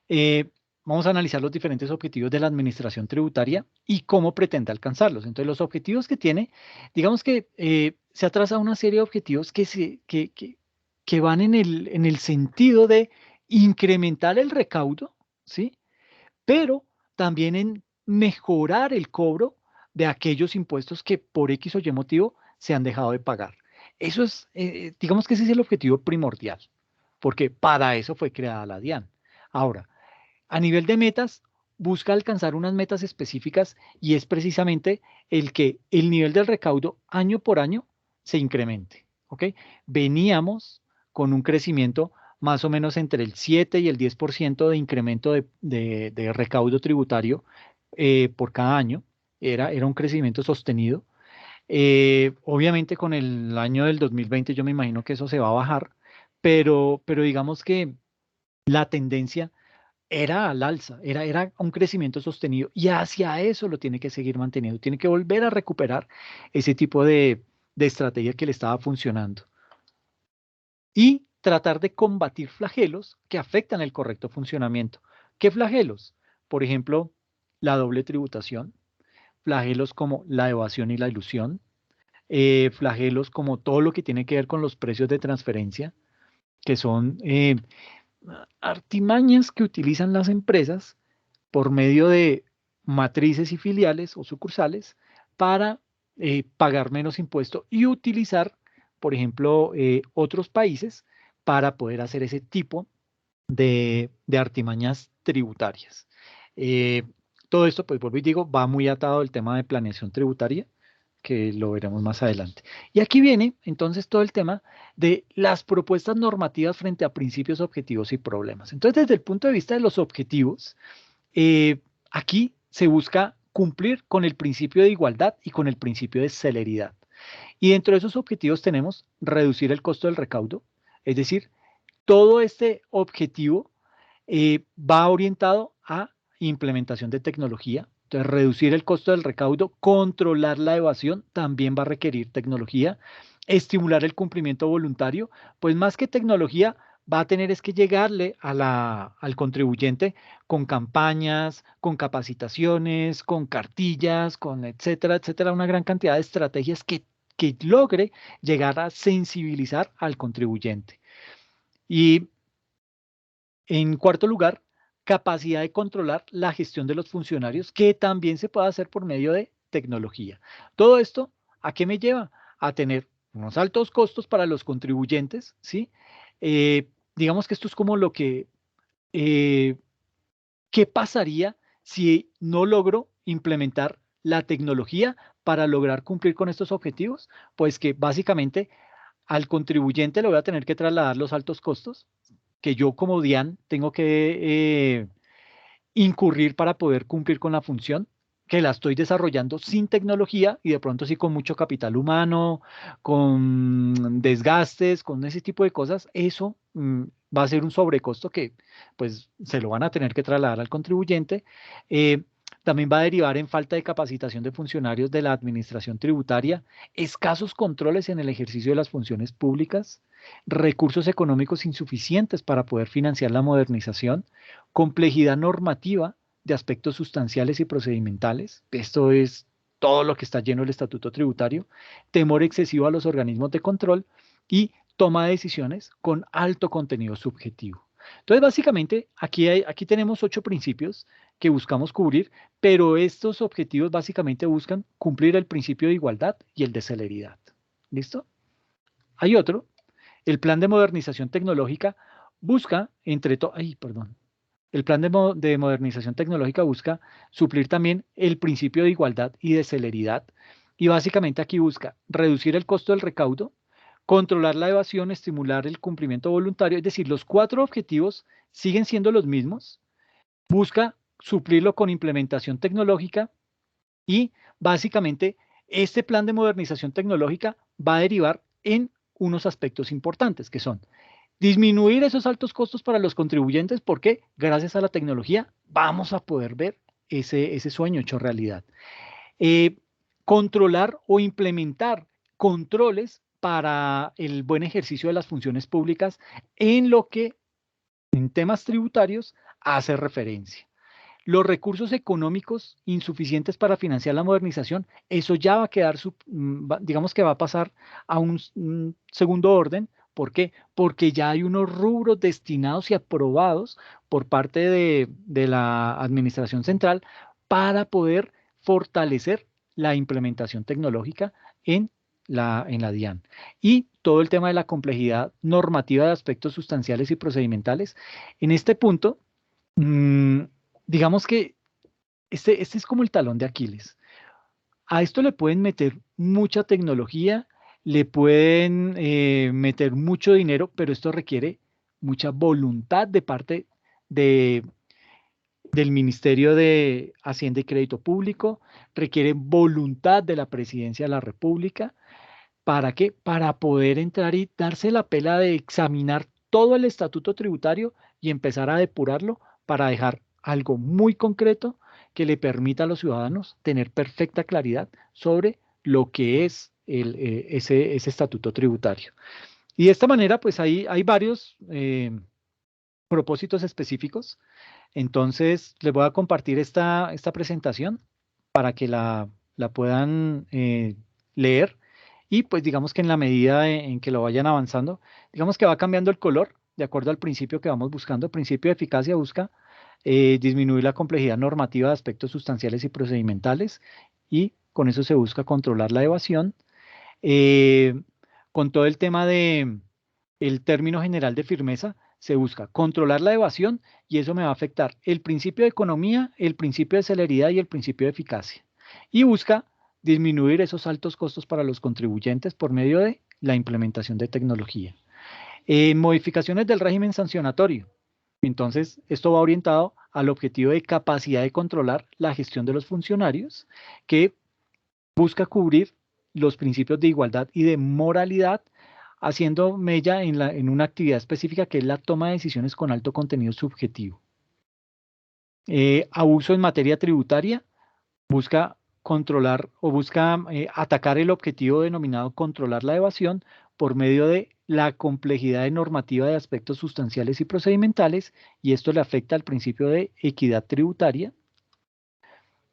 S1: eh, vamos a analizar los diferentes objetivos de la administración tributaria y cómo pretende alcanzarlos. Entonces, los objetivos que tiene, digamos que se ha trazado una serie de objetivos que van en el sentido de incrementar el recaudo, ¿sí? Pero también en mejorar el cobro de aquellos impuestos que por X o Y motivo se han dejado de pagar. Eso es, digamos que ese es el objetivo primordial, porque para eso fue creada la DIAN. Ahora, a nivel de metas, busca alcanzar unas metas específicas y es precisamente el que el nivel del recaudo año por año se incremente. ¿Ok? Veníamos con un crecimiento más o menos entre el 7 y el 10% de incremento de recaudo tributario por cada año. Era un crecimiento sostenido. Obviamente con el año del 2020 yo me imagino que eso se va a bajar, pero digamos que la tendencia era al alza, era un crecimiento sostenido y hacia eso lo tiene que seguir manteniendo, tiene que volver a recuperar ese tipo de estrategia que le estaba funcionando y tratar de combatir flagelos que afectan el correcto funcionamiento. ¿Qué flagelos? Por ejemplo, la doble tributación, flagelos como la evasión y la ilusión, flagelos como todo lo que tiene que ver con los precios de transferencia, que son artimañas que utilizan las empresas por medio de matrices y filiales o sucursales para pagar menos impuesto y utilizar, por ejemplo, otros países para poder hacer ese tipo de artimañas tributarias. Todo esto, pues vuelvo y digo, va muy atado al tema de planeación tributaria, que lo veremos más adelante. Y aquí viene entonces todo el tema de las propuestas normativas frente a principios, objetivos y problemas. Entonces, desde el punto de vista de los objetivos, aquí se busca cumplir con el principio de igualdad y con el principio de celeridad. Y dentro de esos objetivos tenemos reducir el costo del recaudo, es decir, todo este objetivo va orientado a implementación de tecnología. Entonces, reducir el costo del recaudo, controlar la evasión, también va a requerir tecnología. Estimular el cumplimiento voluntario, pues más que tecnología, va a tener es que llegarle al contribuyente con campañas, con capacitaciones, con cartillas, con etcétera, etcétera, una gran cantidad de estrategias que logre llegar a sensibilizar al contribuyente. Y en cuarto lugar, capacidad de controlar la gestión de los funcionarios, que también se puede hacer por medio de tecnología. Todo esto, ¿a qué me lleva? A tener unos altos costos para los contribuyentes, ¿sí? Digamos que esto es como lo que, ¿qué pasaría si no logro implementar la tecnología para lograr cumplir con estos objetivos? Pues que básicamente al contribuyente le voy a tener que trasladar los altos costos que yo como DIAN tengo que incurrir para poder cumplir con la función, que la estoy desarrollando sin tecnología y de pronto sí con mucho capital humano, con desgastes, con ese tipo de cosas. Eso va a ser un sobrecosto que pues se lo van a tener que trasladar al contribuyente. También va a derivar en falta de capacitación de funcionarios de la administración tributaria, escasos controles en el ejercicio de las funciones públicas, recursos económicos insuficientes para poder financiar la modernización, complejidad normativa de aspectos sustanciales y procedimentales. Esto es todo lo que está lleno del estatuto tributario, temor excesivo a los organismos de control y toma de decisiones con alto contenido subjetivo. Entonces, básicamente, aquí tenemos 8 principios que buscamos cubrir, pero estos objetivos básicamente buscan cumplir el principio de igualdad y el de celeridad. ¿Listo? Hay otro. El plan de modernización tecnológica busca, el plan de modernización tecnológica busca suplir también el principio de igualdad y de celeridad. Y básicamente aquí busca reducir el costo del recaudo, controlar la evasión, estimular el cumplimiento voluntario. Es decir, los 4 objetivos siguen siendo los mismos. Busca suplirlo con implementación tecnológica y básicamente este plan de modernización tecnológica va a derivar en unos aspectos importantes que son disminuir esos altos costos para los contribuyentes porque gracias a la tecnología vamos a poder ver ese sueño hecho realidad. Controlar o implementar controles para el buen ejercicio de las funciones públicas en lo que en temas tributarios hace referencia. Los recursos económicos insuficientes para financiar la modernización, eso ya va a quedar, digamos que va a pasar a un segundo orden. ¿Por qué? Porque ya hay unos rubros destinados y aprobados por parte de la Administración Central para poder fortalecer la implementación tecnológica en la DIAN. Y todo el tema de la complejidad normativa de aspectos sustanciales y procedimentales. En este punto, digamos que este es como el talón de Aquiles. A esto le pueden meter mucha tecnología, le pueden meter mucho dinero, pero esto requiere mucha voluntad de parte del Ministerio de Hacienda y Crédito Público, requiere voluntad de la Presidencia de la República. ¿Para qué? Para poder entrar y darse la pela de examinar todo el estatuto tributario y empezar a depurarlo para dejar algo muy concreto que le permita a los ciudadanos tener perfecta claridad sobre lo que es ese estatuto tributario. Y de esta manera, pues hay varios propósitos específicos. Entonces, les voy a compartir esta presentación para que la puedan leer. Y pues digamos que en la medida en que lo vayan avanzando, digamos que va cambiando el color de acuerdo al principio que vamos buscando. El principio de eficacia busca disminuir la complejidad normativa de aspectos sustanciales y procedimentales y con eso se busca controlar la evasión. Con todo el tema de el término general de firmeza, se busca controlar la evasión y eso me va a afectar el principio de economía, el principio de celeridad y el principio de eficacia. Y busca disminuir esos altos costos para los contribuyentes por medio de la implementación de tecnología. Modificaciones del régimen sancionatorio. Entonces, esto va orientado al objetivo de capacidad de controlar la gestión de los funcionarios, que busca cubrir los principios de igualdad y de moralidad, haciendo mella en una actividad específica que es la toma de decisiones con alto contenido subjetivo. Abuso en materia tributaria, busca controlar o busca atacar el objetivo denominado controlar la evasión por medio de la complejidad de normativa de aspectos sustanciales y procedimentales, y esto le afecta al principio de equidad tributaria.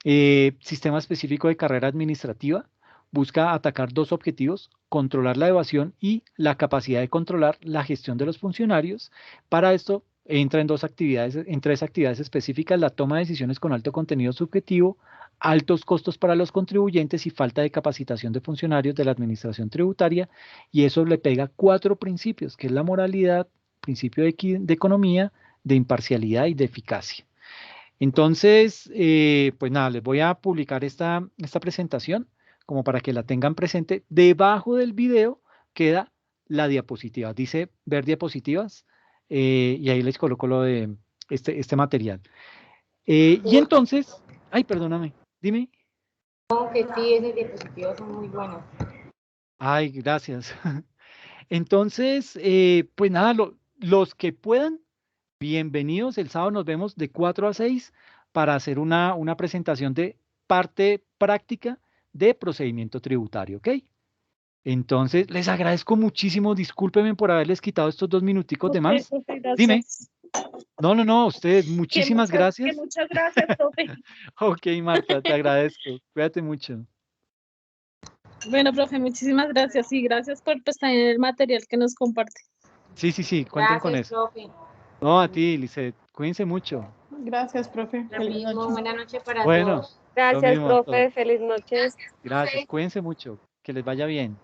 S1: Sistema específico de carrera administrativa, busca atacar dos objetivos: controlar la evasión y la capacidad de controlar la gestión de los funcionarios. Para esto entra en tres actividades específicas: la toma de decisiones con alto contenido subjetivo, altos costos para los contribuyentes y falta de capacitación de funcionarios de la administración tributaria, y eso le pega 4 principios, que es la moralidad, principio de economía, de imparcialidad y de eficacia. Entonces, pues nada, les voy a publicar esta presentación como para que la tengan presente. Debajo del video queda la diapositiva, dice ver diapositivas, y ahí les coloco lo de este material. Y entonces, ay, perdóname, dime.
S6: No, que sí, esas diapositivas son muy buenas.
S1: Ay, gracias. Entonces, pues nada, los que puedan, bienvenidos. El sábado nos vemos de 4 a 6 para hacer una presentación de parte práctica de procedimiento tributario, ¿ok? Entonces, les agradezco muchísimo. Discúlpenme por haberles quitado estos 2 minuticos de más. Dime. No, ustedes, muchísimas gracias.
S9: Muchas gracias, profe.
S1: Ok, Marta, te agradezco. Cuídate mucho.
S9: Bueno, profe, muchísimas gracias y gracias por también el material que nos comparte.
S1: Sí, cuenten con eso.
S6: Profe.
S1: No, a ti, Lizeth. Cuídense mucho.
S5: Gracias, profe. Feliz noche.
S6: Buena noche para
S1: Bueno,
S6: todos.
S1: lo
S8: Gracias,
S1: mismo a
S8: profe.
S1: todos.
S8: Feliz noche.
S1: Gracias, cuídense mucho. Que les vaya bien.